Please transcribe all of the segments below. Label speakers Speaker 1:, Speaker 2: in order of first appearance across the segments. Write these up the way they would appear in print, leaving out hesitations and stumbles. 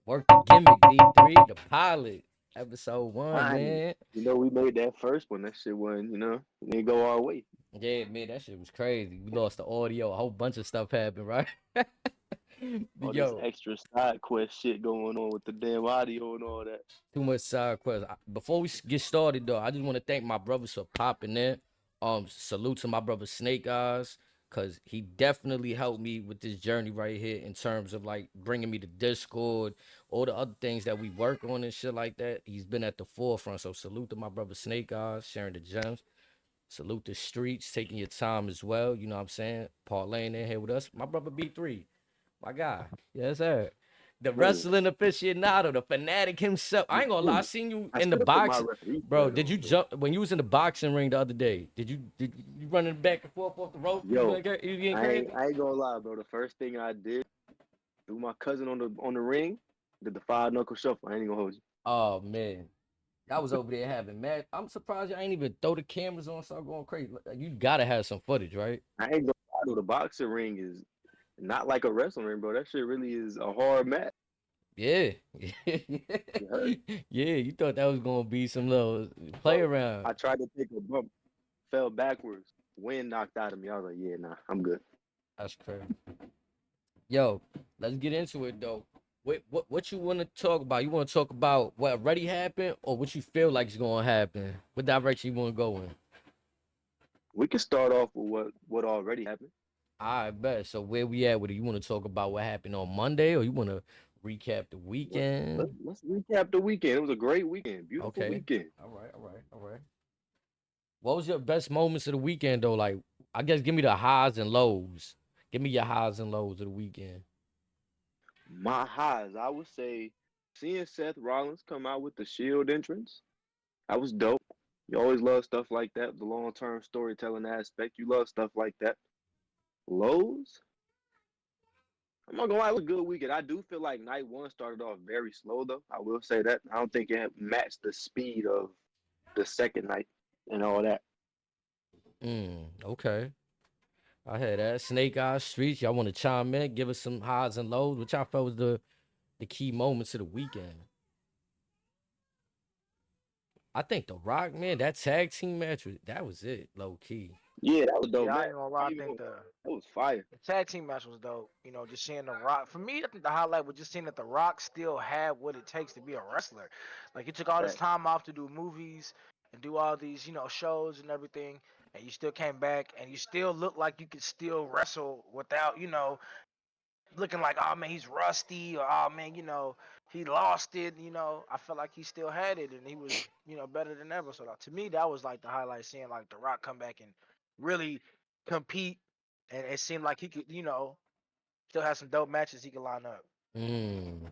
Speaker 1: Work the Gimmick B3, the pilot, episode 1,
Speaker 2: Finally,
Speaker 1: man.
Speaker 2: we made that first one. That shit wasn't, it didn't go our way.
Speaker 1: Yeah, man, that shit was crazy. We lost the audio. A whole bunch of stuff happened, right?
Speaker 2: All this
Speaker 1: Yo,
Speaker 2: extra side quest shit going on with the damn audio and all that.
Speaker 1: too much side quest. Before we get started, though, I just want to thank my brothers for popping in. Salute to my brother Snakeyez, cause he definitely helped me with this journey right here in terms of like bringing me to Discord, all the other things that we work on and shit like that. He's been at the forefront. So salute to my brother Snakeyez, sharing the gems. Salute the streets, taking your time as well. You know what I'm saying? Parlaying in here with us. My brother B3, my guy. Yes, sir. The
Speaker 2: Word.
Speaker 1: wrestling aficionado, the fanatic himself. I ain't gonna lie, I
Speaker 2: Ooh,
Speaker 1: seen you
Speaker 2: I
Speaker 1: in the
Speaker 2: should have put my
Speaker 1: box.
Speaker 2: referee
Speaker 1: Bro,
Speaker 2: shirt
Speaker 1: did
Speaker 2: on
Speaker 1: you
Speaker 2: too.
Speaker 1: jump when you was in the boxing ring the other day? Did you running back and forth off the rope?
Speaker 2: Yo,
Speaker 1: You getting
Speaker 2: I ain't
Speaker 1: crazy?
Speaker 2: I ain't gonna lie, bro. The first thing I did, threw my cousin on the ring, did the five knuckle shuffle. I ain't gonna hold you.
Speaker 1: Oh man. I was over there having mad. I'm surprised y'all ain't even throw the cameras on, start going crazy. You gotta have some footage, right?
Speaker 2: I ain't gonna lie, though. The boxing ring is not like a wrestling ring, bro. That shit really is a hard match.
Speaker 1: Yeah.
Speaker 2: You heard?
Speaker 1: Yeah, you thought that was gonna be some little play
Speaker 2: Bro,
Speaker 1: around.
Speaker 2: I tried to take a bump, fell backwards. Wind knocked out of me. I was like, yeah, nah, I'm good.
Speaker 1: That's crazy. Yo, let's get into it though. What you want to talk about? You want to talk about what already happened or what you feel like is going to happen? What direction you want to go in?
Speaker 2: We can start off with what already happened.
Speaker 1: I bet. So where we at with it? You want to talk about what happened on Monday or you want to recap the
Speaker 2: Let,
Speaker 1: weekend?
Speaker 2: let's recap the weekend. It was a great weekend, beautiful
Speaker 1: Okay.
Speaker 2: weekend.
Speaker 1: All right. All right. All right. What was your best moments of the weekend though? Like, I guess give me the highs and lows. Give me your highs and lows of the weekend.
Speaker 2: My highs, I would say, seeing Seth Rollins come out with the Shield entrance. That was dope. You always love stuff like that. The long term storytelling aspect. You love stuff like that. Lows. I'm not gonna lie, it was a good weekend. I do feel like night one started off very slow though. I will say that. I don't think it matched the speed of the second night and all that.
Speaker 1: Okay. I had that. Snake Eyes Streets. Y'all want to chime in? Give us some highs and lows. What y'all felt was the key moments of the weekend? I think the Rock, man, that tag team match that was it, low key.
Speaker 2: Yeah, that was dope,
Speaker 3: Yeah, I
Speaker 2: man.
Speaker 3: ain't gonna
Speaker 2: I
Speaker 3: lie. I
Speaker 2: ain't even
Speaker 3: think
Speaker 2: gonna lie. That was fire.
Speaker 3: the tag team match was dope. Just seeing The Rock. For me, I think the highlight was just seeing that The Rock still had what it takes to be a wrestler. Like he took all this
Speaker 2: Fact.
Speaker 3: time off to do movies and do all these, shows and everything, and you still came back and you still look like you could still wrestle without, looking like, oh man, he's rusty, or oh man, he lost it. I felt like he still had it and he was, better than ever. So to me, that was like the highlight, seeing like The Rock come back and really compete, and it seemed like he could, still have some dope matches he could line up.
Speaker 1: Mm.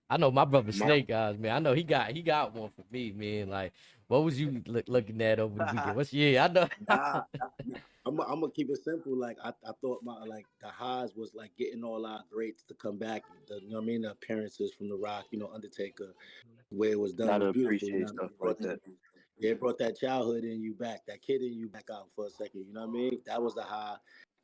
Speaker 1: I know my brother
Speaker 2: My
Speaker 1: Snake Eyes, man. I know he got one for me, man. Like, what was you looking at over the weekend? What's yeah? I know.
Speaker 4: Nah, I'm gonna keep it simple. Like I thought my like the highs was like getting all our greats to come back. You know what I mean? The appearances from The Rock, Undertaker, the way it was done
Speaker 2: gotta
Speaker 4: was beautiful.
Speaker 2: appreciate stuff like that.
Speaker 4: Yeah, it brought that childhood in you back, that kid in you back out for a second. You know what I mean? That was the high.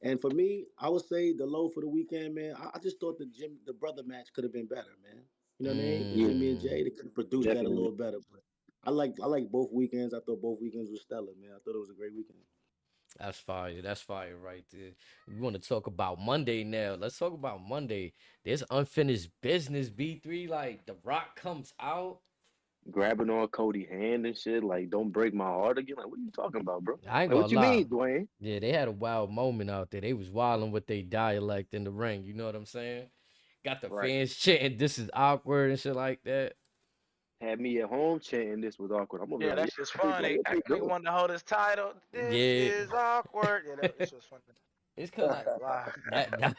Speaker 4: And for me, I would say the low for the weekend, man. I just thought the brother match could have been better, man. You know what I mean?
Speaker 2: Yeah,
Speaker 4: Jimmy and
Speaker 1: Mm.
Speaker 4: Jay, they could have produced that a
Speaker 2: definitely.
Speaker 4: little better. But I like both weekends. I thought both weekends were stellar, man. I thought it was a great weekend.
Speaker 1: That's fire. That's fire right there. We want to talk about Monday now. Let's talk about Monday. There's unfinished business. B3, like the Rock comes out.
Speaker 2: Grabbing on Cody hand and shit, like don't break my heart again. Like, what are you talking about, bro?
Speaker 1: I ain't
Speaker 2: Like,
Speaker 1: gonna
Speaker 2: what you
Speaker 1: lie.
Speaker 2: mean, Dwayne?
Speaker 1: Yeah, they had a wild moment out there. They was wilding with their dialect in the ring. You know what I'm saying? Got the
Speaker 2: Right.
Speaker 1: fans chanting, "This is awkward" and shit like that.
Speaker 2: Had me at home chanting this was awkward. I'm gonna be
Speaker 3: Yeah,
Speaker 2: like,
Speaker 3: that's just
Speaker 2: yeah, like
Speaker 3: funny.
Speaker 2: what
Speaker 3: That
Speaker 2: they
Speaker 3: nigga
Speaker 2: doing?
Speaker 3: wanted to hold his title. This
Speaker 1: Yeah,
Speaker 3: is awkward. Yeah, it's just funny.
Speaker 1: it's cause
Speaker 3: I ain't gonna lie.
Speaker 1: that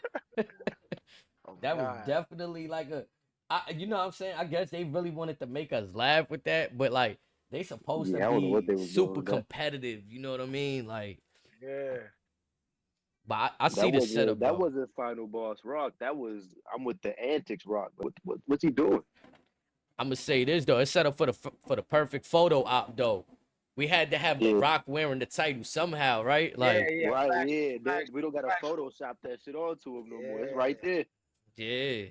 Speaker 3: Oh my
Speaker 1: that was
Speaker 3: god.
Speaker 1: definitely like you know what I'm saying? I guess they really wanted to make us laugh with that, but like they supposed to
Speaker 2: Yeah, I don't know what
Speaker 1: be
Speaker 2: they was doing
Speaker 1: super
Speaker 2: with that.
Speaker 1: competitive. You know what I mean? Like,
Speaker 3: Yeah.
Speaker 1: but I see the setup
Speaker 2: That
Speaker 1: though.
Speaker 2: wasn't final boss rock. That was I'm with the antics rock. What's he doing?
Speaker 1: I'm gonna say this though. It's set up for the perfect photo op though. We had to have the
Speaker 2: Yeah,
Speaker 1: Rock wearing the title somehow, right?
Speaker 3: Yeah,
Speaker 1: Like,
Speaker 3: yeah.
Speaker 2: right.
Speaker 3: Factual,
Speaker 2: Yeah,
Speaker 3: factual,
Speaker 2: we don't gotta
Speaker 3: factual.
Speaker 2: Photoshop that shit onto him no more. It's right
Speaker 3: Yeah.
Speaker 2: there.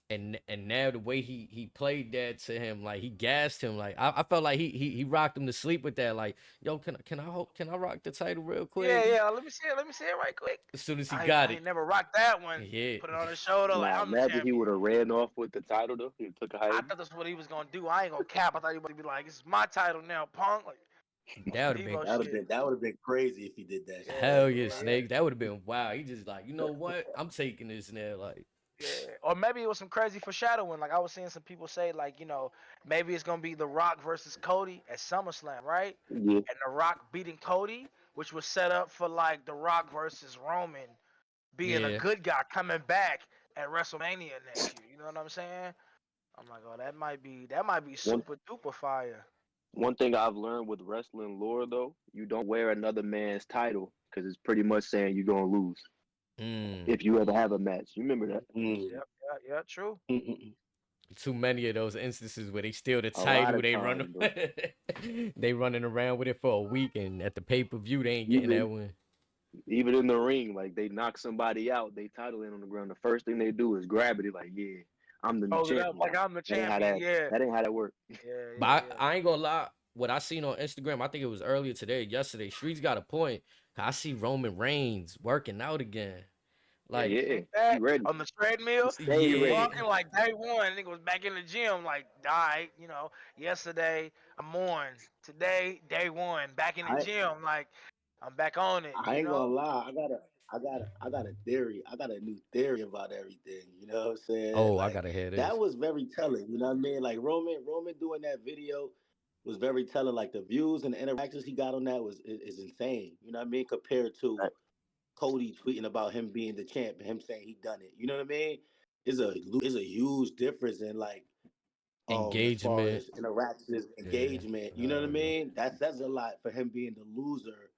Speaker 1: yeah. and now the way he played that to him, like he gassed him. Like I felt like he rocked him to sleep with that. Like, yo, can I rock the title real quick?
Speaker 3: Yeah. Let me see it. Let me see it right quick.
Speaker 1: As soon as he
Speaker 3: I
Speaker 1: got
Speaker 3: I
Speaker 1: it,
Speaker 3: ain't never rocked that one.
Speaker 1: yeah,
Speaker 3: Put it on his shoulder like
Speaker 2: Nah,
Speaker 3: I'm the
Speaker 2: imagine he
Speaker 3: champion.
Speaker 2: would have ran off with the title though. He took a
Speaker 3: I
Speaker 2: hiding.
Speaker 3: thought that's what he was gonna do. I ain't gonna cap. I thought he was gonna be like, "It's my title now, punk." Like on
Speaker 1: that
Speaker 3: some
Speaker 1: would have been
Speaker 3: Devo shit.
Speaker 4: That would have been crazy if he did that shit. I
Speaker 1: hell
Speaker 4: ain't gonna
Speaker 1: yeah,
Speaker 4: lie.
Speaker 1: Snake. That would have been wow. He just like, you know what? I'm taking this now. Like,
Speaker 3: Yeah, or maybe it was some crazy foreshadowing. Like I was seeing some people say, like maybe it's gonna be The Rock versus Cody at SummerSlam, right?
Speaker 2: Yeah,
Speaker 3: And The Rock beating Cody, which was set up for like The Rock versus Roman being a
Speaker 1: yeah,
Speaker 3: good guy coming back at WrestleMania next year. You know what I'm saying? I'm like, oh, that might be
Speaker 2: one
Speaker 3: super duper fire.
Speaker 2: one thing I've learned with wrestling lore though, you don't wear another man's title because it's pretty much saying you're gonna lose
Speaker 1: mm,
Speaker 2: if you ever have a match. You remember that?
Speaker 4: Mm.
Speaker 3: Yep, yeah, true.
Speaker 4: Mm-mm.
Speaker 1: too many of those instances where they steal the
Speaker 2: A lot
Speaker 1: title,
Speaker 2: of
Speaker 1: they run,
Speaker 2: times, bro.
Speaker 1: they running around with it for a week, and at the pay-per-view they ain't getting
Speaker 2: Even
Speaker 1: that win.
Speaker 2: even in the ring, like they knock somebody out, they title in on the ground. The first thing they do is grab it. Like, yeah, I'm the new
Speaker 3: Hold it up
Speaker 2: champion
Speaker 3: like
Speaker 2: now.
Speaker 3: I'm the
Speaker 2: That ain't how
Speaker 3: champion.
Speaker 2: that.
Speaker 3: Yeah,
Speaker 2: That ain't how that work.
Speaker 3: yeah,
Speaker 1: But
Speaker 3: yeah, yeah.
Speaker 1: I ain't gonna lie. What I seen on Instagram, I think it was earlier today, yesterday. Streets got a point. I see Roman Reigns working out again.
Speaker 3: Yeah, you
Speaker 1: Like,
Speaker 2: Yeah,
Speaker 3: think
Speaker 2: he
Speaker 3: that
Speaker 2: ready.
Speaker 3: on the
Speaker 2: He
Speaker 3: treadmill,
Speaker 2: stay
Speaker 3: he
Speaker 1: yeah,
Speaker 2: ready.
Speaker 3: walking like day one. Nigga was back in the gym, like, died. Yesterday I'm on. Today, day one, back in the
Speaker 4: I
Speaker 3: gym, like, I'm back on it.
Speaker 4: I ain't gonna lie. I got a theory. I got a new theory about everything. You know what I'm saying?
Speaker 1: oh, I
Speaker 4: Like
Speaker 1: gotta hear
Speaker 4: that
Speaker 1: this.
Speaker 4: was very telling. You know what I mean? Like Roman doing that video was very telling. Like the views and the interactions he got on that is insane. You know what I mean? Compared to
Speaker 2: Right.
Speaker 4: Cody tweeting about him being the champ and him saying he done it. You know what I mean? Is a huge difference in like as far
Speaker 1: Engagement.
Speaker 4: as interactions,
Speaker 1: Yeah,
Speaker 4: engagement. You know what I
Speaker 1: hell yeah.
Speaker 4: mean? That says a lot for him being the loser.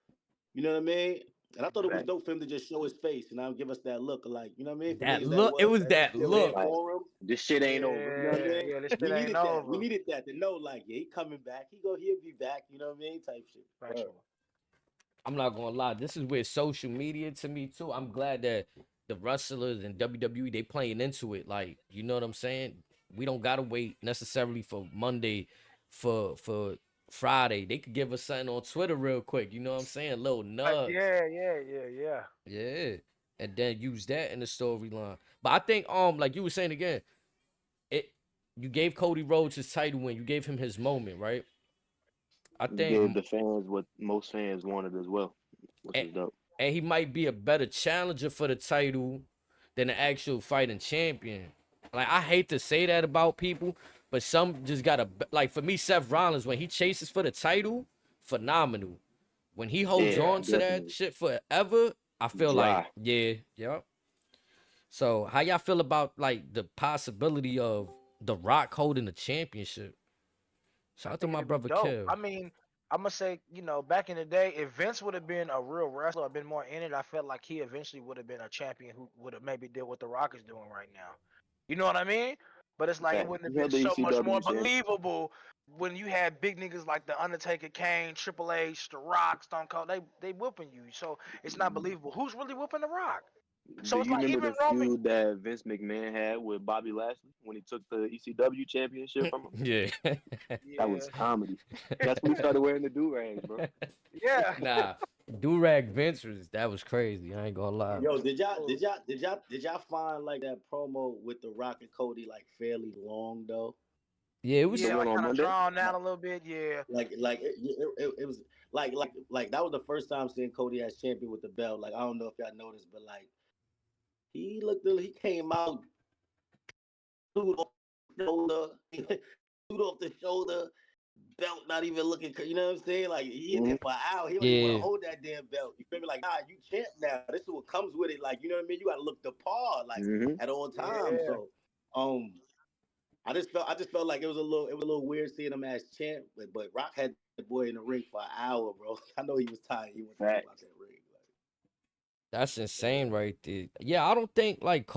Speaker 4: You know what I mean? And I thought it was
Speaker 2: Right.
Speaker 4: dope for him to just show his face and now give us that look, like, you know what I mean? For
Speaker 1: That
Speaker 4: niggas that
Speaker 1: look, it was
Speaker 4: that was
Speaker 1: that
Speaker 4: still here
Speaker 1: look.
Speaker 2: Like
Speaker 4: for him,
Speaker 2: this shit ain't over.
Speaker 4: you know what I
Speaker 3: Yeah,
Speaker 4: mean?
Speaker 3: yeah, this shit
Speaker 4: We
Speaker 3: ain't
Speaker 4: needed that. We
Speaker 3: over.
Speaker 4: needed that to know, like, yeah, he coming back. He'll be back. You know what I mean? Type shit. Word.
Speaker 3: Factual.
Speaker 1: I'm not gonna lie. This is where social media to me too. I'm glad that the wrestlers and WWE they playing into it. Like, you know what I'm saying? We don't gotta wait necessarily for Monday for Friday. They could give us something on Twitter real quick. You know what I'm saying? Little nugs.
Speaker 3: Yeah.
Speaker 1: Yeah. And then use that in the storyline. But I think like you were saying again, it you gave Cody Rhodes his title win. You gave him his moment, right? I
Speaker 2: you
Speaker 1: think
Speaker 2: gave the fans what most fans wanted as well, which
Speaker 1: and,
Speaker 2: is dope.
Speaker 1: and he might be a better challenger for the title than the actual fighting champion. Like I hate to say that about people, but some just gotta like for me, Seth Rollins when he chases for the title, phenomenal. When he holds
Speaker 2: Yeah,
Speaker 3: Yeah.
Speaker 1: on to that
Speaker 2: definitely.
Speaker 1: shit forever, I feel like
Speaker 2: Dry.
Speaker 1: yeah. So how y'all feel about like the possibility of The Rock holding the championship? Shout
Speaker 3: I
Speaker 1: out to
Speaker 3: think
Speaker 1: my
Speaker 3: it'd be
Speaker 1: brother
Speaker 3: dope.
Speaker 1: Kev.
Speaker 3: I mean, I'm gonna say, back in the day, if Vince would have been a real wrestler, or been more in it, I felt like he eventually would have been a champion who would have maybe did what The Rock is doing right now. You know what I mean? But it's like it
Speaker 2: Right.
Speaker 3: wouldn't have
Speaker 2: He
Speaker 3: been
Speaker 2: held the
Speaker 3: so much more
Speaker 2: ECW champ.
Speaker 3: believable when you had big niggas like The Undertaker, Kane, Triple H, The Rock, Stone Cold. They whooping you, so it's not believable. Who's really whooping The Rock?
Speaker 2: Do
Speaker 3: So it's
Speaker 2: you
Speaker 3: like
Speaker 2: remember
Speaker 3: even
Speaker 2: the
Speaker 3: Roman.
Speaker 2: feud that Vince McMahon had with Bobby Lashley when he took the ECW championship from him?
Speaker 1: Yeah.
Speaker 2: That was
Speaker 3: Yeah,
Speaker 2: comedy. That's when he started wearing the do rags, bro.
Speaker 3: yeah.
Speaker 1: Nah, Durag Ventures, that was crazy. I ain't gonna lie.
Speaker 4: Yo, did y'all find like that promo with the Rock and Cody like fairly long though?
Speaker 1: Yeah, it
Speaker 2: The
Speaker 1: was
Speaker 3: Yeah,
Speaker 2: one
Speaker 3: like
Speaker 2: on
Speaker 3: kind of
Speaker 2: Monday?
Speaker 3: drawn out
Speaker 4: Like
Speaker 3: a little bit. Yeah.
Speaker 4: it was like that was the first time seeing Cody as champion with the belt. Like I don't know if y'all noticed, but like he came out suit off the shoulder, suit off the shoulder, belt not even looking. You know what I'm saying? Like he in
Speaker 2: Hmm.
Speaker 4: there for an hour. He don't even want to
Speaker 1: yeah,
Speaker 4: hold that damn belt. You feel me? Like you champ now. This is what comes with it. Like you know what I mean? You got to look the part like
Speaker 2: Hmm.
Speaker 4: at all times.
Speaker 3: Yeah.
Speaker 4: So um. I just felt like it was a little weird seeing him as champ, but Rock had the boy in the ring for an hour, bro. I know he was tired. He wanted to jump out
Speaker 2: Facts.
Speaker 4: that ring.
Speaker 1: that's
Speaker 4: Like,
Speaker 1: insane right there. Yeah, I don't think like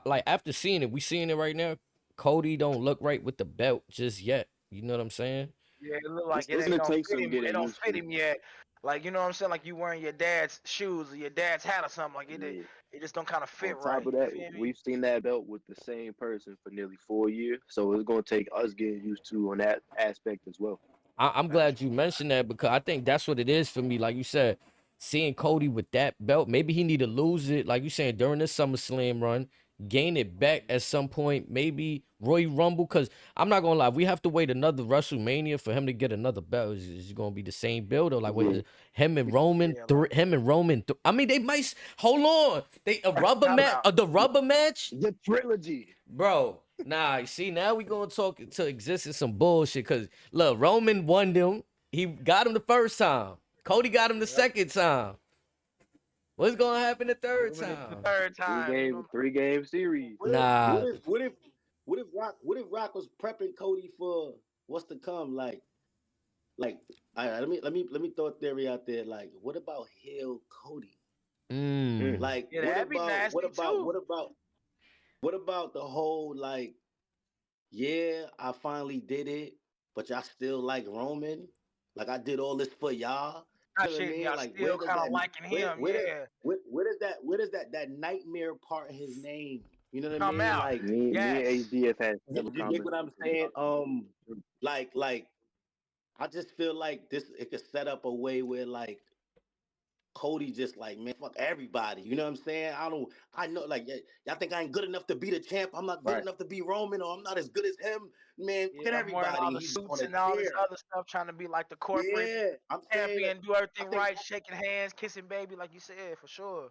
Speaker 1: like after seeing it, we seeing it right now. Cody don't look right with the belt just yet. You know what I'm saying?
Speaker 3: Yeah, it look like it
Speaker 2: It's
Speaker 3: ain't
Speaker 2: gonna
Speaker 3: don't
Speaker 2: take
Speaker 3: fit
Speaker 2: some
Speaker 3: him. It
Speaker 2: getting
Speaker 3: don't
Speaker 2: used
Speaker 3: fit
Speaker 2: to.
Speaker 3: him yet. Like you know what I'm saying? Like you wearing your dad's shoes or your dad's hat or something. Like
Speaker 2: Yeah.
Speaker 3: it just don't kind of
Speaker 2: On
Speaker 3: fit
Speaker 2: top
Speaker 3: right.
Speaker 2: of
Speaker 3: You
Speaker 2: that,
Speaker 3: feel me?
Speaker 2: we've seen that belt with the same person for nearly 4 years, so it's gonna take us getting used to on that aspect as well.
Speaker 1: I'm glad you mentioned that because I think that's what it is for me. Like you said, seeing Cody with that belt, maybe he need to lose it, like you saying, during this SummerSlam run, gain it back at some point, maybe Royal Rumble. Because I'm not gonna lie, we have to wait another WrestleMania for him to get another belt. Is it gonna be the same build or like what?
Speaker 2: Yeah.
Speaker 1: Him and Roman,
Speaker 3: Yeah, like
Speaker 1: him and Roman. I mean, they might. Hold on, they a rubber
Speaker 3: time
Speaker 1: match,
Speaker 3: out.
Speaker 1: the rubber match.
Speaker 2: The trilogy.
Speaker 1: Bro, nah, see, now we gonna talk to existence some bullshit. Cause look, Roman won them. He got him the first time. Cody got him the
Speaker 3: Yep.
Speaker 1: second time. What's gonna happen the third
Speaker 3: Roman is the
Speaker 1: time?
Speaker 3: third
Speaker 2: Three
Speaker 3: time. You
Speaker 2: game,
Speaker 3: know.
Speaker 2: 3 game series.
Speaker 1: Nah,
Speaker 4: What if Rock was prepping Cody for what's to come? Like, let me throw a theory out there. Like, what about heel Cody?
Speaker 2: Mm.
Speaker 1: mm,
Speaker 4: Like,
Speaker 3: Yeah, that'd be nasty too.
Speaker 4: what about the whole like, yeah, I finally did it, but y'all still like Roman? Like I did all this for y'all.
Speaker 3: That
Speaker 4: You know what I
Speaker 3: shit, and
Speaker 4: mean?
Speaker 3: y'all
Speaker 4: Like,
Speaker 3: still kind of liking him. Yeah.
Speaker 4: where does that nightmare part in his name? You know what I
Speaker 3: Come
Speaker 4: mean?
Speaker 3: out.
Speaker 4: Like,
Speaker 2: Me and
Speaker 3: Yes.
Speaker 2: HD have had several
Speaker 4: you get what I'm
Speaker 2: conversations
Speaker 4: saying?
Speaker 2: about
Speaker 4: Like I just feel like this it could set up a way where like Cody just like, man, fuck everybody. You know what I'm saying? I know like y'all think I ain't good enough to be the champ. I'm not good
Speaker 2: right.
Speaker 4: enough to be Roman, or I'm not as good as him. Man,
Speaker 3: Yeah,
Speaker 4: fuck
Speaker 3: I'm wearing
Speaker 4: everybody.
Speaker 3: all
Speaker 4: And
Speaker 3: the
Speaker 4: he's just on
Speaker 3: suits
Speaker 4: a
Speaker 3: and all this
Speaker 4: tear.
Speaker 3: other stuff, trying to be like the corporate
Speaker 4: Yeah. I'm saying that
Speaker 3: champion, do
Speaker 4: I
Speaker 3: everything
Speaker 4: think
Speaker 3: right, shaking hands, kissing baby, like you said, for sure.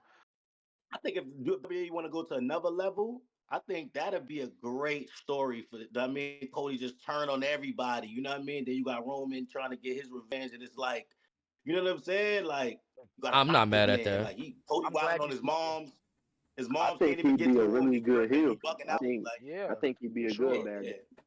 Speaker 4: I think if WWE want to go to another level, I think that'd be a great story for I mean, Cody just turn on everybody. You know what I mean? Then you got Roman trying to get his revenge, and it's like, you know what I'm saying? Like you got a
Speaker 1: I'm not
Speaker 4: doctor's
Speaker 1: mad at
Speaker 4: man.
Speaker 1: that.
Speaker 4: Like he Cody
Speaker 3: I'm
Speaker 4: wilding
Speaker 3: glad
Speaker 4: on
Speaker 3: you
Speaker 4: his
Speaker 3: spoke.
Speaker 4: mom's. His
Speaker 2: I
Speaker 4: moms
Speaker 2: think
Speaker 4: can't even
Speaker 2: he'd
Speaker 4: get
Speaker 2: be
Speaker 4: to
Speaker 2: a
Speaker 4: him.
Speaker 2: really
Speaker 4: He
Speaker 2: good
Speaker 4: tripping.
Speaker 2: heel.
Speaker 4: He bugging
Speaker 2: I
Speaker 4: out.
Speaker 2: think
Speaker 4: Like
Speaker 2: I
Speaker 3: Yeah,
Speaker 2: think he'd be
Speaker 3: for
Speaker 2: a good
Speaker 3: sure.
Speaker 2: bad
Speaker 4: yeah,
Speaker 2: guy.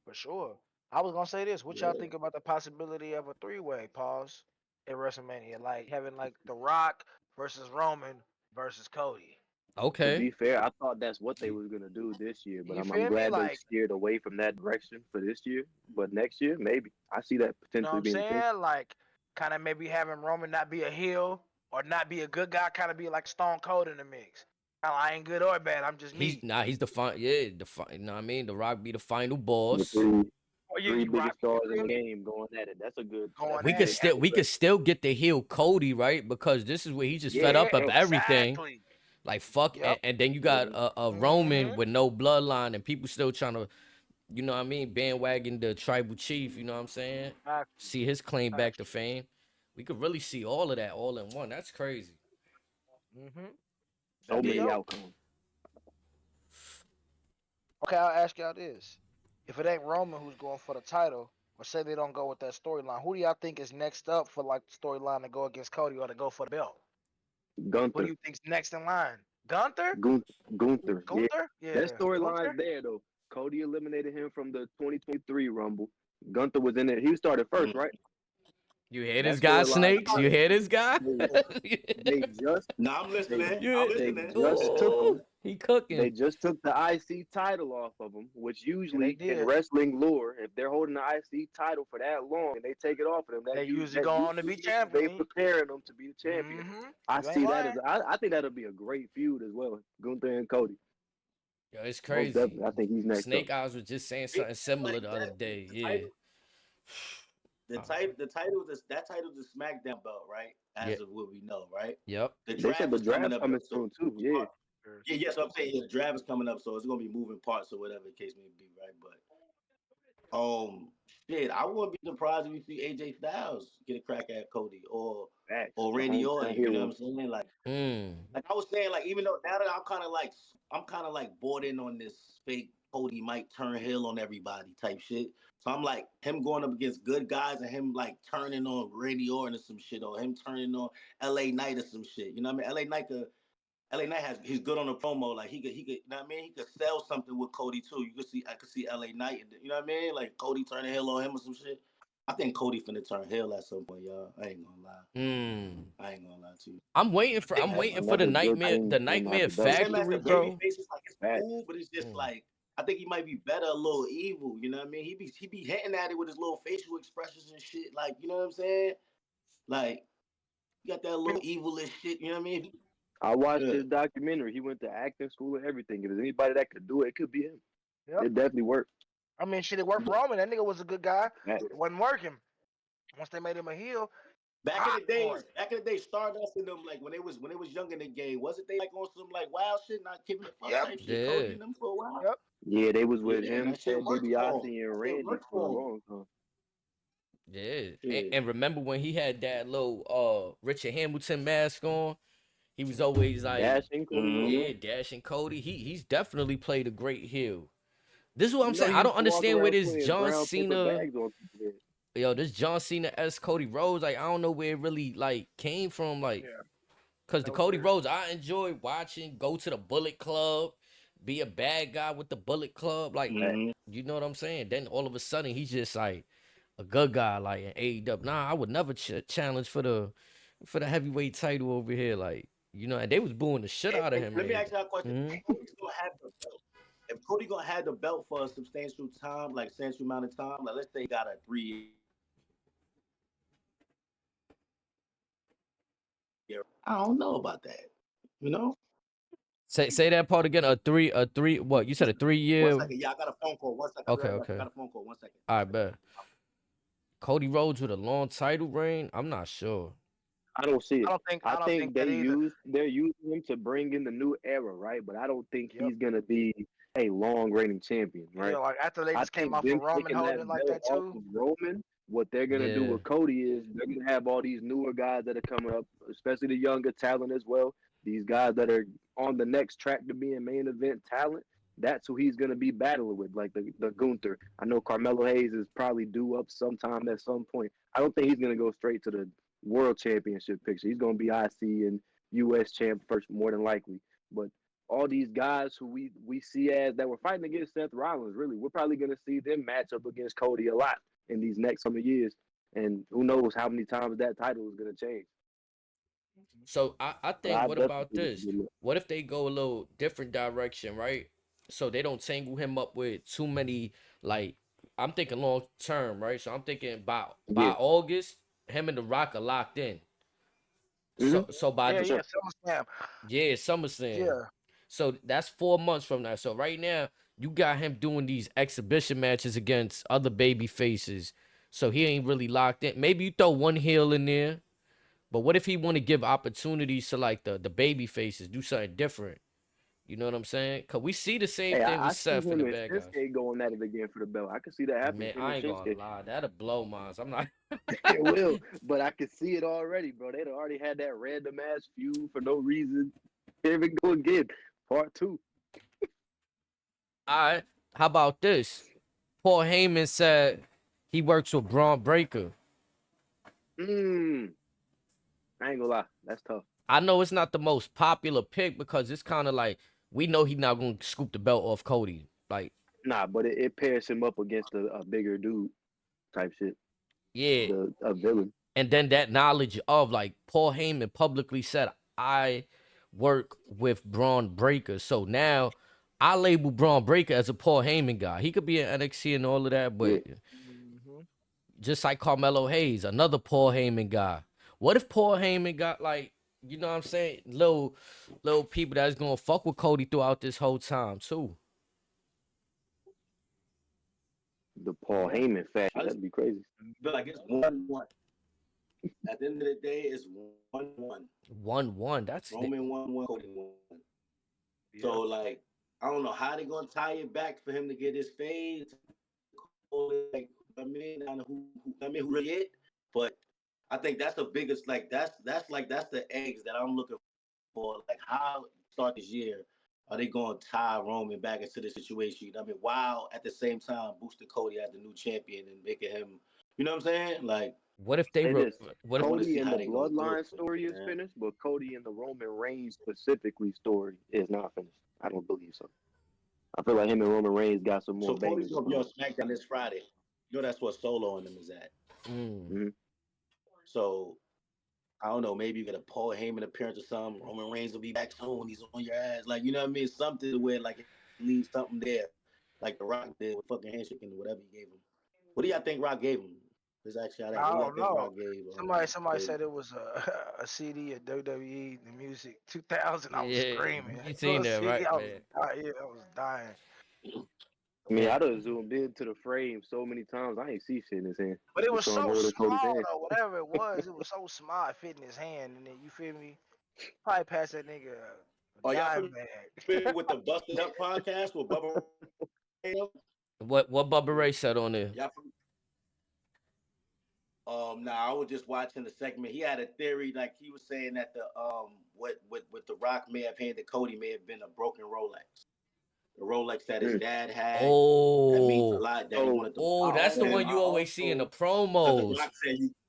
Speaker 3: For sure. I was gonna say this. What y'all
Speaker 4: yeah.
Speaker 3: think about the possibility of a three-way pause at WrestleMania, like having like The Rock versus Roman versus Cody?
Speaker 2: To
Speaker 1: Okay.
Speaker 2: be fair, I thought that's what they was gonna do this year, but
Speaker 3: You
Speaker 2: I'm
Speaker 3: feel me?
Speaker 2: glad they
Speaker 3: Like,
Speaker 2: steered away from that direction for this year. But next year, maybe I see that
Speaker 3: you know what
Speaker 2: potentially
Speaker 3: I'm
Speaker 2: being the case.
Speaker 3: saying? Like, kind of maybe having Roman not be a heel or not be a good guy, kind of be like Stone Cold in the mix. I ain't good or bad. I'm just me.
Speaker 1: He's the fine, yeah, you know what I mean? The Rock be the final
Speaker 2: The
Speaker 1: boss.
Speaker 3: Or
Speaker 2: three
Speaker 3: you rock
Speaker 2: biggest
Speaker 3: me. You
Speaker 2: stars in
Speaker 3: feel
Speaker 2: the
Speaker 3: me?
Speaker 2: game going at it.
Speaker 3: Going
Speaker 2: That's a
Speaker 1: We could
Speaker 3: at
Speaker 2: good
Speaker 3: it.
Speaker 1: still
Speaker 2: battle.
Speaker 1: we could still get the heel Cody, right? Because this is where he just fed
Speaker 3: Yeah,
Speaker 1: up of everything.
Speaker 3: exactly.
Speaker 1: Like fuck,
Speaker 3: Yep.
Speaker 1: and then you got
Speaker 2: Mhm.
Speaker 1: a Roman
Speaker 3: Mm-hmm.
Speaker 1: with no bloodline, and people still trying to, you know what I mean, bandwagon the tribal chief. You know what I'm saying?
Speaker 3: Factual.
Speaker 1: See his claim back to
Speaker 3: Factual.
Speaker 1: fame. We could really see all of that all in one. That's crazy.
Speaker 3: Mm-hmm.
Speaker 2: So
Speaker 3: That'd be
Speaker 2: many
Speaker 4: Yeah.
Speaker 3: dope.
Speaker 2: outcomes.
Speaker 3: Okay, I'll ask y'all this. If it ain't Roman who's going for the title, or say they don't go with that storyline, who do y'all think is next up for like the storyline to go against Cody or to go for the belt? Who do
Speaker 2: Gunther,
Speaker 3: you think's next in line? Gunther?
Speaker 2: Gunther. Yeah,
Speaker 3: Gunther?
Speaker 2: that
Speaker 3: Yeah.
Speaker 2: storyline's
Speaker 3: Gunther?
Speaker 2: there though. Cody eliminated him from the 2023 Rumble. Gunther was in it. He started first, right?
Speaker 1: You hear
Speaker 2: That
Speaker 1: this guy,
Speaker 2: storyline
Speaker 1: Snakes?
Speaker 2: is
Speaker 1: You
Speaker 2: there.
Speaker 1: hear this guy?
Speaker 2: They, they just
Speaker 4: No, I'm
Speaker 2: they
Speaker 4: listening. I'm
Speaker 1: you,
Speaker 2: they
Speaker 4: listening.
Speaker 2: just took him.
Speaker 1: oh, he
Speaker 2: They
Speaker 1: cooking.
Speaker 2: just took the IC title off of him, which
Speaker 3: Yeah, they
Speaker 2: usually in
Speaker 3: did.
Speaker 2: wrestling lore, if they're holding the IC title for that long and they take it off of them,
Speaker 3: They usually
Speaker 2: that
Speaker 3: go on to
Speaker 2: usually
Speaker 3: be
Speaker 2: means they
Speaker 3: champion.
Speaker 2: preparing them to be the champion.
Speaker 3: Mm-hmm.
Speaker 2: I
Speaker 3: You ain't
Speaker 2: see that as
Speaker 3: lying.
Speaker 2: I think that'll be a great feud as well. Gunther and Cody,
Speaker 1: Yo, it's
Speaker 2: most
Speaker 1: crazy.
Speaker 2: definitely. I think he's next up.
Speaker 1: Snake Eyes was just saying
Speaker 4: It-
Speaker 1: something similar
Speaker 4: Like
Speaker 1: the other
Speaker 4: that,
Speaker 1: day.
Speaker 4: the
Speaker 1: Yeah.
Speaker 4: title, the
Speaker 1: Uh,
Speaker 4: title, the title, that title, the SmackDown belt, right?
Speaker 1: yeah.
Speaker 4: As of what we know, right?
Speaker 1: Yep.
Speaker 4: The
Speaker 2: They said
Speaker 4: draft
Speaker 2: the
Speaker 4: is coming
Speaker 2: draft's
Speaker 4: up,
Speaker 2: coming
Speaker 4: though, so
Speaker 2: soon too. Yeah,
Speaker 4: yeah, yes, I'm saying the draft is coming up, so it's gonna be moving parts or whatever the case may be, right? But shit, I wouldn't be surprised if we see AJ Styles get a crack at Cody
Speaker 2: facts.
Speaker 4: or
Speaker 2: The
Speaker 4: Randy
Speaker 2: hometown
Speaker 4: Orton. You know what
Speaker 2: hero.
Speaker 4: I'm saying?
Speaker 1: Mm.
Speaker 4: Like I was saying, like even though now that I'm kind of like bought in on this fake Cody might turn heel on everybody type shit. So I'm like him going up against good guys and him like turning on Randy Orton or some shit, or him turning on LA Knight or some shit. You know what I mean? LA Knight he's good on the promo. Like he could, you know what I mean? He could sell something with Cody too. I could see LA Knight, you know what I mean? Like Cody turning heel on him or some shit. I think Cody finna turn heel at some point, y'all. I ain't gonna lie.
Speaker 1: Mm.
Speaker 4: I ain't gonna lie to you. I
Speaker 1: I'm
Speaker 2: That's
Speaker 1: waiting for
Speaker 4: think
Speaker 1: the
Speaker 2: another good thing
Speaker 1: the
Speaker 2: for him
Speaker 1: nightmare
Speaker 2: after WWE.
Speaker 4: him as
Speaker 1: factory,
Speaker 4: the baby
Speaker 1: bro.
Speaker 4: face is like it's
Speaker 2: Facts.
Speaker 4: cool, but it's just
Speaker 1: Mm.
Speaker 4: like I think he might be better a little evil. You know what I mean? He be hitting at it with his little facial expressions and shit. Like you know what I'm saying? Like He got that little evilish shit. You know what I mean?
Speaker 2: I watched
Speaker 4: Yeah.
Speaker 2: his documentary. He went to acting school and everything. If there's anybody that could do it, it could be him.
Speaker 3: Yep.
Speaker 2: It definitely worked.
Speaker 3: I mean, shit, it worked for Roman. That nigga was a good guy.
Speaker 2: That-
Speaker 3: It wasn't working. Once they made him a heel,
Speaker 4: Back in the
Speaker 3: popcorn.
Speaker 4: days, Stardust and them, like when it was young in the game, wasn't they like on some like wild shit, not giving a fuck
Speaker 3: Yep.
Speaker 4: type shit?
Speaker 1: Yeah.
Speaker 4: Cody and them for a while.
Speaker 3: Yep.
Speaker 2: Yeah, they was with
Speaker 4: Yeah, and
Speaker 2: him,
Speaker 4: that shit
Speaker 2: Ted
Speaker 4: worked for him.
Speaker 2: DiBiase, and
Speaker 4: That shit
Speaker 2: Randy
Speaker 4: worked
Speaker 2: for a
Speaker 4: for him.
Speaker 2: long time.
Speaker 1: Yeah.
Speaker 4: Yeah.
Speaker 1: And remember when he had that little Richard Hamilton mask on? He was always like,
Speaker 2: Dashing Cody
Speaker 4: Mhm.
Speaker 2: Rhodes.
Speaker 1: yeah, dashing Cody. He's definitely played a great heel. This is what I'm
Speaker 2: You know,
Speaker 1: saying.
Speaker 2: he
Speaker 1: I
Speaker 2: used
Speaker 1: don't
Speaker 2: to walk
Speaker 1: understand where
Speaker 2: around
Speaker 1: this
Speaker 2: playing
Speaker 1: John
Speaker 2: brown paper
Speaker 1: Cena,
Speaker 2: bags on people's head.
Speaker 1: this John Cena S Cody Rhodes. Like I don't know where it really like came from. Like,
Speaker 3: Yeah.
Speaker 1: cause the
Speaker 3: That was
Speaker 1: Cody
Speaker 3: weird.
Speaker 1: Rhodes I enjoy watching. Go to the Bullet Club, be a bad guy with the Bullet Club. Like,
Speaker 4: Mhm.
Speaker 1: you know what I'm saying? Then all of a sudden he's just like a good guy, like in AEW. Nah, I would never challenge for the heavyweight title over here. Like, you know, and they was booing the shit out of him.
Speaker 4: Let me
Speaker 1: Man.
Speaker 4: ask you a question.
Speaker 1: Mhm.
Speaker 4: If Cody's gonna have the belt, if Cody gonna have the belt for a substantial time, like substantial amount of time, like let's say he got a 3 year, I don't know about that. You know?
Speaker 1: Say that part again. A three. What you said? A 3 year.
Speaker 4: 1 second. Yeah, I got a phone call. 1 second.
Speaker 1: Okay,
Speaker 4: I
Speaker 1: okay.
Speaker 4: got a phone call. 1 second.
Speaker 1: All right, bet. Cody Rhodes with a long title reign. I'm not sure.
Speaker 2: I don't see
Speaker 3: I
Speaker 2: it.
Speaker 3: don't think.
Speaker 2: I
Speaker 3: I don't
Speaker 2: think
Speaker 3: think that either.
Speaker 2: they're using him to bring in the new era, right? But I don't think
Speaker 3: Yep.
Speaker 2: he's gonna be a long reigning champion, right?
Speaker 3: Yeah, like after they
Speaker 2: I
Speaker 3: just came
Speaker 2: think
Speaker 3: off of
Speaker 2: them
Speaker 3: Roman
Speaker 2: taking
Speaker 3: holding
Speaker 2: that
Speaker 3: it like
Speaker 2: belt
Speaker 3: that
Speaker 2: off
Speaker 3: too.
Speaker 2: of Roman, what they're gonna do
Speaker 1: Yeah.
Speaker 2: with Cody is they're gonna have all these newer guys that are coming up, especially the younger talent as well. These guys that are on the next track to being main event talent. That's who he's gonna be battling with, like the Gunther. I know Carmelo Hayes is probably due up sometime at some point. I don't think he's gonna go straight to the world championship picture. He's gonna be IC and US champ first, more than likely. But all these guys who we see as that were fighting against Seth Rollins, really, we're probably gonna see them match up against Cody a lot in these next some years. And who knows how many times that title is gonna change.
Speaker 1: So I
Speaker 2: But
Speaker 1: think,
Speaker 2: I
Speaker 1: what
Speaker 2: definitely
Speaker 1: about
Speaker 2: think it's a
Speaker 1: this?
Speaker 2: good look.
Speaker 1: What if they go a little different direction, right? So they don't tangle him up with too many, like, I'm thinking long term, right? So I'm thinking by
Speaker 2: Yeah.
Speaker 1: August, him and The Rock are locked in.
Speaker 2: Mm-hmm.
Speaker 1: So by
Speaker 3: Yeah,
Speaker 2: For
Speaker 3: yeah.
Speaker 2: sure.
Speaker 3: SummerSlam.
Speaker 1: yeah, SummerSlam.
Speaker 3: Yeah.
Speaker 1: So that's 4 months from now. So right now, you got him doing these exhibition matches against other baby faces. So he ain't really locked in. Maybe you throw one heel in there. But what if he want to give opportunities to like the baby faces, do something different? You know what I'm saying? Cause we see the same
Speaker 2: Hey,
Speaker 1: thing with
Speaker 2: I see
Speaker 1: Seth and
Speaker 2: him
Speaker 1: the
Speaker 2: and
Speaker 1: bad guys.
Speaker 2: Shinsuke going at it again for the belt. I can see that happening.
Speaker 1: Man,
Speaker 2: Him
Speaker 1: I
Speaker 2: and
Speaker 1: ain't gonna
Speaker 2: Shinsuke.
Speaker 1: lie, that'll blow minds. I'm not.
Speaker 2: It will, but I can see it already, bro. They'd already had that random ass feud for no reason. Here we go again. Part two.
Speaker 1: All right. How about this? Paul Heyman said he works with Braun Breaker.
Speaker 2: Mm. I ain't gonna lie. That's tough.
Speaker 1: I know it's not the most popular pick because it's kind of like we know he's not gonna scoop the belt off Cody. Like,
Speaker 2: Nah, but it pairs him up against a bigger dude type shit.
Speaker 1: yeah.
Speaker 2: A villain.
Speaker 1: And then that knowledge of like Paul Heyman publicly said, I work with Braun Breaker. So now I label Braun Breaker as a Paul Heyman guy. He could be in NXT and all of that,
Speaker 2: Yeah.
Speaker 1: but
Speaker 3: hmm
Speaker 1: just like Carmelo Hayes, another Paul Heyman guy. What if Paul Heyman got like, you know what I'm saying, little people that's gonna fuck with Cody throughout this whole time too?
Speaker 2: The Paul
Speaker 4: Yeah.
Speaker 2: Heyman faction.
Speaker 4: I just
Speaker 2: That'd be crazy.
Speaker 4: feel like it's 1-1. At the end of the day, it's 1-1.
Speaker 1: 1-1. That's
Speaker 4: Roman 1-1, Cody 1.
Speaker 3: Yeah.
Speaker 4: So like, I don't know how they gonna tie it back for him to get his fade. Like, I mean, I don't know who really it, but I think that's the biggest. Like, that's the eggs that I'm looking for. Like, how start this year are they going to tie Roman back into the situation? I mean, while at the same time boosting Cody as the new champion and making him, you know what I'm saying? Like,
Speaker 1: what if they
Speaker 2: Say
Speaker 1: were
Speaker 2: this.
Speaker 1: what if
Speaker 4: I wanna
Speaker 2: Cody
Speaker 4: see
Speaker 2: and
Speaker 4: how
Speaker 2: the
Speaker 4: they gonna do
Speaker 2: Bloodline
Speaker 4: it for
Speaker 2: story
Speaker 4: him,
Speaker 2: is
Speaker 4: man.
Speaker 2: finished, but Cody and the Roman Reigns specifically story is not finished. I don't believe so. I feel like him and Roman Reigns got some more
Speaker 4: So Cody's
Speaker 2: bangers
Speaker 4: gonna be on
Speaker 2: coming.
Speaker 4: SmackDown this Friday. You know that's what Solo and them is at.
Speaker 1: mm,
Speaker 4: So I don't know, maybe you get a Paul Heyman appearance or something. Roman Reigns will be back soon. He's on your ass. Like, you know what I mean? Something where like it leaves something there. Like the Rock did with fucking handshaking or whatever he gave him. What do y'all think Rock gave him? Let's actually how that.
Speaker 3: I
Speaker 4: What do y'all
Speaker 3: don't
Speaker 4: think
Speaker 3: know.
Speaker 4: Rock gave?
Speaker 3: Somebody
Speaker 4: Cody?
Speaker 3: said it was a CD of WWE the music 2000. I was
Speaker 1: Yeah,
Speaker 3: screaming.
Speaker 1: you
Speaker 3: It
Speaker 1: seen
Speaker 3: was
Speaker 1: that,
Speaker 3: CD.
Speaker 1: right,
Speaker 3: I was
Speaker 1: man?
Speaker 3: dying. Yeah, I was dying.
Speaker 2: I mean,
Speaker 1: Yeah.
Speaker 2: I done zoomed into the frame so many times. I ain't see shit in his hand.
Speaker 3: But it was
Speaker 2: Just saw him
Speaker 3: so
Speaker 2: holding Cody's
Speaker 3: small
Speaker 2: hand.
Speaker 3: though. Whatever it was so small. It fit in his hand, and then you feel me? Probably pass that nigga a
Speaker 4: Are y'all
Speaker 3: dime bag.
Speaker 4: familiar with the Busted Up podcast with Bubba Ray?
Speaker 1: What Bubba Ray said on there?
Speaker 4: Y'all Nah, I was just watching the segment. He had a theory, like he was saying that the what the Rock may have handed Cody may have been a broken Rolex. The Rolex that his dad had. That means a
Speaker 1: Oh,
Speaker 4: lot. That he
Speaker 2: So
Speaker 4: wanted to
Speaker 1: oh,
Speaker 2: I
Speaker 1: that's the
Speaker 2: also
Speaker 1: one
Speaker 2: I
Speaker 1: you always see in the
Speaker 2: also
Speaker 4: because
Speaker 1: promos.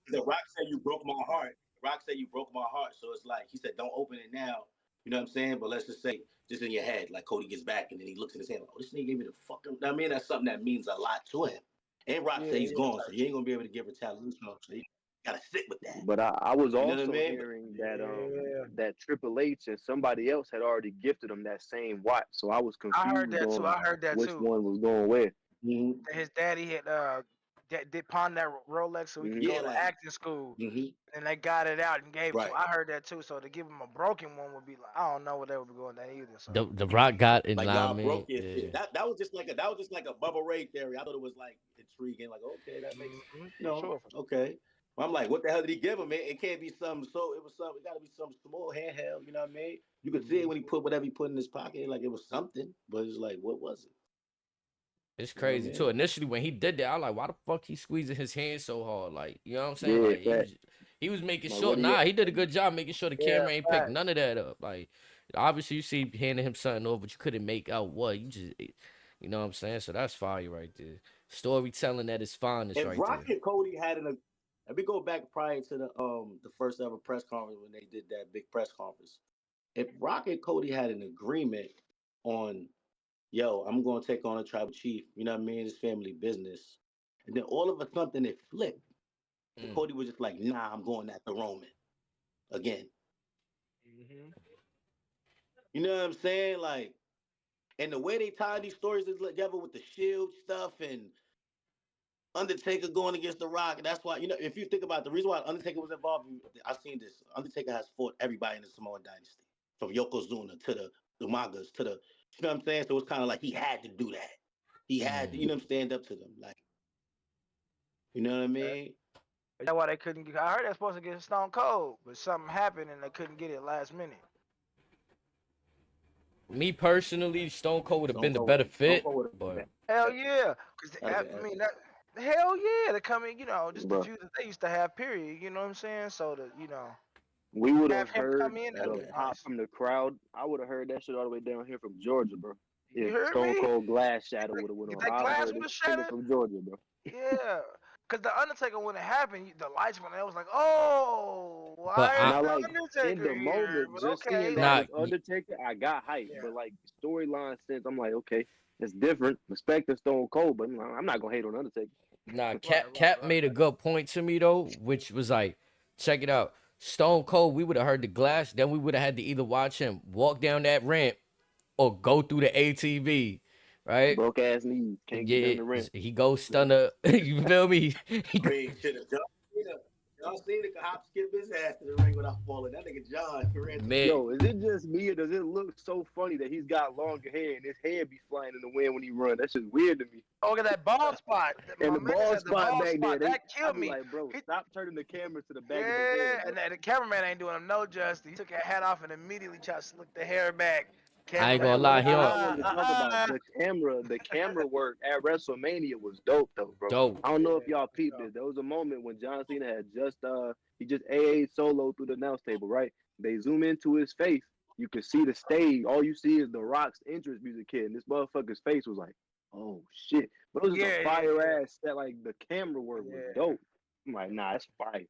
Speaker 4: The Rock said you broke my heart. The Rock said you broke my heart. So it's like he said, don't open it now. You know what I'm saying? But let's just say, just in your head, like Cody gets back and then he looks in his hand, like, oh, this nigga gave me the fucking. I mean, that's something that means a lot to him. And Rock
Speaker 3: Yeah,
Speaker 4: said he's
Speaker 3: yeah,
Speaker 4: gone, so you ain't gonna be able to give retaliation. So you gotta sit with that.
Speaker 2: but I was
Speaker 4: You know what I
Speaker 2: also
Speaker 4: mean?
Speaker 2: hearing
Speaker 3: yeah.
Speaker 2: that Triple H and somebody else had already gifted him that same watch. So I was
Speaker 3: I heard
Speaker 2: confused
Speaker 3: that too.
Speaker 2: on
Speaker 3: I heard that
Speaker 2: which
Speaker 3: too.
Speaker 2: one was going where.
Speaker 4: Mm-hmm.
Speaker 3: His daddy had did pawn that Rolex so he could
Speaker 2: Mm-hmm.
Speaker 3: go
Speaker 4: Yeah,
Speaker 3: to
Speaker 4: like,
Speaker 3: acting school,
Speaker 4: mm-hmm.
Speaker 3: and they got it out and gave it to him.
Speaker 4: Right.
Speaker 3: I heard that too. So to give him a broken one would be like, I don't know what they would be going that either. So
Speaker 1: The Rock got it.
Speaker 4: Like
Speaker 1: Nah, I
Speaker 4: y'all broke
Speaker 1: mean,
Speaker 4: your
Speaker 1: yeah.
Speaker 4: shit. That was just like a Bubba Ray theory. I thought it was like intriguing. Like, okay, that makes
Speaker 3: for sure.
Speaker 4: okay. But I'm like, what the hell did he give him? It can't be something. So it was something. It got to be some small handheld. You know what I mean? You could see it when he put whatever he put in his pocket. Like it was something, but it's like, what was it?
Speaker 1: It's
Speaker 4: You know what I
Speaker 1: crazy too.
Speaker 4: mean?
Speaker 1: Initially, when he did that, I was like, why the fuck he squeezing his hand so hard? Like, you know what I'm saying?
Speaker 2: Yeah,
Speaker 1: Like
Speaker 2: fact.
Speaker 1: he was making
Speaker 2: Like
Speaker 1: sure.
Speaker 2: what do you
Speaker 1: Nah, he did a good job making sure the
Speaker 3: Yeah,
Speaker 1: camera ain't picked
Speaker 3: fact.
Speaker 1: none of that up. Like, obviously, you see handing him something over, but you couldn't make out what. You know what I'm saying? So that's fire right there. Storytelling at its finest
Speaker 4: If
Speaker 1: right
Speaker 4: Rock
Speaker 1: there.
Speaker 4: and Cody had an, let me go back prior to the first ever press conference when they did that big press conference. If Rock and Cody had an agreement on, yo, I'm going to take on a tribal chief, you know what I mean? It's family business. And then all of a sudden it flipped. And
Speaker 1: Mm.
Speaker 4: Cody was just like, nah, I'm going after Roman again. You know what I'm saying? Like, and the way they tie these stories together with the Shield stuff and Undertaker going against The Rock, and that's why, you know, if you think about it, the reason why Undertaker was involved, I've seen this. Undertaker has fought everybody in the Samoan dynasty, from Yokozuna to the Umagas to the, you know what I'm saying? So it's kind of like he had to do that. He had to, you know, stand up to them. Like, you know what I mean?
Speaker 3: That's why they couldn't get. I heard they're supposed to get Stone Cold, but something happened and they couldn't get it last minute.
Speaker 1: Me personally, Stone Cold would have been the better
Speaker 4: Stone
Speaker 1: fit,
Speaker 4: Cold would
Speaker 1: but
Speaker 3: Hell yeah, because
Speaker 4: have
Speaker 3: I
Speaker 4: been
Speaker 3: mean that. Hell yeah, they come in, just the
Speaker 2: bro?
Speaker 3: feud that they used to have. Period. You know what I'm saying? So to
Speaker 2: We would
Speaker 3: have
Speaker 2: have
Speaker 3: him come
Speaker 2: heard
Speaker 3: in,
Speaker 4: that'd
Speaker 3: that'd
Speaker 2: the
Speaker 3: be
Speaker 4: been
Speaker 2: pop
Speaker 3: nice.
Speaker 2: from the crowd. I would have heard that shit all the way down here from Georgia, bro.
Speaker 3: You
Speaker 2: If
Speaker 3: heard
Speaker 2: Stone
Speaker 3: me?
Speaker 2: Cold Glass Shadow would have went
Speaker 3: If
Speaker 2: on,
Speaker 3: that
Speaker 2: I'd have
Speaker 3: glass
Speaker 2: heard
Speaker 3: would
Speaker 2: it
Speaker 3: have
Speaker 2: coming
Speaker 3: shattered,
Speaker 2: from Georgia, bro.
Speaker 3: yeah. Because the Undertaker, when it happened, the lights went out. It was like, oh,
Speaker 1: but
Speaker 3: why is
Speaker 1: I
Speaker 2: Now,
Speaker 3: the
Speaker 2: like in
Speaker 3: Undertaker
Speaker 2: the
Speaker 3: here?
Speaker 2: moment,
Speaker 3: But
Speaker 2: just seeing
Speaker 3: okay,
Speaker 2: that
Speaker 1: nah
Speaker 3: like,
Speaker 2: was Undertaker, I got hyped.
Speaker 3: yeah.
Speaker 2: But like storyline sense, I'm like, okay, it's different. Respect the Stone Cold, but I'm not gonna hate on Undertaker.
Speaker 1: nah
Speaker 3: Right,
Speaker 1: Cap
Speaker 3: right,
Speaker 1: made a good point to me though, which was like, check it out. Stone Cold, we would have heard the glass, then we would have had to either watch him walk down that ramp or go through the ATV, right?
Speaker 2: Broke ass knees, can't get
Speaker 1: Yeah,
Speaker 2: down the ramp.
Speaker 1: he goes stunner. You feel me?
Speaker 4: Ring should have done. Y'all seen the hop skip his ass to the ring without falling. That nigga John ran to the
Speaker 1: Man,
Speaker 2: Yo, is it just me or does it look so funny that he's got longer hair and his hair be flying in the wind when he run? That's just weird to me.
Speaker 3: Oh, look at that bald spot.
Speaker 2: And
Speaker 3: My
Speaker 2: the
Speaker 3: man
Speaker 2: bald
Speaker 3: said the
Speaker 2: spot
Speaker 3: bald
Speaker 2: back there,
Speaker 3: spot. That
Speaker 2: I
Speaker 3: killed
Speaker 2: be
Speaker 3: me.
Speaker 2: like, bro,
Speaker 3: He,
Speaker 2: stop turning the camera to the back of his
Speaker 3: yeah,
Speaker 2: head, bro.
Speaker 3: and the cameraman ain't doing him no justice. He took that hat off and immediately tried to slick the hair back.
Speaker 1: I ain't
Speaker 2: That's
Speaker 1: gonna
Speaker 3: Cameraman was
Speaker 1: lie,
Speaker 3: like,
Speaker 2: one
Speaker 1: he
Speaker 2: thing I
Speaker 1: on
Speaker 2: wanted to talk about. The camera work at WrestleMania was dope though, bro.
Speaker 1: dope.
Speaker 2: I don't know if y'all
Speaker 3: yeah,
Speaker 2: peeped this. There was a moment when John Cena had he just AA solo through the announce table, right? They zoom into his face. You can see the stage. All you see is the Rock's entrance music hit, and this motherfucker's face was like, oh shit. But it was just a
Speaker 3: yeah,
Speaker 2: fire ass set. Like the camera work was
Speaker 3: yeah.
Speaker 2: dope. I'm like, nah, that's fire.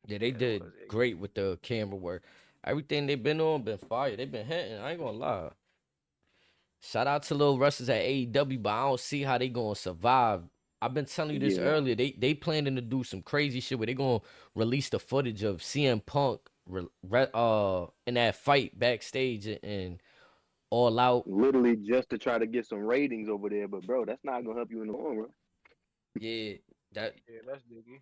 Speaker 1: Yeah, they
Speaker 3: It
Speaker 1: did
Speaker 3: was.
Speaker 1: great with the camera work. Everything they been on been fire. They been hitting. I ain't gonna lie. Shout out to little wrestlers at AEW, but I don't see how they gonna survive. I've been telling you this
Speaker 2: Yeah.
Speaker 1: earlier. They planning to do some crazy shit where they gonna release the footage of CM Punk in that fight backstage and all out.
Speaker 2: Literally just to try to get some ratings over there, but bro, that's not gonna help you in the long run.
Speaker 1: Yeah, That
Speaker 3: Yeah, that's Diggy.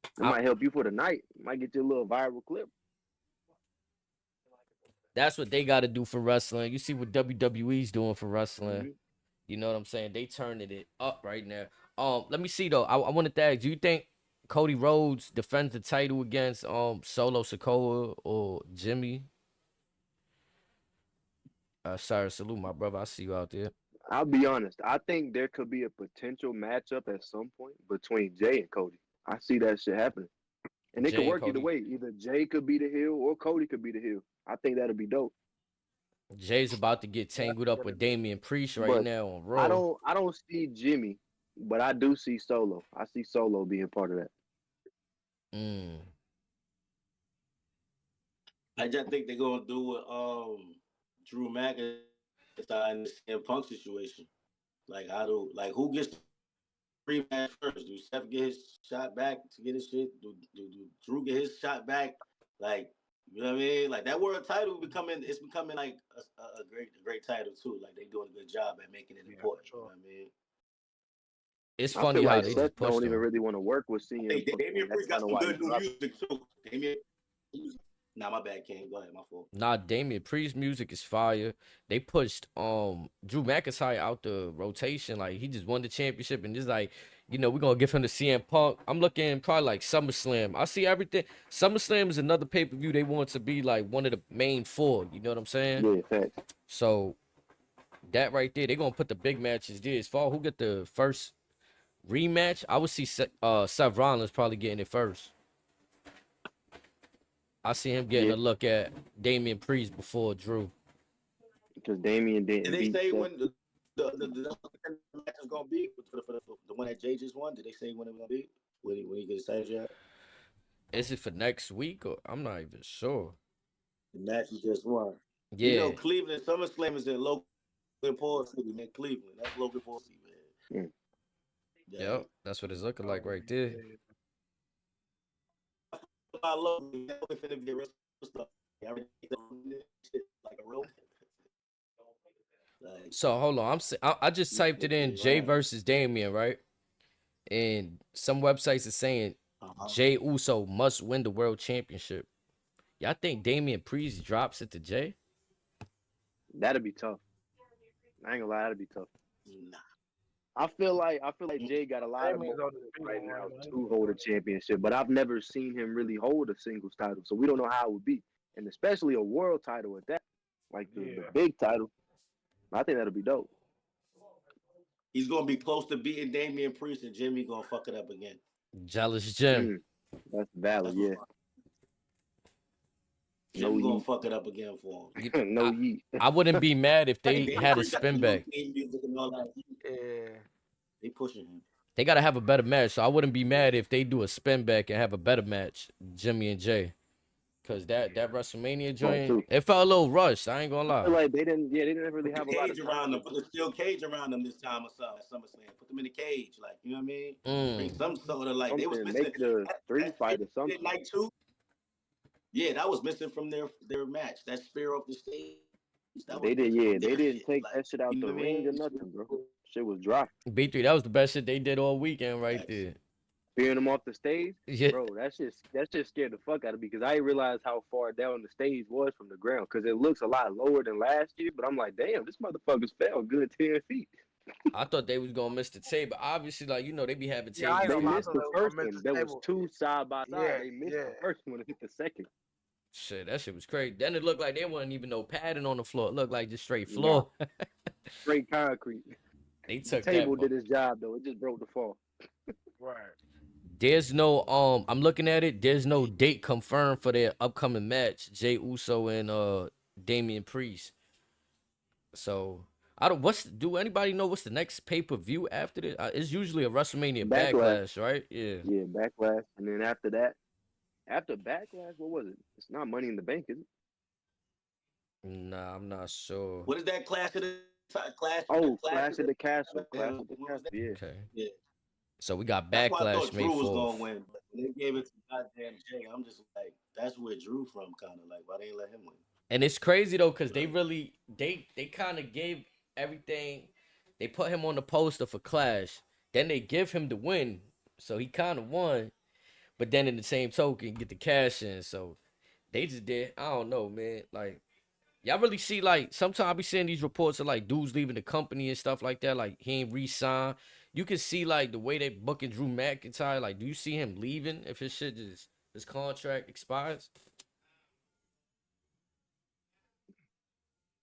Speaker 2: It
Speaker 1: I,
Speaker 2: might help you for the night. Might get you a little viral clip.
Speaker 1: that's what they got to do for wrestling. You see what WWE's doing for wrestling.
Speaker 2: Mhm.
Speaker 1: You know what I'm saying? They turning it up right now. Let me see though. I wanted to ask, do you think Cody Rhodes defends the title against Solo Sikoa or Jimmy? Sorry, salute my brother. I see you out there.
Speaker 2: I'll be honest. I think there could be a potential matchup at some point between Jay and Cody. I see that shit happening. And it could
Speaker 1: Jay and
Speaker 2: work either
Speaker 1: Cody.
Speaker 2: way. Either Jay could be the heel or Cody could be the heel. I think that'd be dope.
Speaker 1: Jay's about to get
Speaker 3: Yeah,
Speaker 1: tangled
Speaker 3: that's
Speaker 1: up
Speaker 3: what
Speaker 1: with
Speaker 3: it is.
Speaker 1: Damian Priest right
Speaker 2: But
Speaker 1: now on
Speaker 2: I
Speaker 1: Raw.
Speaker 2: don't I don't see Jimmy, but I do see Solo. I see Solo being part of that.
Speaker 1: Mm.
Speaker 4: I just think they're gonna do with Drew McIntyre in the CM Punk situation. Who gets the rematch first? Do Seth get his shot back to get his shit? Do Drew get his shot back? Like, you know what I mean? Like that world title becoming like a great title too. Like they doing a good job at making it
Speaker 3: Yeah, for
Speaker 4: important. You know
Speaker 3: sure.
Speaker 4: what I mean?
Speaker 1: It's
Speaker 2: I feel
Speaker 1: funny how
Speaker 2: like
Speaker 1: they
Speaker 2: Seth
Speaker 1: just pushed
Speaker 2: don't even
Speaker 1: him.
Speaker 2: really want to work with
Speaker 4: I
Speaker 2: CM
Speaker 4: think
Speaker 2: Punk,
Speaker 4: Damian
Speaker 2: and that's
Speaker 4: Priest got
Speaker 2: kind of
Speaker 4: some
Speaker 2: why he
Speaker 4: good new
Speaker 2: dropped.
Speaker 4: music too. Damian. Nah, my bad, King. Go ahead, my fault.
Speaker 1: Nah, Damian Priest music is fire. They pushed Drew McIntyre out the rotation. Like he just won the championship and just like, we're gonna give him the CM Punk. I'm looking probably like SummerSlam. I see everything. SummerSlam is another pay-per-view they want to be like one of the main four. You know what I'm saying?
Speaker 2: Yeah, facts.
Speaker 1: So that right there, they're gonna put the big matches there. As far who get the first rematch, I would see Seth Rollins probably getting it first. I see him getting
Speaker 2: Yeah,
Speaker 1: a look at Damian Priest before Drew.
Speaker 2: because Damian
Speaker 4: Did
Speaker 2: didn't
Speaker 4: they
Speaker 2: beat
Speaker 4: say
Speaker 2: Seth.
Speaker 4: when the match is gonna be for the one that Jay just won? Did they say when it was gonna be? When he gets excited?
Speaker 1: Is it for next week or I'm not even sure.
Speaker 4: The match he just won.
Speaker 1: Yeah,
Speaker 4: Cleveland SummerSlam is in Logan Paul City, man. Cleveland. That's Logan Paul City, man.
Speaker 2: Mm.
Speaker 4: Yeah.
Speaker 1: yep, that's what it's looking like
Speaker 3: Oh,
Speaker 1: right there.
Speaker 3: yeah.
Speaker 4: I love it. That was finna be a real stuff. I already shit like a real like
Speaker 1: So hold on, I just typed it in Jay
Speaker 4: right.
Speaker 1: versus Damian, right? And some websites are saying
Speaker 4: Uh-huh.
Speaker 1: Jay Uso must win the world championship. Y'all think Damian Priest drops it to Jay?
Speaker 2: That'd be tough. I ain't gonna lie, that'd be tough.
Speaker 4: Nah.
Speaker 2: I feel like Jay got a lot of
Speaker 3: Damian's on
Speaker 2: momentum
Speaker 3: the big
Speaker 2: right
Speaker 3: one
Speaker 2: now
Speaker 3: right now.
Speaker 2: to hold a championship, but I've never seen him really hold a singles title, so we don't know how it would be, and especially a world title at that, like the
Speaker 3: Yeah.
Speaker 2: big title. I think that'll be dope.
Speaker 4: He's gonna be close to beating Damian Priest and Jimmy gonna fuck it up again.
Speaker 1: Jealous Jim.
Speaker 2: Mm, that's valid,
Speaker 4: That's
Speaker 2: yeah.
Speaker 4: what's
Speaker 2: No
Speaker 4: Jimmy gonna
Speaker 2: yeet,
Speaker 4: fuck it up again for him.
Speaker 1: You,
Speaker 2: no
Speaker 1: I
Speaker 2: yeet.
Speaker 1: I wouldn't be mad if
Speaker 4: Hey,
Speaker 1: they
Speaker 4: Damian
Speaker 1: had a
Speaker 4: Priest got the
Speaker 1: spin
Speaker 4: new
Speaker 1: back.
Speaker 4: theme music and all that.
Speaker 3: Yeah.
Speaker 4: They pushing him.
Speaker 1: They gotta have a better match. So I wouldn't be mad if they do a spin back and have a better match, Jimmy and Jay. Cause that WrestleMania
Speaker 2: That
Speaker 1: joint,
Speaker 2: too.
Speaker 1: it felt a little rushed. I ain't gonna
Speaker 2: I feel
Speaker 1: lie.
Speaker 2: like they didn't really
Speaker 4: Put the
Speaker 2: have a lot
Speaker 4: cage
Speaker 2: of time
Speaker 4: around them.
Speaker 2: with
Speaker 4: Put
Speaker 2: it.
Speaker 4: the steel cage around them this time or something at SummerSlam. Put them in the cage, like you know what I mean. Bring
Speaker 1: Mm.
Speaker 4: some sort of like they was
Speaker 2: Something,
Speaker 4: missing
Speaker 2: make it a
Speaker 4: that
Speaker 2: street
Speaker 4: spear
Speaker 2: fight or
Speaker 4: at
Speaker 2: something.
Speaker 4: night too. Yeah, that was missing from their match. That spear off the stage, that was
Speaker 2: They did,
Speaker 4: missing
Speaker 2: yeah.
Speaker 4: from
Speaker 2: They
Speaker 4: their
Speaker 2: didn't
Speaker 4: shit.
Speaker 2: take
Speaker 4: Like
Speaker 2: that shit out
Speaker 4: you
Speaker 2: the
Speaker 4: know what I
Speaker 2: ring or
Speaker 4: mean?
Speaker 2: nothing, bro. Shit was dry.
Speaker 1: B3, that was the best shit they did all weekend right
Speaker 4: Facts.
Speaker 1: there.
Speaker 2: Spearing them off the stage,
Speaker 1: Yeah,
Speaker 2: bro. That shit scared the fuck out of me because I didn't realize how far down the stage was from the ground. Because it looks a lot lower than last year, but I'm like, damn, this motherfuckers fell good 10 feet.
Speaker 1: I thought they was gonna miss the table. Obviously, like they be having
Speaker 3: Yeah, I ain't
Speaker 1: tables
Speaker 2: They
Speaker 3: gonna lie. I
Speaker 1: there.
Speaker 2: missed
Speaker 3: thought
Speaker 2: the
Speaker 3: they were
Speaker 2: first
Speaker 3: gonna miss
Speaker 2: one.
Speaker 3: the
Speaker 2: There was
Speaker 3: table.
Speaker 2: two side by side.
Speaker 3: Yeah,
Speaker 2: They missed
Speaker 3: yeah.
Speaker 2: the first one and hit the second.
Speaker 1: Shit, that shit was crazy. Then it looked like there wasn't even no padding on the floor. It looked like just straight
Speaker 2: Nah,
Speaker 1: floor.
Speaker 2: straight concrete.
Speaker 1: They
Speaker 2: The
Speaker 1: took that.
Speaker 2: table did its job though. It just broke the fall.
Speaker 3: Right.
Speaker 1: There's no I'm looking at it. There's no date confirmed for their upcoming match, Jay Uso and Damian Priest. So I don't. Do anybody know what's the next pay per view after this? It's usually a WrestleMania
Speaker 2: Backlash.
Speaker 1: Backlash, right? Yeah.
Speaker 2: Yeah, backlash. And then after that, after backlash, what was it? It's not Money in the Bank, is it?
Speaker 1: Nah, I'm not sure.
Speaker 4: What is that Clash of the
Speaker 2: Oh,
Speaker 4: Clash
Speaker 2: Clash
Speaker 4: of
Speaker 2: of
Speaker 4: the
Speaker 2: the Castle. Clash
Speaker 4: when
Speaker 2: of the
Speaker 4: was
Speaker 2: Castle.
Speaker 4: that?
Speaker 2: Yeah.
Speaker 1: Okay.
Speaker 4: Yeah,
Speaker 1: So we got
Speaker 4: that's why I
Speaker 1: Backlash
Speaker 4: thought
Speaker 1: May
Speaker 4: Drew was gonna
Speaker 1: 4th.
Speaker 4: win. But when they gave it to goddamn Jay, I'm just like, that's where Drew from, kind of like, why they ain't let him win?
Speaker 1: And it's crazy though, cause they really they kind of gave everything. They put him on the poster for Clash. Then they give him the win. So he kind of won, but then in the same token, get the cash in. So they just did. I don't know, man. Like y'all really see like sometimes I be seeing these reports of like dudes leaving the company and stuff like that. Like he ain't re-signed. You can see like the way they booking Drew McIntyre. Like, do you see him leaving if his shit just his contract expires?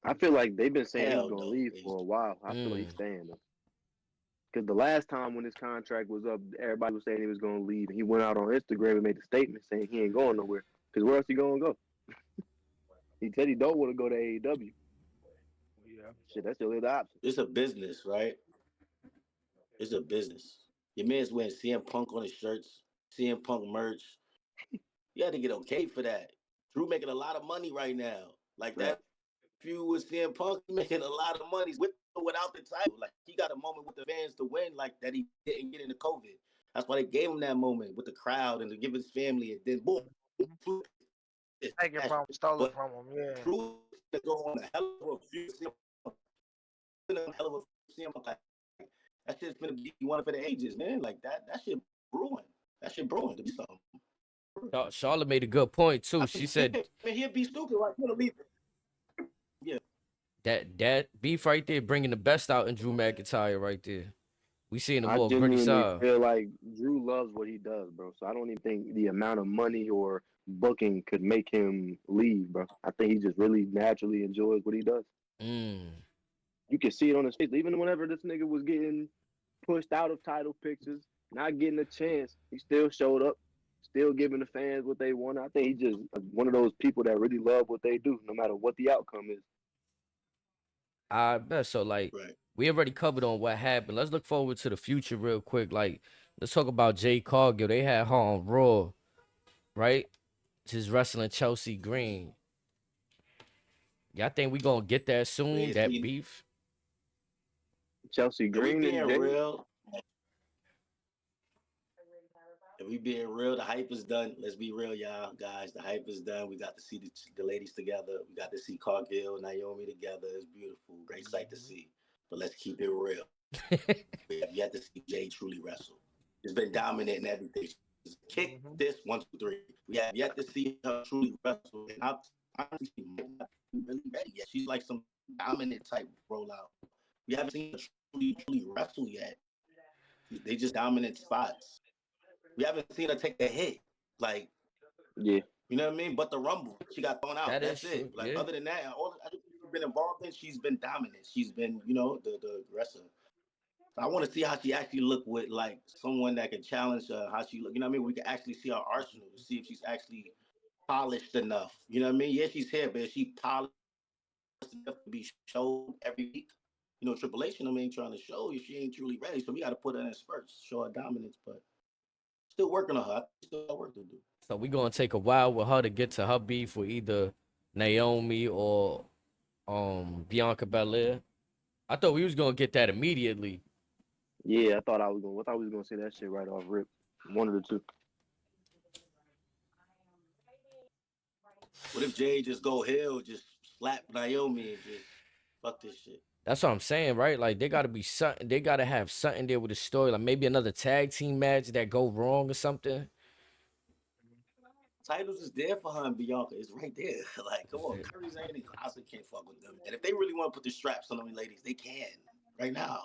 Speaker 2: I feel like they've been saying he's
Speaker 4: Hell
Speaker 2: gonna
Speaker 4: no.
Speaker 2: leave for a while. I feel like he's
Speaker 1: Mm.
Speaker 2: staying though. Because the last time when his contract was up, everybody was saying he was gonna leave. He went out on Instagram and made a statement saying he ain't going nowhere. Because where else he gonna go? He said he don't want to go to AEW.
Speaker 3: Yeah.
Speaker 2: Shit, that's the other option.
Speaker 4: It's a business, right? It's a business. Your man's wearing CM Punk on his shirts, CM Punk merch. You had to get okay for that. Drew making a lot of money right now. Like
Speaker 2: Right.
Speaker 4: that feud with CM Punk, he making a lot of money with or without the title. Like he got a moment with the fans to win, like that he didn't get into COVID. That's why they gave him that moment with the crowd and to give his family. And then boom,
Speaker 3: Take it from, stole it
Speaker 4: but
Speaker 3: from him. Yeah.
Speaker 4: Drew to go on a hell of a feud. A hell of a CM Punk. Like, that shit's gonna be one for the ages, man. Like that shit brewing. That shit brewing to be something.
Speaker 1: Charlotte made a good point
Speaker 4: I
Speaker 1: too.
Speaker 4: mean,
Speaker 1: She said
Speaker 4: he'd be stupid, right? He'll leave. Yeah,
Speaker 1: that beef right there bringing the best out in Drew McIntyre right there. We seeing a
Speaker 2: I
Speaker 1: more gritty
Speaker 2: genuinely
Speaker 1: side.
Speaker 2: feel like Drew loves what he does, bro. So I don't even think the amount of money or booking could make him leave, bro. I think he just really naturally enjoys what he does.
Speaker 1: Mm.
Speaker 2: You can see it on his face. Even whenever this nigga was getting pushed out of title pictures, not getting a chance, he still showed up, still giving the fans what they want. I think he's just one of those people that really love what they do, no matter what the outcome is.
Speaker 1: I bet so. Like
Speaker 4: right.
Speaker 1: we already covered on what happened. Let's look forward to the future real quick. Like let's talk about Jay Cargill. They had her on Raw, right? Just wrestling Chelsea Green. Y'all think we gonna get that soon?
Speaker 4: Wait,
Speaker 1: That
Speaker 4: see,
Speaker 1: beef?
Speaker 2: Chelsea
Speaker 4: if we
Speaker 2: Green
Speaker 4: being
Speaker 2: and Jay,
Speaker 4: real, if we being real, the hype is done. Let's be real, y'all, guys. The hype is done. We got to see the ladies together. We got to see Cargill, Naomi together. It's beautiful, great sight to see. But let's keep it real. We have yet to see Jay truly wrestle. She's been dominant in everything. She's kicked
Speaker 3: Mm-hmm.
Speaker 4: this 1, 2, 3. We have yet to see her truly wrestle. And honestly, she might not be really ready yet. She's like some dominant type rollout. We haven't seen her truly wrestle yet. They just dominant spots. We haven't seen her take a hit. Like,
Speaker 2: yeah,
Speaker 4: you know what I mean? But the Rumble, she got thrown out.
Speaker 1: That is
Speaker 4: That's it.
Speaker 1: true.
Speaker 4: Like,
Speaker 1: Yeah.
Speaker 4: other than that, all I think she's been involved in, she's been dominant. She's been, the wrestler. I want to see how she actually look with like someone that can challenge her. How she look, you know what I mean? We can actually see her arsenal to see if she's actually polished enough. You know what I mean? Yeah, she's here, but is she polished enough to be showed every week? Triple H, ain't trying to show you she ain't truly ready, so we got to put her in spurts, show her dominance, but still working on her. Still got work to do.
Speaker 1: So we gonna take a while with her to get to her beef with either Naomi or Bianca Belair. I thought we was gonna get that immediately.
Speaker 2: yeah. I thought we was gonna say that shit right off rip. One of the two.
Speaker 4: What if Jay just go heel, just slap Naomi and just fuck this shit?
Speaker 1: That's what I'm saying, right? Like they gotta be something. They gotta have something there with the story, like maybe another tag team match that go wrong or something.
Speaker 4: Titles is there for her and Bianca. It's right there. Like, come on, Curry Zane and Classic can't fuck with them. And if they really want to put the straps on them ladies, they can right now.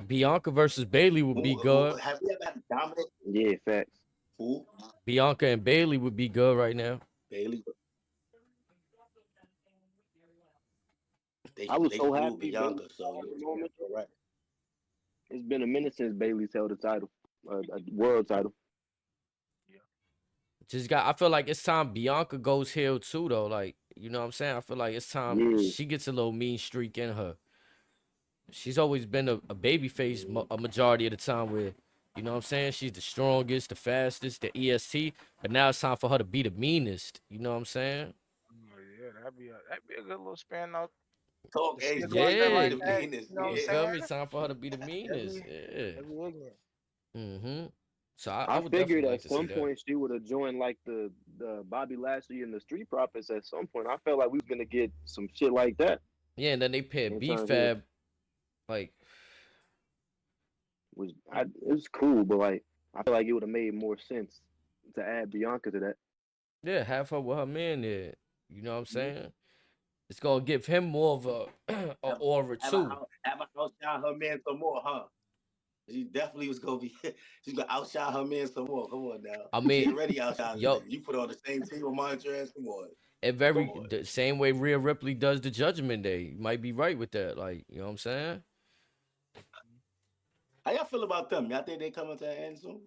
Speaker 1: Bianca versus Bailey would be good.
Speaker 4: Have we ever had a dominant?
Speaker 2: Yeah, facts.
Speaker 4: Who?
Speaker 1: Bianca and Bailey would be good right now.
Speaker 4: Bailey.
Speaker 2: I was
Speaker 4: They
Speaker 2: so
Speaker 4: screwed
Speaker 2: happy Bailey
Speaker 4: Bianca, so
Speaker 2: at the
Speaker 4: you're
Speaker 2: moment.
Speaker 4: right.
Speaker 2: It's been a minute since Bailey's held a title, a world title.
Speaker 1: Just got. I feel like it's time Bianca goes heel too, though. Like you know what I'm saying. I feel like it's time
Speaker 2: Yeah,
Speaker 1: she gets a little mean streak in her. She's always been a baby face a majority of the time. Where you know what I'm saying. She's the strongest, the fastest, the EST. But now it's time for her to be the meanest. You know what I'm saying?
Speaker 3: Yeah, that'd be a good little span out
Speaker 4: Talk
Speaker 3: to see a
Speaker 4: Ace
Speaker 3: girl
Speaker 4: Bailey
Speaker 3: that
Speaker 4: be
Speaker 1: Yeah,
Speaker 3: like
Speaker 4: the
Speaker 3: that.
Speaker 4: meanest.
Speaker 3: You know what I'm
Speaker 1: you
Speaker 4: Yeah.
Speaker 1: feel
Speaker 3: saying?
Speaker 1: me? Time for her to be the
Speaker 3: That'd
Speaker 1: meanest.
Speaker 3: be
Speaker 1: Yeah.
Speaker 3: that'd be ignorant.
Speaker 1: Mm-hmm. So I
Speaker 2: I
Speaker 1: would
Speaker 2: figured
Speaker 1: definitely like
Speaker 2: at
Speaker 1: to see
Speaker 2: some
Speaker 1: that.
Speaker 2: point she would have joined like the Bobby Lashley and the Street Profits at some point. I felt like we was gonna get some shit like that
Speaker 1: Yeah, and then they paired
Speaker 2: in
Speaker 1: B
Speaker 2: terms of
Speaker 1: Fab like
Speaker 2: It was cool, but like I feel like it would have made more sense to add Bianca to that.
Speaker 1: Yeah, have her with her man there. You know what I'm
Speaker 4: Mhm.
Speaker 1: saying? It's gonna give him more of a a
Speaker 4: Have,
Speaker 1: aura too.
Speaker 4: have a outshine her man some more, huh? She definitely was gonna be. She's gonna outshine her man some more. Come on now.
Speaker 1: I
Speaker 4: She
Speaker 1: mean,
Speaker 4: already outshining
Speaker 1: yo,
Speaker 4: niggas. You put her on the same team with Montrez. Come on,
Speaker 1: it
Speaker 4: come
Speaker 1: very
Speaker 4: on.
Speaker 1: the same way Rhea Ripley does the Judgment Day. You might be right with that. Like, you know what I'm saying?
Speaker 4: How y'all feel about them? Y'all think they coming to an end soon?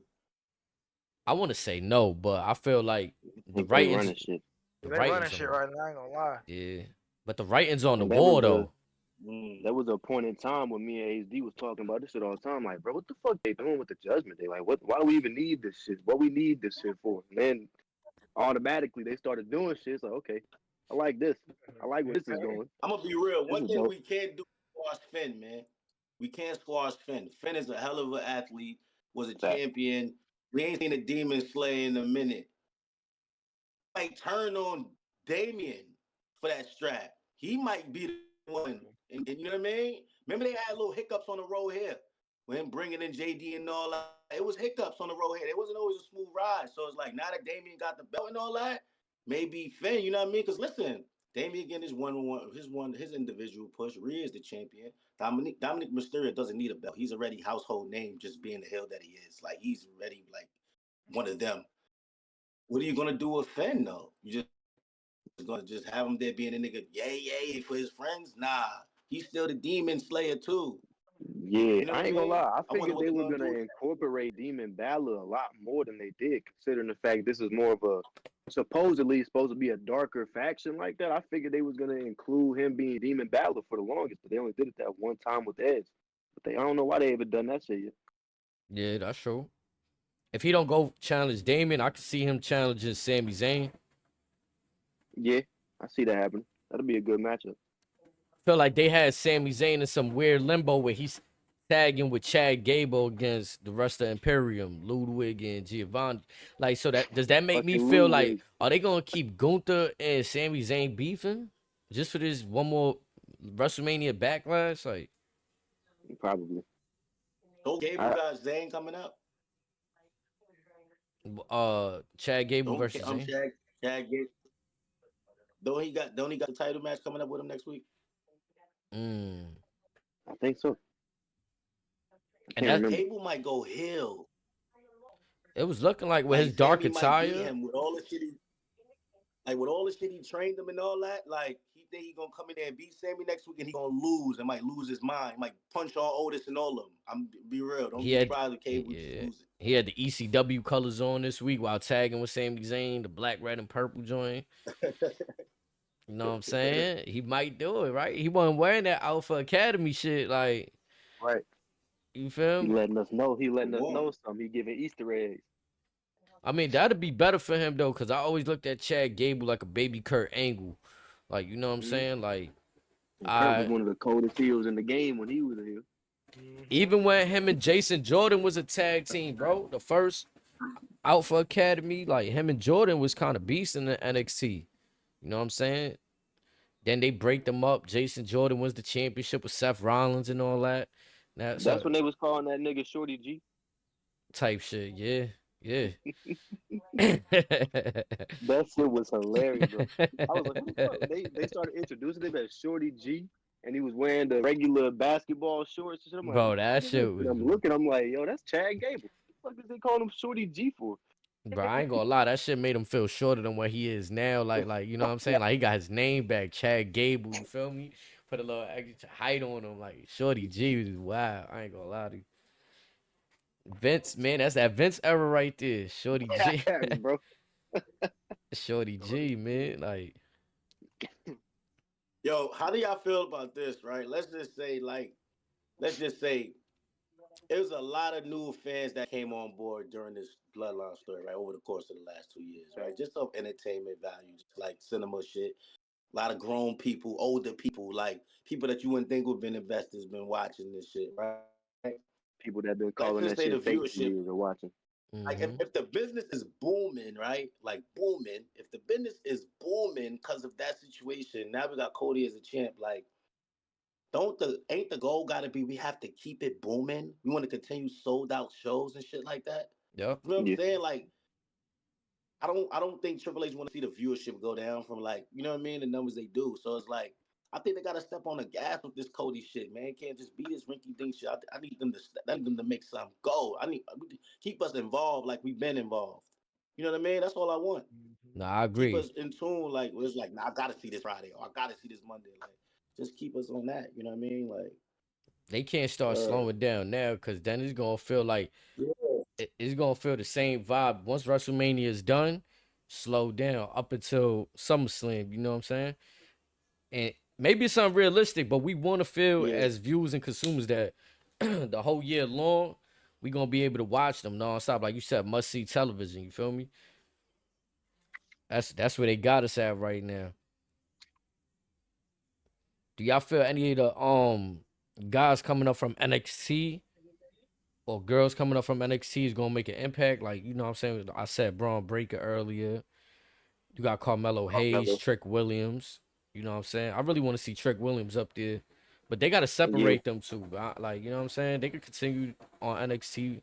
Speaker 1: I want to say no, but I feel like
Speaker 2: I
Speaker 1: the
Speaker 2: think they
Speaker 1: writings,
Speaker 2: running shit.
Speaker 1: the
Speaker 3: They running
Speaker 1: writings
Speaker 3: shit
Speaker 1: on
Speaker 3: right now. I ain't gonna lie.
Speaker 1: yeah, but the writings on the
Speaker 2: And that
Speaker 1: wall
Speaker 2: was a
Speaker 1: though.
Speaker 2: There was a point in time when me and HD was talking about this shit all the time. Like, bro, what the fuck they doing with the Judgment Day? Like, what? Why do we even need this shit? What we need this shit for? And then automatically they started doing shit. It's like, okay, I like this. I like where this is going.
Speaker 4: I'm gonna be real.
Speaker 2: This
Speaker 4: One
Speaker 2: is
Speaker 4: thing
Speaker 2: dope.
Speaker 4: we can't do is squash Finn, man. We can't squash Finn. Finn is a hell of an athlete. Was a
Speaker 2: Fact.
Speaker 4: champion. We ain't seen a demon slay in a minute. Might turn on Damien for that strap. He might be the one. And you know what I mean? Remember they had little hiccups on the road here when him bringing in JD and all that. It was hiccups on the road here. It wasn't always a smooth ride. So it's like now that Damien got the belt and all that, maybe Finn. You know what I mean? Because listen, Damien getting his his individual push. Rhea is the champion. Dominic Mysterio doesn't need a belt. He's already household name just being the heel that he is. Like he's already like one of them. What are you gonna do with Finn though? You just gonna just have him there being a nigga yay yay for his friends? Nah, he's still the demon slayer too.
Speaker 2: Yeah,
Speaker 4: You know
Speaker 2: I
Speaker 4: what I
Speaker 2: ain't gonna
Speaker 4: mean?
Speaker 2: lie. I
Speaker 4: I wonder
Speaker 2: figured
Speaker 4: what
Speaker 2: they
Speaker 4: they're
Speaker 2: were
Speaker 4: gonna
Speaker 2: gonna
Speaker 4: do.
Speaker 2: incorporate Demon Balor a lot more than they did, considering the fact this is more of a supposedly supposed to be a darker faction like that. I figured they was gonna include him being Demon Balor for the longest, but they only did it that one time with Edge. But I don't know why they ever done that shit yet.
Speaker 1: Yeah, that's true. If he don't go challenge Damon, I could see him challenging Sami Zayn.
Speaker 2: Yeah, I see that happening. That'll be a good matchup.
Speaker 1: Feel like they had Sami Zayn in some weird limbo where he's tagging with Chad Gable against the rest of Imperium, Ludwig and Giovanni. Like, so that does that make me
Speaker 2: Fucking
Speaker 1: feel like
Speaker 2: Ludwig,
Speaker 1: are they gonna keep Gunther and Sami Zayn beefing just for this one more WrestleMania backlash? Like,
Speaker 2: probably.
Speaker 4: Don't Gable
Speaker 2: I
Speaker 4: got Zayn coming up.
Speaker 1: Chad Gable
Speaker 4: Don't
Speaker 1: versus Zayn.
Speaker 4: Shaq Gable. Don't he got the title match coming up with him next week?
Speaker 1: Mm.
Speaker 2: I think so. I
Speaker 1: And
Speaker 2: can't
Speaker 1: that
Speaker 2: remember.
Speaker 4: Gable might go heel.
Speaker 1: it was looking like with his
Speaker 4: Like
Speaker 1: dark
Speaker 4: Sammy might beat
Speaker 1: attire,
Speaker 4: him with all the shit he trained him and all that. Like he think he gonna come in there and beat Sammy next week and he gonna lose and might lose his mind. He might punch all Otis and all of them. I'm be real. Don't
Speaker 1: he
Speaker 4: be
Speaker 1: had
Speaker 4: surprised if Cable just
Speaker 1: yeah,
Speaker 4: loses.
Speaker 1: he had the ECW colors on this week while tagging with Sami Zayn, the black, red, and purple joint. You know what I'm saying? He might do it, right? He wasn't wearing that Alpha Academy shit. Like,
Speaker 2: Right.
Speaker 1: you feel
Speaker 2: He
Speaker 1: me?
Speaker 2: letting us know. He letting
Speaker 4: Come
Speaker 2: us
Speaker 4: on.
Speaker 2: know something. He giving Easter eggs.
Speaker 1: I mean, that'd be better for him though, cause I always looked at Chad Gable like a baby Kurt Angle. Like, you know what I'm
Speaker 4: Mhm.
Speaker 1: saying? Like,
Speaker 2: And Kurt was
Speaker 1: I
Speaker 2: one of the coldest heels in the game when he was here.
Speaker 3: Mm-hmm.
Speaker 1: even when him and Jason Jordan was a tag team, bro. The first Alpha Academy, like him and Jordan was kind of beast in the NXT. You know what I'm saying? Then they break them up. Jason Jordan wins the championship with Seth Rollins and all that. That's
Speaker 2: That's
Speaker 1: a
Speaker 2: when they was calling that nigga Shorty G.
Speaker 1: type shit. Yeah, yeah.
Speaker 2: That shit was hilarious, bro. I was like, who the fuck? They started introducing him as Shorty G, and he was wearing the regular basketball shorts and shit. I'm like, who
Speaker 1: Bro,
Speaker 2: the fuck
Speaker 1: that
Speaker 2: is
Speaker 1: shit
Speaker 2: this? And
Speaker 1: was.
Speaker 2: I'm looking, I'm like, yo, that's Chad Gable. What the fuck is they calling him Shorty G for?
Speaker 1: Bro, I ain't gonna lie, that shit made him feel shorter than what he is now. Like, you know what I'm saying? Like, he got his name back, Chad Gable. You feel me? Put a little extra height on him, like Shorty G was wild. I ain't gonna lie to you. Vince, man, that's that Vince era right there. Shorty G,
Speaker 2: bro.
Speaker 1: Shorty G, man. Like,
Speaker 4: Yo, how do y'all feel about this, right? Let's just say it was a lot of new fans that came on board during this bloodline story, right? Over the course of the last 2 years, right? Just of entertainment value, just like cinema shit. A lot of grown people, older people, like people that you wouldn't think would have been investors, been watching this shit, right?
Speaker 2: People that been
Speaker 4: Let's
Speaker 2: calling
Speaker 4: just
Speaker 2: that
Speaker 4: say the
Speaker 2: shit fake for
Speaker 4: viewership,
Speaker 2: years are watching.
Speaker 4: like
Speaker 1: mm-hmm.
Speaker 4: if the business is booming, right? Like booming, if the business is booming because of that situation, now we got Cody as a champ. Like, Ain't the goal got to be we have to keep it booming? We want to continue sold out shows and shit like that.
Speaker 1: Yep.
Speaker 4: You know what I'm
Speaker 2: Yeah.
Speaker 4: saying? Like, I don't think Triple H want to see the viewership go down from, like, you know what I mean, the numbers they do. So it's like, I think they got to step on the gas with this Cody shit, man. It can't just be this rinky dink shit. I need them to make something go. Keep us involved like we've been involved. You know what I mean? That's all I want.
Speaker 1: No, I
Speaker 4: Keep
Speaker 1: agree.
Speaker 4: us in tune. Like, it's like, nah, I gotta see this Friday, or I gotta see this Monday. Like, just keep us on that. You know what I mean? Like,
Speaker 1: They can't start slowing down now because then it's gonna feel like
Speaker 4: yeah,
Speaker 1: it's gonna feel the same vibe once WrestleMania is done. Slow down up until SummerSlam. You know what I'm saying? And maybe it's unrealistic, but we want to feel
Speaker 4: yeah.
Speaker 1: as viewers and consumers that the whole year long we gonna be able to watch them nonstop. Like you said, must see television. You feel me? That's where they got us at right now. Do y'all feel any of the guys coming up from NXT or girls coming up from NXT is gonna make an impact? Like, you know what I'm saying? I said Braun Breaker earlier. You got Carmelo Hayes,
Speaker 2: Carmelo.
Speaker 1: Trick Williams. You know what I'm saying? I really want to see Trick Williams up there. But they gotta
Speaker 2: Yeah.
Speaker 1: separate them two. Like, you know what I'm saying? They could continue on NXT.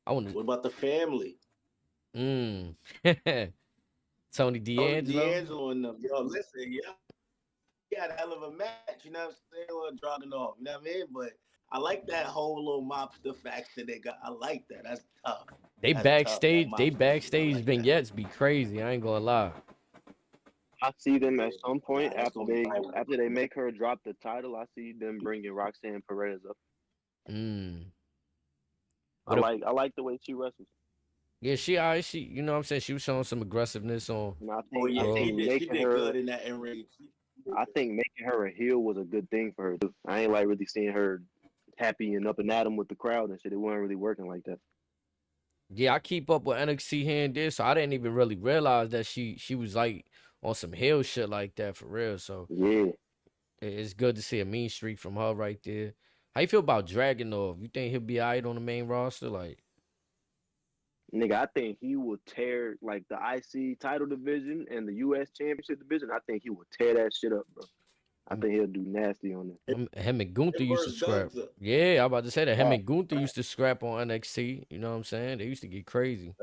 Speaker 1: I want
Speaker 4: What about the family?
Speaker 1: to Tony
Speaker 4: Tony
Speaker 1: D'Angelo.
Speaker 4: D'Angelo and them. Yo, listen, yeah, he had a hell of a match. You know what I'm saying? Or drawing off. You know what I mean? But I like that whole little mobster faction they got. I like that. That's tough.
Speaker 1: They
Speaker 4: That's tough. That mobster shit. I
Speaker 1: backstage
Speaker 4: like that.
Speaker 1: vignettes be crazy. I ain't gonna lie.
Speaker 2: I see them at
Speaker 4: Yeah.
Speaker 2: some point
Speaker 4: Nah, that's gonna be fine.
Speaker 2: after they make her drop the title. I see them bringing Roxanne Perez up.
Speaker 1: Mm.
Speaker 2: I
Speaker 1: What if,
Speaker 2: like the way she wrestles.
Speaker 1: yeah, she you know what I'm saying? She was showing some aggressiveness on
Speaker 2: And I
Speaker 4: Oh
Speaker 2: think I
Speaker 4: yeah,
Speaker 1: Raw.
Speaker 4: she
Speaker 2: think
Speaker 4: did. She
Speaker 2: making
Speaker 4: did good
Speaker 2: her
Speaker 4: in that in ring.
Speaker 2: making her a heel was a good thing for her too. I ain't like really seeing her happy and up and at 'em with the crowd and shit. It wasn't really working like that.
Speaker 1: Yeah, I keep up with NXT here and there, so I didn't even really realize that she was like on some heel shit like that for real. So
Speaker 2: Yeah.
Speaker 1: it's good to see a mean streak from her right there. How you feel about Dragunov? You think he'll be alright on the main roster? Like,
Speaker 2: Nigga, I think he will tear like the IC title division and the US championship division. I think he will tear that shit up, bro. I think he'll do nasty on it.
Speaker 1: him and Gunther
Speaker 4: Him
Speaker 1: used to
Speaker 4: versus
Speaker 1: scrap.
Speaker 4: Gunther.
Speaker 1: Yeah, I'm about to say that him
Speaker 2: Right.
Speaker 1: and Gunther used to scrap on NXT. You know what I'm saying? They used to get crazy.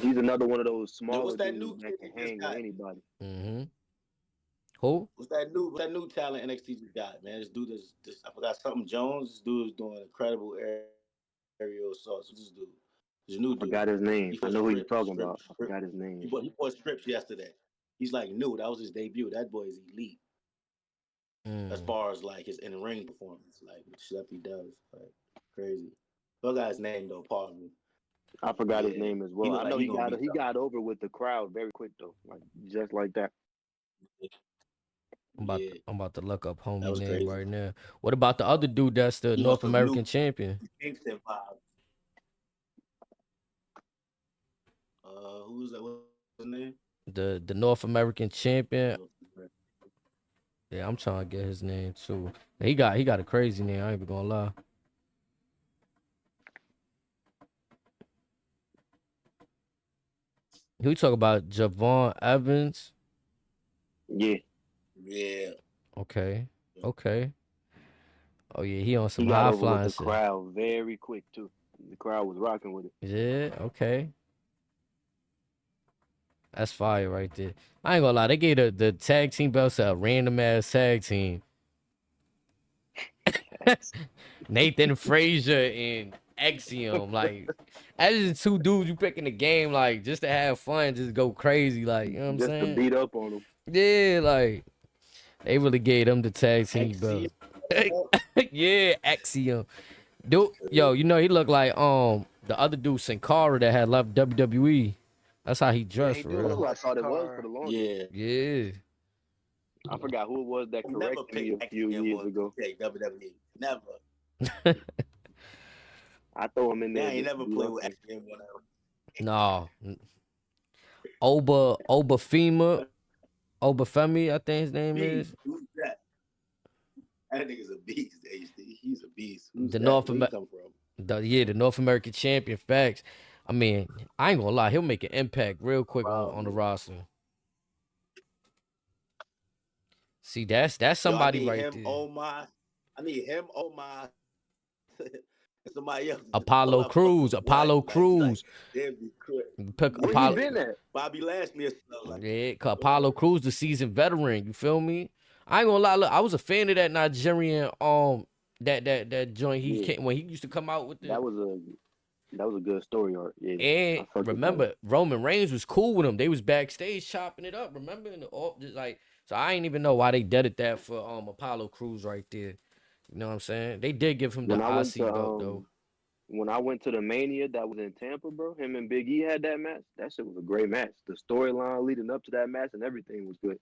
Speaker 2: He's another one of those
Speaker 4: And
Speaker 2: smaller
Speaker 4: what's that new
Speaker 2: dudes
Speaker 4: kid
Speaker 2: that can
Speaker 4: they just
Speaker 2: hang with
Speaker 4: got?
Speaker 2: anybody.
Speaker 1: Mm-hmm. Who?
Speaker 4: What's that new talent NXT just got, man? This dude this I forgot something Jones. This dude is doing incredible aerial assaults. What's this dude? This new dude.
Speaker 2: Forgot his name.
Speaker 4: He
Speaker 2: I
Speaker 4: fought
Speaker 2: know who you're
Speaker 4: Strip.
Speaker 2: talking about. I forgot his name.
Speaker 4: He fought Strips yesterday. He's like new. That was his debut. That boy is elite as
Speaker 1: Mm.
Speaker 4: far as like his in ring performance, like the stuff he does, like crazy. Forgot his name though. Pardon me.
Speaker 2: I forgot his
Speaker 4: Yeah,
Speaker 2: name as
Speaker 4: he
Speaker 2: well.
Speaker 4: looked
Speaker 2: I
Speaker 4: like
Speaker 2: know
Speaker 4: he gonna be
Speaker 2: he
Speaker 4: tough.
Speaker 2: got over with the crowd very quick though, like just like that.
Speaker 4: Yeah,
Speaker 1: I'm about to look up
Speaker 4: that
Speaker 1: homie
Speaker 4: was
Speaker 1: name
Speaker 4: crazy.
Speaker 1: right now. What about the other dude that's the
Speaker 4: He on
Speaker 1: North
Speaker 4: some new
Speaker 1: American champion?
Speaker 4: Kingston vibe. Who's that? What's his name?
Speaker 1: The North American champion. Yeah, I'm trying to get his name too. He got a crazy name. I ain't even gonna lie. Who you talk about? Javon Evans.
Speaker 2: Yeah,
Speaker 4: Yeah.
Speaker 1: Okay. Okay. Oh yeah, he on
Speaker 2: he
Speaker 1: some
Speaker 2: got
Speaker 1: high
Speaker 2: over with
Speaker 1: flying
Speaker 2: the
Speaker 1: shit.
Speaker 2: crowd very quick too. The crowd was rocking with it.
Speaker 1: Yeah. Okay. That's fire right there. I ain't gonna lie. They gave the tag team belts to a random ass tag team. Nathan Frazier and Axiom. Like, as just two dudes you pick in the game, like, just to have fun, just go crazy. Like, you know what I'm
Speaker 2: Just to
Speaker 1: saying?
Speaker 2: beat up on him.
Speaker 1: Yeah, like, they really gave them the tag team
Speaker 4: XC.
Speaker 1: belt. Yeah, Axiom. Dude, yo, you know, he looked like the other dude, Sin Cara, that had left WWE. That's how he
Speaker 3: Yeah,
Speaker 1: dressed
Speaker 3: he
Speaker 1: for
Speaker 3: do
Speaker 2: That's
Speaker 3: look
Speaker 1: real.
Speaker 2: who I
Speaker 3: like
Speaker 2: thought it was for
Speaker 3: Sakar.
Speaker 2: the longest.
Speaker 4: Yeah.
Speaker 1: Yeah.
Speaker 2: I forgot who it was that
Speaker 4: I never
Speaker 2: corrected me a
Speaker 4: picked
Speaker 2: few
Speaker 4: XCM
Speaker 2: years
Speaker 4: or
Speaker 2: ago.
Speaker 4: WWE. Never.
Speaker 2: I throw him in
Speaker 4: Yeah, I
Speaker 2: there
Speaker 4: ain't
Speaker 2: just to
Speaker 4: never
Speaker 2: beat
Speaker 4: played
Speaker 2: up
Speaker 4: with
Speaker 2: on him.
Speaker 4: XCM whatever.
Speaker 1: No. Obafemi, I think his name
Speaker 4: Beast.
Speaker 1: is.
Speaker 4: Who's that? That nigga's a beast, HD. He's a beast. Who's
Speaker 1: The
Speaker 4: that?
Speaker 1: North
Speaker 4: Where he
Speaker 1: Amer-
Speaker 4: come from?
Speaker 1: the North American champion. Facts. I mean, I ain't gonna lie, he'll make an impact real quick on the
Speaker 4: Probably.
Speaker 1: roster. See, that's
Speaker 4: Yo, I
Speaker 1: somebody
Speaker 4: need
Speaker 1: right
Speaker 4: him,
Speaker 1: there.
Speaker 4: Omar. I need him, Omar, and somebody else to just pull
Speaker 1: Apollo
Speaker 4: up on
Speaker 1: Crews,
Speaker 4: his wife.
Speaker 1: Apollo Crews.
Speaker 4: They'd be crazy.
Speaker 1: Pick
Speaker 2: Where he
Speaker 1: Apollo.
Speaker 2: been at?
Speaker 4: Bobby Lashley or something like
Speaker 1: Yeah, 'cause Apollo Crews, the seasoned veteran. You feel me? I ain't gonna lie. Look, I was a fan of that Nigerian that joint. He
Speaker 2: Yeah,
Speaker 1: came when he used to come out with the.
Speaker 2: that was a good story arc. Yeah, I
Speaker 1: And
Speaker 2: fucked with that one.
Speaker 1: remember, Roman Reigns was cool with him. They was backstage chopping it up. Remember, just like so, I ain't even know why they did it that for Apollo Crews right there. You know what I'm saying? They did give him the
Speaker 2: When I went
Speaker 1: IC
Speaker 2: to
Speaker 1: belt though.
Speaker 2: when I went to the Mania that was in Tampa, bro, him and Big E had that match. That shit was a great match. The storyline leading up to that match and everything was good.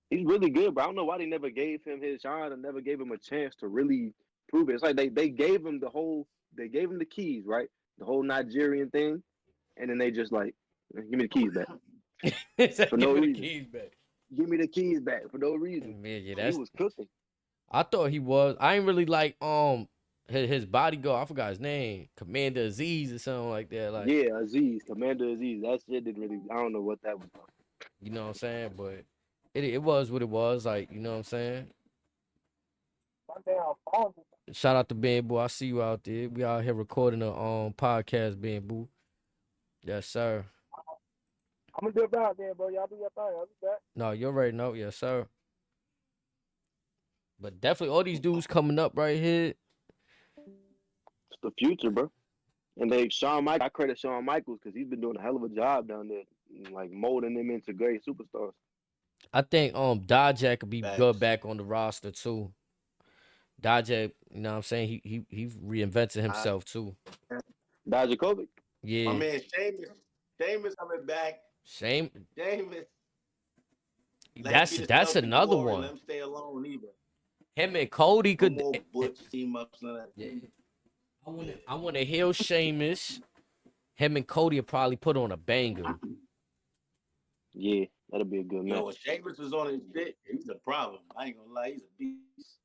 Speaker 2: He's really good, bro. I don't know why they never gave him his shine and never gave him a chance to really prove it. It's like they gave him they gave him the keys, right? The whole Nigerian thing, and then they just like, give me the keys back
Speaker 1: It's like,
Speaker 2: for
Speaker 1: give
Speaker 2: no
Speaker 1: me the
Speaker 2: reason.
Speaker 1: keys back.
Speaker 2: Give me the keys back for no reason.
Speaker 1: Man, yeah,
Speaker 2: And he
Speaker 1: that's.
Speaker 2: was cooking.
Speaker 1: I thought he was. I ain't really like his bodyguard. I forgot his name, Commander Aziz or something like that. Like,
Speaker 2: Yeah, Aziz, Commander Aziz. That shit didn't really. I don't know what that was about.
Speaker 1: you know what I'm saying? But it was what it was. Like, you know what I'm saying? Shout out to Bamboo. I see you out there. We out here recording a podcast, Bamboo. Yes, sir.
Speaker 5: I'm gonna dip out there, bro. Y'all do your thing. I'll be back.
Speaker 1: No, you already know. Yes, sir. But definitely all these dudes coming up right here.
Speaker 2: It's the future, bro. And I credit Shawn Michaels because he's been doing a hell of a job down there, like molding them into great superstars.
Speaker 1: I think Dajak could be
Speaker 4: that.
Speaker 1: good
Speaker 4: Facts.
Speaker 1: back on the roster too. Dajak, you know what I'm saying? He reinvented himself too.
Speaker 2: Dijakovic.
Speaker 4: My
Speaker 1: Yeah.
Speaker 4: man Sheamus coming back.
Speaker 1: Shame.
Speaker 4: Sheamus.
Speaker 1: That's another one.
Speaker 4: Let him stay alone either.
Speaker 1: Him and Cody
Speaker 4: No
Speaker 1: could.
Speaker 4: more butch team ups. None of that.
Speaker 1: Yeah. I want to heal Sheamus. Him and Cody will probably put on a banger.
Speaker 2: Yeah, that'll be a good match.
Speaker 4: Yo, when Sheamus was on his shit, he's a problem. I ain't gonna lie, he's a beast.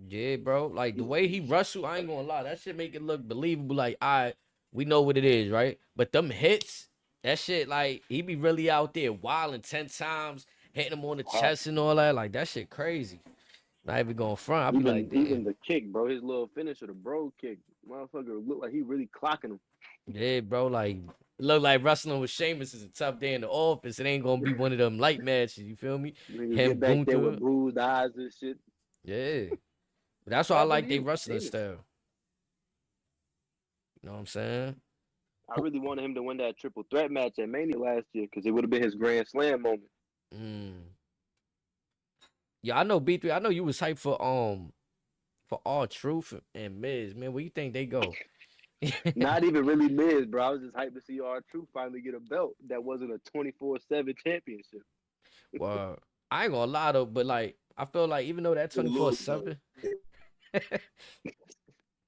Speaker 1: Yeah, bro. Like the way he wrestled, I ain't gonna lie. That shit make it look believable. Like, we know what it is, right? But them hits, that shit, like, he be really out there wilding 10 times, hitting him on the chest and all that. Like, that shit crazy. Not even going front. I be like, damn.
Speaker 2: Even the kick, bro, his little finisher, the bro kick, motherfucker look like he really clocking him.
Speaker 1: Yeah, bro. Like, look like wrestling with Sheamus is a tough day in the office. It ain't gonna be one of them light matches. You feel me?
Speaker 2: Niggas
Speaker 1: Him
Speaker 2: get back there
Speaker 1: Gunther.
Speaker 2: with bruised eyes and shit.
Speaker 1: Yeah. That's why I like they
Speaker 2: really
Speaker 1: wrestling
Speaker 2: is.
Speaker 1: style. You know what I'm saying?
Speaker 2: I really wanted him to win that triple threat match at Mania last year because it would have been his Grand Slam moment.
Speaker 1: Yeah, I know B3. I know you was hyped for R-Truth and Miz. Man, where you think they go?
Speaker 2: Not even really Miz, bro. I was just hyped to see R-Truth finally get a belt that wasn't a 24/7 championship.
Speaker 1: Well, I ain't gonna lie though, but like I feel like even though that 24/7,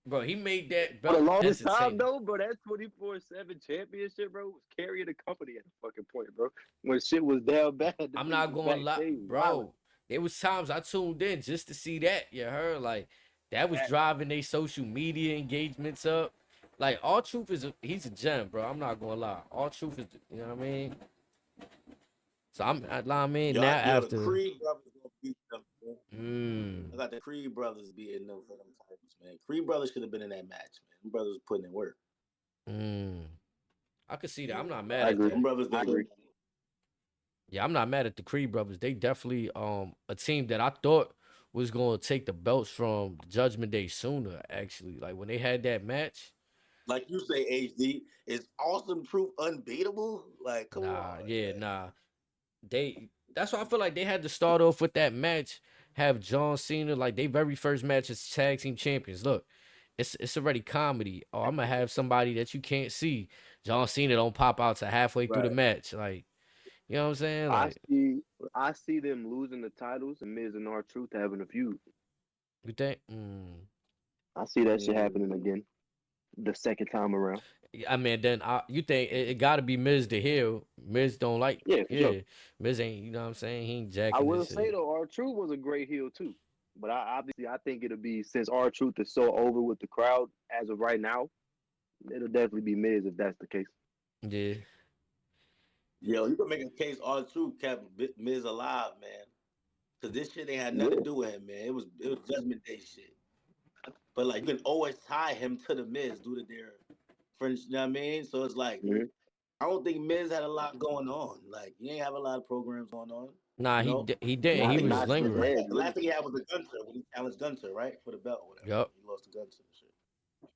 Speaker 1: bro, he made that
Speaker 2: For the
Speaker 1: belt
Speaker 2: longest time,
Speaker 1: entertaining.
Speaker 2: though, bro, that 24/7 championship, bro, was carrying the company at a fucking point, bro. When shit was down bad, the
Speaker 1: I'm
Speaker 2: niggas
Speaker 1: not
Speaker 2: was
Speaker 1: gonna lie,
Speaker 2: backstage
Speaker 1: bro.
Speaker 2: wilding.
Speaker 1: There was times I tuned in just to see that. You heard like that was driving their social media engagements up. Like R-Truth he's a gem, bro. I'm not gonna lie. R-Truth is, you know what I mean. So I mean now after.
Speaker 4: The Creed brothers gonna beat them.
Speaker 1: Man.
Speaker 4: I got the Creed brothers beating them for them titles, man. Creed brothers should have been in that match, man. Them brothers putting in work.
Speaker 1: I could see that. I'm not mad
Speaker 2: I
Speaker 1: at
Speaker 2: agree.
Speaker 1: that.
Speaker 4: Them brothers
Speaker 2: I agree.
Speaker 1: Yeah, I'm not mad at the Creed brothers. They definitely a team that I thought was gonna take the belts from Judgment Day sooner. Actually, like when they had that match.
Speaker 4: Like you say, HD, is Awesome Truth unbeatable? Like, come on.
Speaker 1: Yeah,
Speaker 4: man.
Speaker 1: nah. That's why I feel like they had to start off with that match. Have John Cena like their very first match as tag team champions. Look, it's already comedy. Oh, I'm gonna have somebody that you can't see. John Cena don't pop out to halfway through the match. Like, you know what I'm saying? Like,
Speaker 2: I see them losing the titles and Miz and R-Truth having a feud.
Speaker 1: you think?
Speaker 2: I see that shit happening again, the second time around.
Speaker 1: I mean, then you think it got to be Miz to heel. Miz don't like.
Speaker 2: Yeah, for sure.
Speaker 1: Miz ain't. You know what I'm saying? He ain't jacking.
Speaker 2: I will
Speaker 1: this
Speaker 2: say
Speaker 1: shit.
Speaker 2: though, R-Truth was a great heel too. But I think it'll be, since R-Truth is so over with the crowd as of right now, it'll definitely be Miz if that's the case.
Speaker 1: Yeah.
Speaker 4: Yo, you can make a case R-Truth kept Miz alive, man. Cause this shit ain't had
Speaker 2: Yeah.
Speaker 4: nothing to do with him, man. It was Judgment Day shit. But like you can always tie him to the Miz due to their friends. You know what I mean? So it's like
Speaker 2: Mhm.
Speaker 4: I don't think Miz had a lot going on. Like he ain't have a lot of programs going on.
Speaker 1: Nah,
Speaker 4: You know,
Speaker 1: he didn't.
Speaker 4: I
Speaker 1: He
Speaker 4: think
Speaker 1: was
Speaker 2: Not
Speaker 4: the
Speaker 1: lingering.
Speaker 2: today.
Speaker 4: last thing he had was the Gunter when he challenged Gunter, right, for the belt or whatever.
Speaker 1: Yup.
Speaker 4: He lost to Gunter and shit.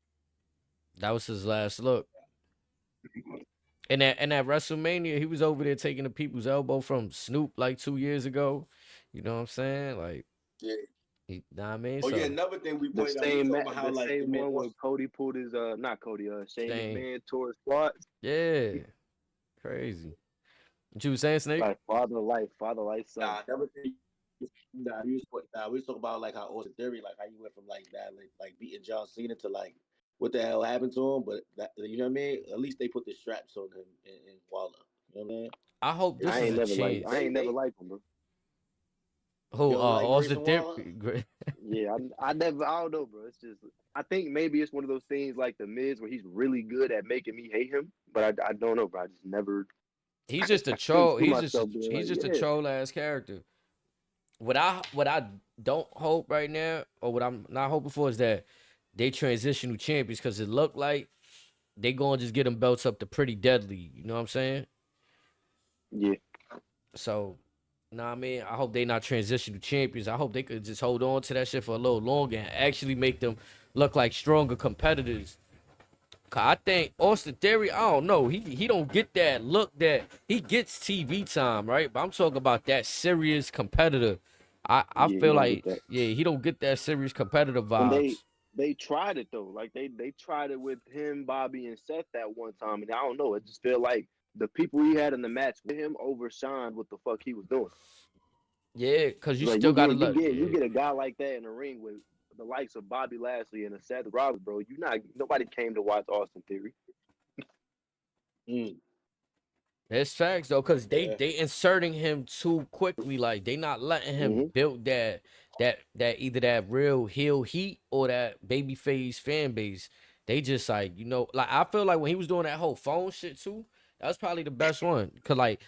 Speaker 1: That was his last look. And that WrestleMania, he was over there taking the people's elbow from Snoop like 2 years ago. You know what I'm saying? Like,
Speaker 4: Yeah.
Speaker 1: know what I mean?
Speaker 4: Oh yeah,
Speaker 1: So
Speaker 4: another thing we
Speaker 2: The
Speaker 4: pointed out, we talking about how
Speaker 2: the
Speaker 4: like the
Speaker 2: same
Speaker 4: man
Speaker 2: one where
Speaker 4: was
Speaker 2: Cody pulled his not Cody Shane
Speaker 1: Shane,
Speaker 2: McMahon tore his squats.
Speaker 1: yeah, crazy. What you was saying, Snake?
Speaker 2: Like father life son.
Speaker 4: another thing. We was talking about like how Austin Theory, like how you went from like that, like beating John Cena to like what the hell happened to him. But that, you know what I mean? At least they put the straps on him and Waller. You know what I mean?
Speaker 1: I hope this
Speaker 2: I
Speaker 1: is
Speaker 2: ain't
Speaker 1: a
Speaker 2: never like I
Speaker 1: chance.
Speaker 2: ain't never liked him, bro.
Speaker 1: Who?
Speaker 4: You don't like
Speaker 1: Austin
Speaker 4: Grayson
Speaker 1: Theory.
Speaker 4: Waller?
Speaker 2: Yeah, I don't know, bro. It's just I think maybe it's one of those things like the Miz where he's really good at making me hate him, but I don't know, bro. I just never
Speaker 1: He's just a
Speaker 2: I couldn't
Speaker 1: troll.
Speaker 2: see myself being like,
Speaker 1: He's just a
Speaker 2: yeah,
Speaker 1: troll ass character. What I don't hope right now, or what I'm not hoping for, is that they transitional champions, because it looked like they gonna just get them belts up to Pretty Deadly. You know what I'm saying?
Speaker 2: yeah,
Speaker 1: So, know what I mean? I hope they not transitional champions. I hope they could just hold on to that shit for a little longer and actually make them look like stronger competitors. 'Cause I think Austin Theory, I don't know, he don't get that look that he gets TV time, right? But I'm talking about that serious competitor. I
Speaker 2: yeah. He
Speaker 1: feel
Speaker 2: don't get
Speaker 1: like,
Speaker 2: that.
Speaker 1: yeah, he don't get that serious competitive
Speaker 2: And
Speaker 1: vibes.
Speaker 2: they tried it though. Like they tried it with him, Bobby, and Seth that one time, and I don't know. It just feel like the people he had in the match with him overshined what the fuck he was doing.
Speaker 1: Yeah, cause you
Speaker 2: Like
Speaker 1: still gotta look.
Speaker 2: you
Speaker 1: Yeah.
Speaker 2: get a guy like that in the ring with the likes of Bobby Lashley and a Seth Rollins, bro. Nobody came to watch Austin Theory.
Speaker 4: Mm,
Speaker 1: That's facts though, cause
Speaker 4: yeah.
Speaker 1: they inserting him too quickly. Like they not letting him
Speaker 2: Mm-hmm.
Speaker 1: build that either that real heel heat or that babyface fan base. They just like, like I feel like when he was doing that whole phone shit too, that was probably the best one. Cause like,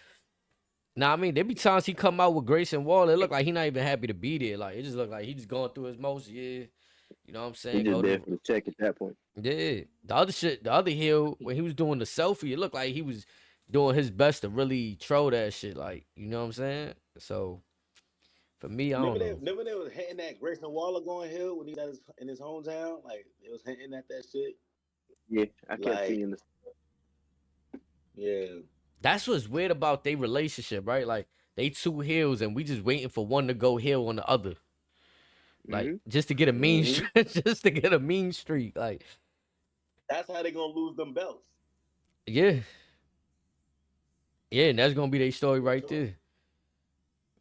Speaker 1: I mean, there be times he come out with Grayson Wall, it look like he not even happy to be there. Like it just look like he just going through his motions. Yeah, you know what I'm
Speaker 2: He
Speaker 1: saying?
Speaker 2: just
Speaker 1: Go
Speaker 2: there
Speaker 1: to
Speaker 2: for the check at that point.
Speaker 1: yeah. The other heel, when he was doing the selfie, it looked like he was doing his best to really troll that shit. Like, you know what I'm saying? So for me, I don't know.
Speaker 4: Remember they was hinting at Grayson Waller going Hill when he was in his hometown. Like they was hinting at that shit.
Speaker 2: Yeah, I kept
Speaker 4: Like
Speaker 2: seeing this.
Speaker 4: yeah,
Speaker 1: That's what's weird about their relationship, right? Like they two heels and we just waiting for one to go heel on the other. Like
Speaker 2: Mm-hmm.
Speaker 1: just to get a mean
Speaker 2: Mm-hmm.
Speaker 1: just to get a mean streak. Like,
Speaker 4: that's how they gonna lose them belts.
Speaker 1: yeah. Yeah, and that's gonna be their story right
Speaker 4: Sure.
Speaker 1: there.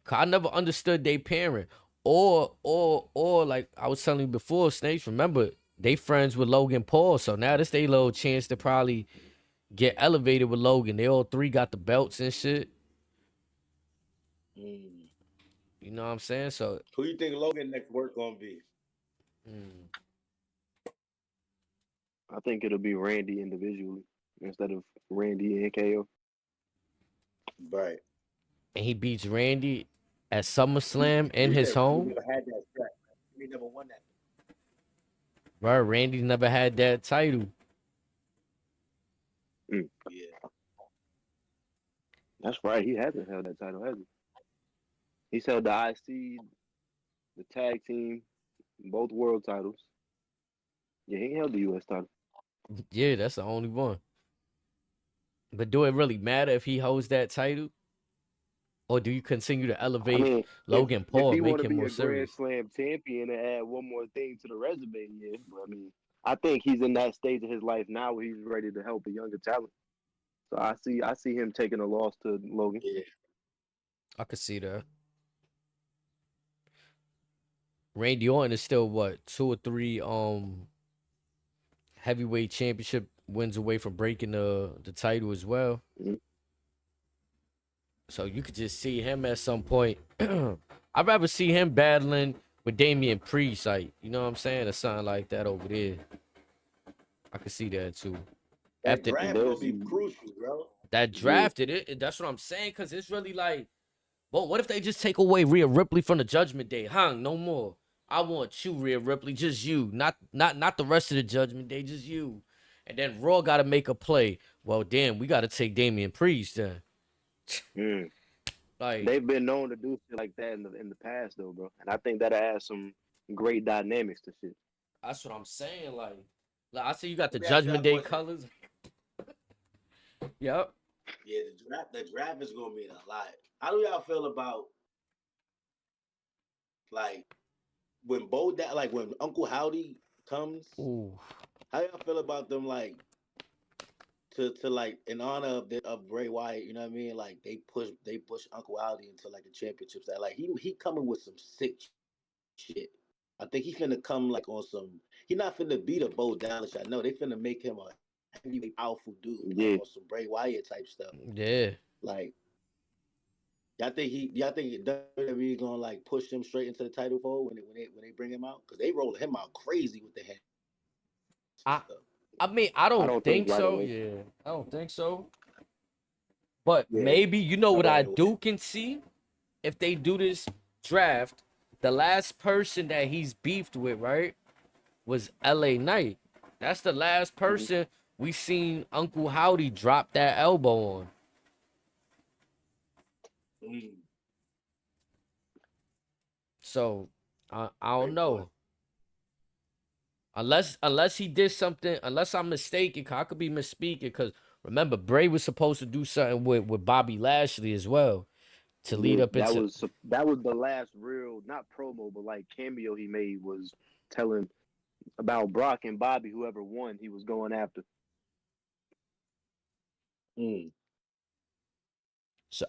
Speaker 1: 'Cause I never understood they parent. Or like I was telling you before, Snakes, remember, they friends with Logan Paul. So now this they little chance to probably get elevated with Logan. They all three got the belts and shit.
Speaker 4: Mm.
Speaker 1: You know what I'm saying? So
Speaker 4: Who you think Logan next work gonna be?
Speaker 1: mm,
Speaker 2: I think it'll be Randy individually instead of Randy and KO.
Speaker 4: Right.
Speaker 1: and he beats Randy at SummerSlam in his
Speaker 4: He
Speaker 1: home.
Speaker 4: never had that strap. He never won that.
Speaker 1: Right, Randy never had that title.
Speaker 2: Mm.
Speaker 4: Yeah.
Speaker 2: That's right. He hasn't held that title, has he? He's held the IC, the tag team, both world titles. Yeah, he ain't held the US title.
Speaker 1: Yeah, that's the only one. But do it really matter if he holds that title? Or do you continue to
Speaker 2: I
Speaker 1: elevate
Speaker 2: mean,
Speaker 1: Logan
Speaker 2: if
Speaker 1: Paul
Speaker 2: he
Speaker 1: and
Speaker 2: want
Speaker 1: make
Speaker 2: to
Speaker 1: him
Speaker 2: be
Speaker 1: more
Speaker 2: a Grand
Speaker 1: serious?
Speaker 2: Slam champion and add one more thing to the resume, yeah. But I mean, I think he's in that stage of his life now where he's ready to help a younger talent. So I see him taking a loss to Logan.
Speaker 4: Yeah.
Speaker 1: I could see that. Randy Orton is still what, 2 or 3 heavyweight championship wins away from breaking the title as well.
Speaker 2: Mhm.
Speaker 1: So you could just see him at some point. I'd rather see him battling with Damian Priest, like, you know what I'm saying, or something like that over there. I could see that too.
Speaker 4: That
Speaker 1: After
Speaker 4: draft gonna be crucial, bro.
Speaker 1: that
Speaker 2: Yeah,
Speaker 1: drafted it, that's what I'm saying, because it's really like But what if they just take away Rhea Ripley from the Judgment Day? Hung, no more. I want you, Rhea Ripley, just you, not the rest of the Judgment Day, just you. And then Raw got to make a play. Well, damn, we got to take Damian Priest then.
Speaker 2: Mm.
Speaker 1: Like,
Speaker 2: They've been known to do shit like that in the past though, bro. And I think that adds some great dynamics to shit.
Speaker 1: that's what I'm saying. Like I see you got the
Speaker 4: Let me ask y'all
Speaker 1: Judgment
Speaker 4: a
Speaker 1: Day
Speaker 4: question.
Speaker 1: colors. Yep.
Speaker 4: Yeah, the draft is gonna mean a lot. How do y'all feel about like when when Uncle Howdy comes?
Speaker 1: Ooh.
Speaker 4: How y'all feel about them like to like in honor of Bray Wyatt? You know what I mean? Like they push Uncle Howdy into like the championships. That like he coming with some sick shit. I think he finna come like on some. He not finna beat a Bo Dallas. I know they finna make him a heavyweight powerful dude,
Speaker 2: Yeah.
Speaker 4: like on some Bray Wyatt type stuff.
Speaker 1: Yeah.
Speaker 4: Like, y'all think WWE gonna like push him straight into the title fold when they bring him out? Because they rolling him out crazy with the hand.
Speaker 1: I mean, I don't
Speaker 2: don't
Speaker 1: think
Speaker 2: think right
Speaker 1: so.
Speaker 2: away.
Speaker 1: Yeah, I don't think so. But
Speaker 4: Yeah,
Speaker 1: maybe you know what
Speaker 4: not
Speaker 1: I
Speaker 4: right away.
Speaker 1: do can see if they do this draft. The last person that he's beefed with, right, was LA Knight. That's the last person we seen Uncle Howdy drop that elbow on.
Speaker 4: Mm.
Speaker 1: So I don't
Speaker 4: Great
Speaker 1: know.
Speaker 4: point.
Speaker 1: Unless he did something, unless I'm mistaken, 'cause I could be misspeaking. Because remember, Bray was supposed to do something with Bobby Lashley as well to lead
Speaker 2: Yeah,
Speaker 1: up into.
Speaker 2: that was the last real not promo but like cameo he made was telling about Brock and Bobby, whoever won, he was going after.
Speaker 4: Mm.
Speaker 1: So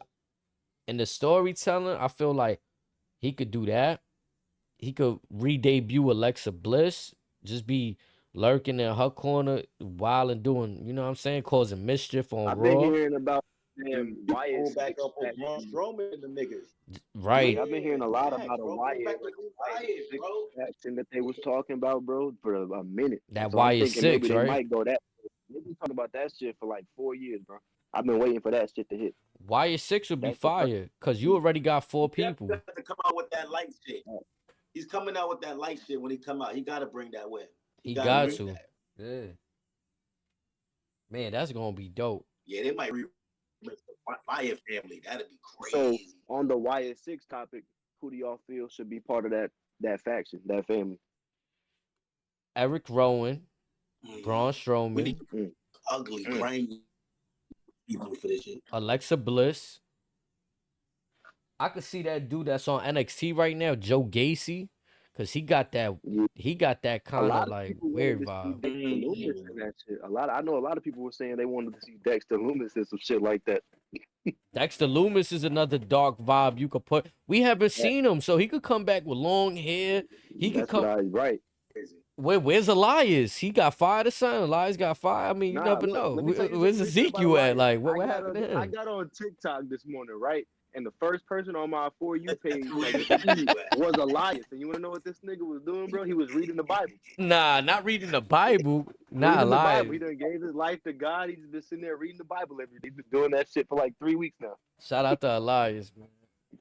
Speaker 1: in the storytelling, I feel like he could do that. He could re-debut Alexa Bliss, just be lurking in her corner while and doing, you know what I'm saying, causing mischief on
Speaker 2: I've been
Speaker 1: Raw.
Speaker 2: hearing about
Speaker 4: And
Speaker 2: them
Speaker 4: go
Speaker 2: Wyatt
Speaker 4: back
Speaker 2: Six
Speaker 4: up on Braun
Speaker 2: faction.
Speaker 4: Strowman and the niggas.
Speaker 1: Right.
Speaker 2: I've been hearing a
Speaker 4: Yeah,
Speaker 2: lot
Speaker 4: facts,
Speaker 2: about a
Speaker 4: bro. Go back to
Speaker 2: Wyatt
Speaker 4: Wyatt,
Speaker 2: Six
Speaker 4: bro.
Speaker 2: faction that they was talking about, bro, for a minute.
Speaker 1: That
Speaker 2: So I'm
Speaker 1: Wyatt
Speaker 2: thinking maybe
Speaker 1: 6,
Speaker 2: they
Speaker 1: right?
Speaker 2: might go that. They've been talking about that shit for like 4 years, bro. I've been waiting for that shit to hit.
Speaker 1: Wyatt 6 would be
Speaker 2: That's the first.
Speaker 1: fire because you already got 4
Speaker 4: He
Speaker 1: people.
Speaker 4: got to come out with that light shit. He's coming out with that light shit when he come out. He got to bring that with him.
Speaker 1: He
Speaker 4: gotta
Speaker 1: got
Speaker 4: bring
Speaker 1: to.
Speaker 4: that.
Speaker 1: Yeah. Man, that's going to be dope.
Speaker 4: Yeah, they might the Wyatt family. That'd be
Speaker 2: So
Speaker 4: crazy.
Speaker 2: on the Wyatt Six topic, who do y'all feel should be part of that faction, that family?
Speaker 1: Eric Rowan, Braun
Speaker 4: We
Speaker 1: Strowman,
Speaker 4: need ugly, grimy people for this shit.
Speaker 1: Alexa Bliss. I could see that dude that's on NXT right now, Joe Gacy, because he got that
Speaker 2: A
Speaker 1: kind
Speaker 2: lot
Speaker 1: of
Speaker 2: of
Speaker 1: like
Speaker 2: people
Speaker 1: weird
Speaker 2: wanted to see
Speaker 1: vibe.
Speaker 2: Dexter Loomis in that shit. I know a lot of people were saying they wanted to see Dexter Loomis and some shit like that.
Speaker 1: Dexter Loomis is another dark vibe you could put. We haven't
Speaker 2: Yeah.
Speaker 1: seen him, so he could come back with long hair. He could
Speaker 2: That's what
Speaker 1: come.
Speaker 2: right.
Speaker 1: Where's Elias? He got fired or something? Elias got fired. I mean, you
Speaker 2: Nah,
Speaker 1: never
Speaker 2: look,
Speaker 1: know.
Speaker 2: let me tell you
Speaker 1: Where's
Speaker 2: something about
Speaker 1: Ezekiel at?
Speaker 2: Elias.
Speaker 1: Like, what happened to
Speaker 2: I
Speaker 1: him?
Speaker 2: got on TikTok this morning, right? And the first person on my For You page
Speaker 4: Where's
Speaker 2: was Elias. And you want to know what this nigga was doing, bro? He was reading the Bible.
Speaker 1: Nah, not reading the Bible. Not
Speaker 2: Reading the Bible.
Speaker 1: Elias.
Speaker 2: He done gave his life to God. He's been sitting there reading the Bible every day. He's been doing that shit for like 3 weeks now.
Speaker 1: Shout out to Elias, man.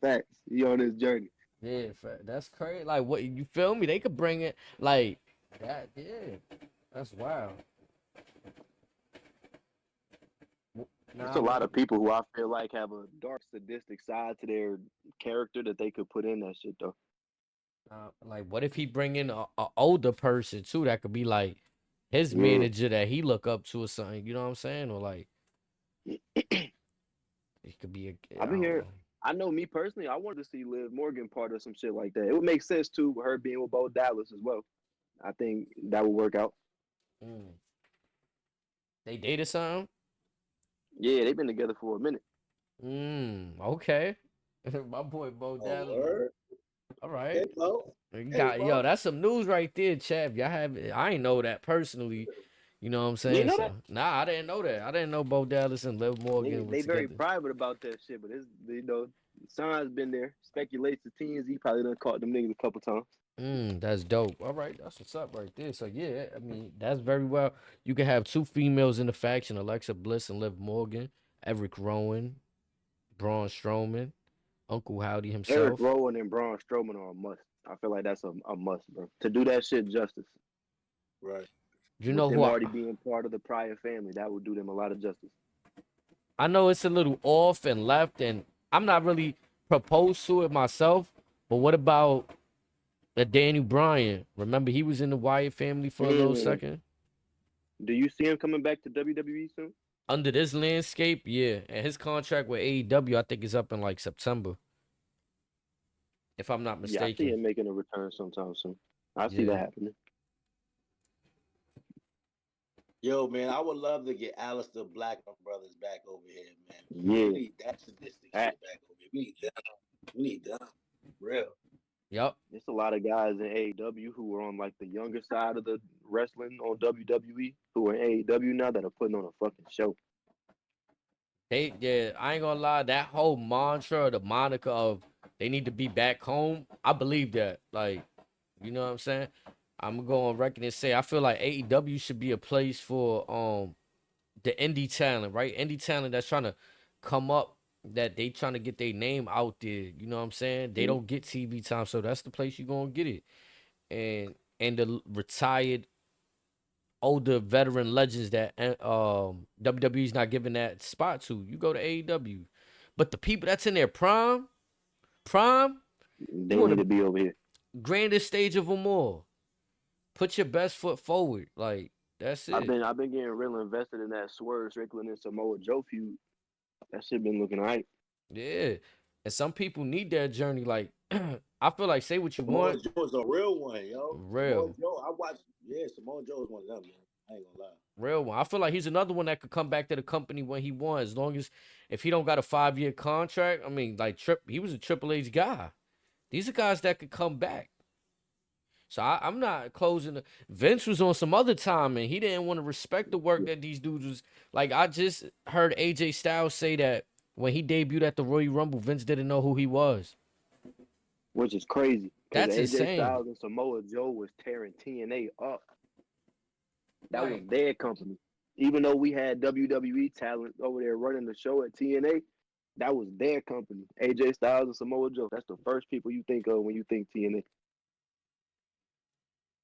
Speaker 2: Facts. He on his journey.
Speaker 1: Yeah, that's crazy. Like, what you feel me? They could bring it like that. Yeah, that's wild.
Speaker 2: There's a lot of people who I feel like have a dark, sadistic side to their character that they could put in that shit, though.
Speaker 1: Like, what if he bring in a older person too? That could be like his
Speaker 2: Yeah.
Speaker 1: manager that he look up to or something. You know what I'm saying? Or like, it could be a.
Speaker 2: I've been here. I know me personally, I wanted to see Liv Morgan part of some shit like that. It would make sense too, with her being with Bo Dallas as well. I think that would work out.
Speaker 1: They dated something.
Speaker 2: Yeah, they've been together for a minute.
Speaker 1: Okay. My boy Bo Dallas. All right. Yo, that's some news right there, Chav. Y'all have I ain't know that personally. You know what I'm saying?
Speaker 2: know
Speaker 1: So,
Speaker 2: that?
Speaker 1: nah, I didn't know that. I didn't know Bo Dallas and Liv Morgan were
Speaker 2: They very
Speaker 1: together.
Speaker 2: private about that shit, but it's Sean's been there. Speculates the TMZ probably done caught them niggas a couple times.
Speaker 1: That's dope. All right, that's what's up right there. So yeah, I mean that's very well. You can have 2 females in the faction: Alexa Bliss and Liv Morgan, Eric Rowan, Braun Strowman, Uncle Howdy
Speaker 2: Eric
Speaker 1: himself.
Speaker 2: Rowan and Braun Strowman are a must. I feel like that's a must, bro. To do that shit justice.
Speaker 4: Right.
Speaker 1: You
Speaker 2: With
Speaker 1: know who
Speaker 2: them already being part of the Pryor family, that would do them a lot of justice.
Speaker 1: I know it's a little off and left, and I'm not really proposed to it myself. But what about the Daniel Bryan? Remember, he was in the Wyatt family for a little
Speaker 2: Mm.
Speaker 1: second.
Speaker 2: Do you see him coming back to WWE soon?
Speaker 1: Under this landscape, yeah, and his contract with AEW, I think is up in like September, if I'm not
Speaker 2: Yeah, I see
Speaker 1: mistaken.
Speaker 2: him making a return sometime soon. I see that
Speaker 1: Yeah,
Speaker 2: happening.
Speaker 4: Yo, man, I would love to get Alistair Black brothers back over here, man. We
Speaker 2: Yeah.
Speaker 4: need that sadistic shit back over here. We need that. We need that. Real.
Speaker 1: yep.
Speaker 2: There's a lot of guys in AEW who are on like the younger side of the wrestling on WWE who are in AEW now that are putting on a fucking show.
Speaker 1: Yeah, I ain't gonna lie, that whole mantra, or the moniker of they need to be back home, I believe that. Like, you know what I'm saying? I'm gonna go on record and say I feel like AEW should be a place for the indie talent, right? Indie talent that's trying to come up, that they trying to get their name out there. You know what I'm saying? They
Speaker 2: Mhm.
Speaker 1: don't get TV time, so that's the place you're gonna get it. And the retired older veteran legends that WWE's not giving that spot to. You go to AEW. But the people that's in their prime,
Speaker 2: They
Speaker 1: you on
Speaker 2: need to
Speaker 1: the
Speaker 2: be over here.
Speaker 1: grandest stage of them all. Put your best foot forward. Like, that's it.
Speaker 2: I've been getting real invested in that Swerve Strickland and Samoa Joe feud. That shit been looking alright.
Speaker 1: Yeah. And some people need that journey. Like, I feel like say what you
Speaker 4: Samoa
Speaker 1: want,
Speaker 4: Joe is a real one, yo. Samoa
Speaker 1: real.
Speaker 4: Joe, I watched. Yeah, Samoa Joe is one of them, man. I ain't gonna lie.
Speaker 1: Real one. I feel like he's another one that could come back to the company when he wants, as long as if he don't got a 5-year contract. I mean, like he was a Triple H guy. These are guys that could come back. So I'm not closing. Vince was on some other time, and he didn't want to respect the work that these dudes was like. I just heard AJ Styles say that when he debuted at the Royal Rumble, Vince didn't know who he was.
Speaker 2: Which is crazy. Because
Speaker 1: That's
Speaker 2: AJ
Speaker 1: insane.
Speaker 2: Styles and Samoa Joe was tearing TNA up. That was
Speaker 1: Right.
Speaker 2: their company. Even though we had WWE talent over there running the show at TNA, that was their company. AJ Styles and Samoa Joe. That's the first people you think of when you think TNA.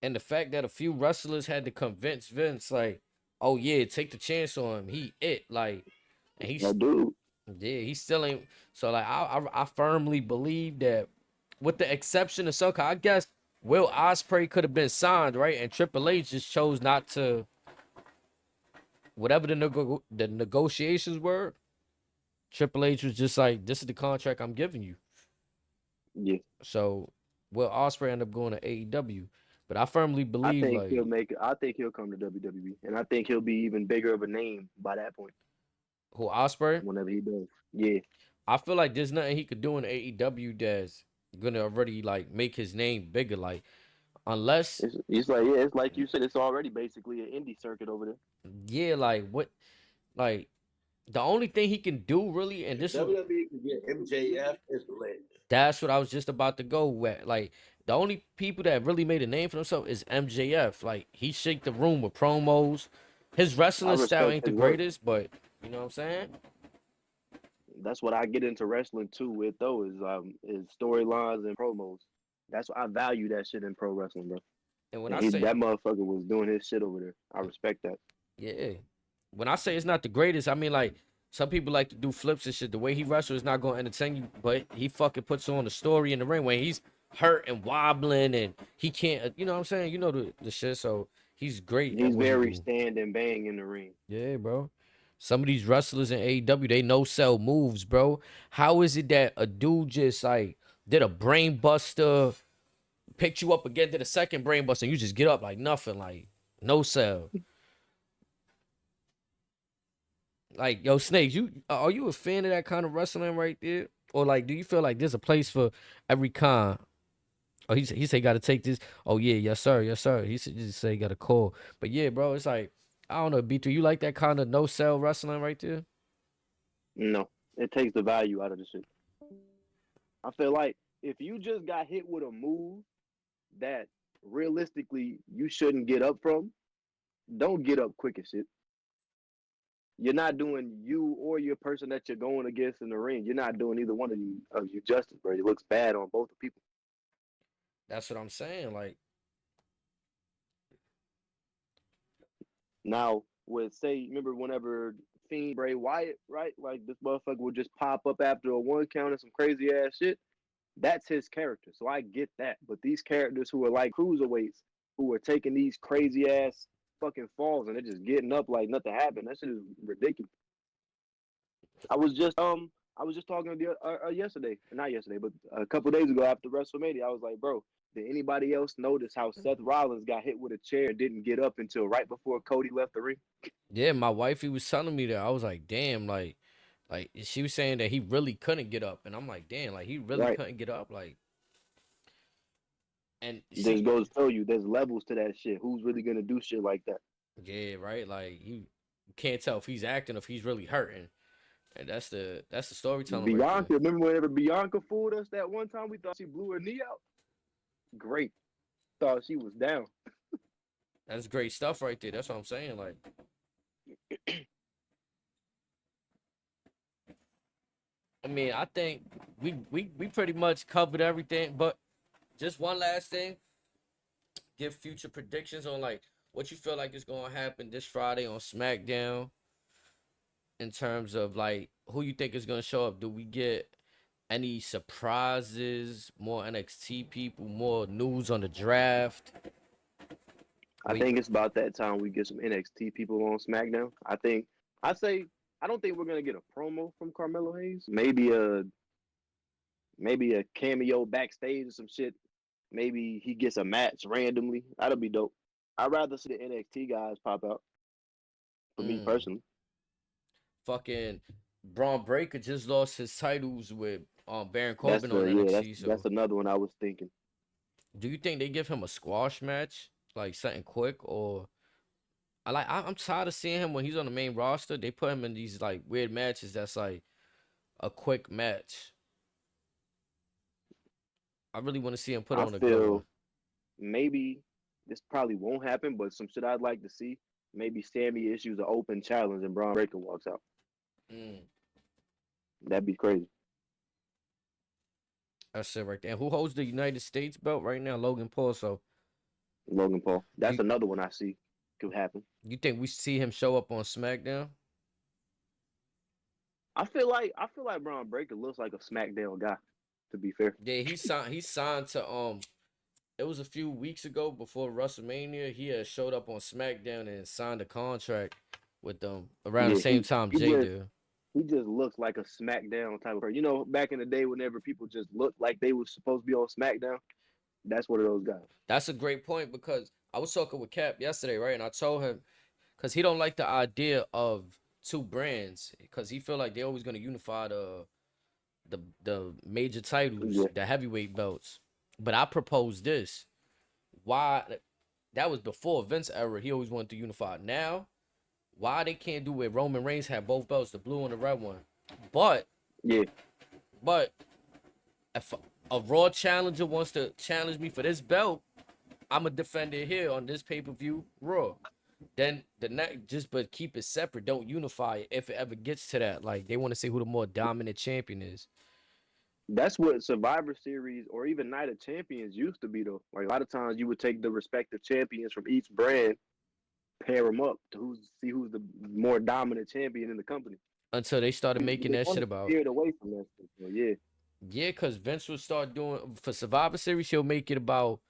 Speaker 1: And the fact that a few wrestlers had to convince Vince, like, oh yeah, take the chance on him. He like, and
Speaker 2: That dude.
Speaker 1: he still ain't. So like, I firmly believe that, with the exception of Soka, I guess Will Ospreay could have been signed, right? And Triple H just chose not to. Whatever the negotiations were, Triple H was just like, this is the contract I'm giving you.
Speaker 2: Yeah.
Speaker 1: So Will Ospreay ended up going to AEW. But I firmly believe, like,
Speaker 2: I think he'll come to WWE. And I think he'll be even bigger of a name by that point.
Speaker 1: who Ospreay,
Speaker 2: Whenever he does. Yeah.
Speaker 1: I feel like there's nothing he could do in AEW that's gonna already like make his name bigger. Like, unless,
Speaker 2: It's like, yeah, it's like you said, it's already basically an indie circuit over there.
Speaker 1: yeah, like what, like the only thing he can do really, and
Speaker 4: If
Speaker 1: this is,
Speaker 4: WWE can get MJF, it's lit.
Speaker 1: that's what I was just about to go with. Like, the only people that really made a name for themselves is MJF. Like, he shake the room with promos. His
Speaker 2: I
Speaker 1: wrestling style
Speaker 2: respect
Speaker 1: ain't the
Speaker 2: his work.
Speaker 1: greatest, but you know what I'm saying?
Speaker 2: That's what I get into wrestling too with though is storylines and promos. That's what I value that shit in pro wrestling, bro.
Speaker 1: And when
Speaker 2: And
Speaker 1: I say,
Speaker 2: that motherfucker was doing his shit over there. I respect that.
Speaker 1: yeah, when I say it's not the greatest, I mean, like, some people like to do flips and shit. The way he wrestles is not going to entertain you, but he fucking puts on the story in the ring when he's hurt and wobbling and he can't, you know what I'm saying? You know the shit. So he's great at
Speaker 2: He's
Speaker 1: what he
Speaker 2: very
Speaker 1: do.
Speaker 2: stand and bang in the ring.
Speaker 1: Yeah, bro. Some of these wrestlers in AEW, they no sell moves, bro. How is it that a dude just like did a brain buster, picked you up again, did a second brain buster, and you just get up like nothing, like no sell? Like, yo, Snakes, are you a fan of that kind of wrestling right there? Or like, do you feel like there's a place for every kind? Oh, he say got to take this. Oh yeah, yes sir, yes sir. He said just say got a call. But yeah, bro, it's like, I don't know, B3, you like that kind of no sell wrestling right there?
Speaker 2: No, it takes the value out of the shit. I feel like if you just got hit with a move that realistically you shouldn't get up from, don't get up quick as shit. you're not doing you or your person that you're going against in the ring. You're not doing either one of you justice, bro. It looks bad on both people.
Speaker 1: That's what I'm saying. Like,
Speaker 2: Now, with say, remember whenever Fiend Bray Wyatt, right? Like this motherfucker would just pop up after a one count and some crazy ass shit. That's his character. So I get that. But these characters who are like cruiserweights, who are taking these crazy ass fucking falls and they're just getting up like nothing happened. That shit is ridiculous. I was just talking to yesterday, not yesterday, but a couple days ago after WrestleMania. I was like, bro, did anybody else notice how Seth Rollins got hit with a chair and didn't get up until right before Cody left the ring?
Speaker 1: yeah, my wifey was telling me that. I was like, damn, like she was saying that he really couldn't get up, and I'm like, damn, like he really
Speaker 2: Right.
Speaker 1: couldn't get up, like. And
Speaker 2: This
Speaker 1: see,
Speaker 2: goes to show you there's levels to that shit. Who's really gonna do shit like that?
Speaker 1: yeah, right, like you can't tell if he's acting, if he's really hurting, and that's the storytelling right there.
Speaker 2: Bianca, remember whenever Bianca fooled us that one time? We thought she blew her knee out. Great. Thought she was down.
Speaker 1: That's great stuff right there. That's what I'm saying. Like, I mean, I think we pretty much covered everything, but just one last thing. Give future predictions on like what you feel like is going to happen this Friday on SmackDown in terms of like who you think is going to show up. Do we get any surprises, more NXT people, more news on the draft?
Speaker 2: I think it's about that time we get some NXT people on SmackDown. I don't think we're gonna get a promo from Carmelo Hayes. Maybe a cameo backstage or some shit. Maybe he gets a match randomly. That'll be dope. I'd rather see the NXT guys pop out. For me
Speaker 1: Mm,
Speaker 2: personally,
Speaker 1: fucking Braun Breaker just lost his titles with Baron
Speaker 2: that's
Speaker 1: Corbin
Speaker 2: the
Speaker 1: on
Speaker 2: yeah.
Speaker 1: NXT.
Speaker 2: That's
Speaker 1: So,
Speaker 2: another one I was thinking.
Speaker 1: do you think they give him a squash match, like something quick, or I'm tired of seeing him when he's on the main roster. They put him in these like weird matches that's like a quick match. I really want to see him put
Speaker 2: I
Speaker 1: on a good one.
Speaker 2: feel maybe this probably won't happen, but some shit I'd like to see. Maybe Sammy issues an open challenge and Braun Breaker walks out.
Speaker 1: Mm,
Speaker 2: That'd be crazy.
Speaker 1: that's it right there. And who holds the United States belt right now? Logan Paul. So
Speaker 2: Logan Paul. That's
Speaker 1: you
Speaker 2: another one I see could happen.
Speaker 1: you think we see him show up on SmackDown?
Speaker 2: I feel like Braun Breaker looks like a SmackDown guy. To be fair,
Speaker 1: Yeah, he signed to it was a few weeks ago before WrestleMania. He had showed up on SmackDown and signed a contract with them around the
Speaker 2: yeah,
Speaker 1: same time
Speaker 2: he
Speaker 1: Jay
Speaker 2: just
Speaker 1: did.
Speaker 2: he just looks like a SmackDown type of person. You know, back in the day, whenever people just looked like they were supposed to be on SmackDown, that's one of those guys.
Speaker 1: That's a great point because I was talking with Cap yesterday, right? And I told him because he don't like the idea of two brands because he feel like they're always gonna unify the major titles,
Speaker 2: Yeah,
Speaker 1: the heavyweight belts. But I proposed this. Why that was before Vince era. He always wanted to unify. Now, why they can't do it? Roman Reigns had both belts, the blue and the red one. But
Speaker 2: yeah.
Speaker 1: but if a Raw challenger wants to challenge me for this belt, I'm a defender here on this pay-per-view Raw. Then the next just but keep it separate. Don't unify it if it ever gets to that. Like they want to see who the more dominant champion is.
Speaker 2: That's what Survivor Series or even Night of Champions used to be, though. Like a lot of times, you would take the respective champions from each brand, pair them up to see who's the more dominant champion in the company.
Speaker 1: Until they started making
Speaker 2: They
Speaker 1: that
Speaker 2: kind
Speaker 1: shit
Speaker 2: of
Speaker 1: about
Speaker 2: steered away from that. Stuff, so yeah,
Speaker 1: yeah, because Vince will start doing for Survivor Series, he'll make it about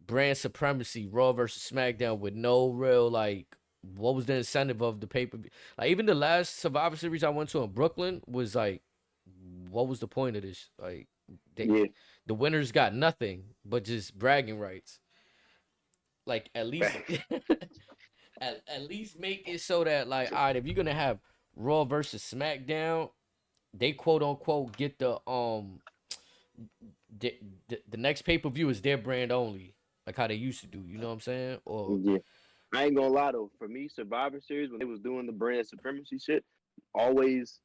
Speaker 1: brand supremacy, Raw versus SmackDown with no real like what was the incentive of the pay per view. Like even the last Survivor Series I went to in Brooklyn was like, what was the point of this? Like they
Speaker 2: yeah.
Speaker 1: the winners got nothing but just bragging rights. Like at least
Speaker 2: Facts.
Speaker 1: at least make it so that like all right, if you're gonna have Raw versus SmackDown, they quote unquote get the next pay per view is their brand only, like how they used to do. You know what I'm saying? Or
Speaker 2: Yeah. I ain't gonna lie though. For me, Survivor Series when they was doing the brand supremacy shit, always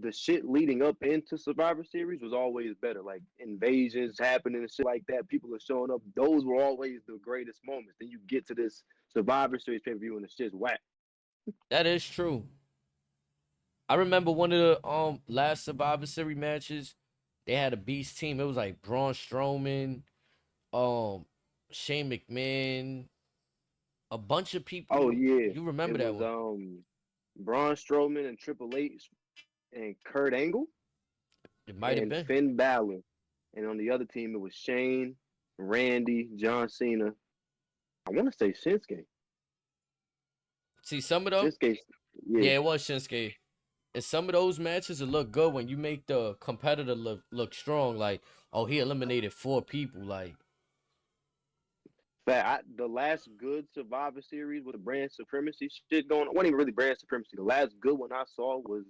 Speaker 2: the shit leading up into Survivor Series was always better. Like invasions happening and shit like that. People are showing up. Those were always the greatest moments. Then you get to this Survivor Series pay per view and it's just whack.
Speaker 1: that is true. I remember one of the last Survivor Series matches. They had a beast team. It was like Braun Strowman, um, Shane McMahon, a bunch of
Speaker 2: Oh
Speaker 1: people.
Speaker 2: yeah,
Speaker 1: You
Speaker 2: it
Speaker 1: remember that
Speaker 2: was
Speaker 1: one?
Speaker 2: Braun Strowman and Triple H and Kurt Angle
Speaker 1: It might have
Speaker 2: and
Speaker 1: been.
Speaker 2: Finn Balor, and on the other team it was Shane, Randy, John Cena. I want to say Shinsuke.
Speaker 1: See, some of them,
Speaker 2: Shinsuke, yeah,
Speaker 1: yeah, it was Shinsuke. And some of those matches will look good when you make the competitor look strong. Like, oh, he eliminated 4 people. Like,
Speaker 2: the last good Survivor Series with the brand supremacy shit going on. Wasn't even really brand supremacy. The last good one I saw was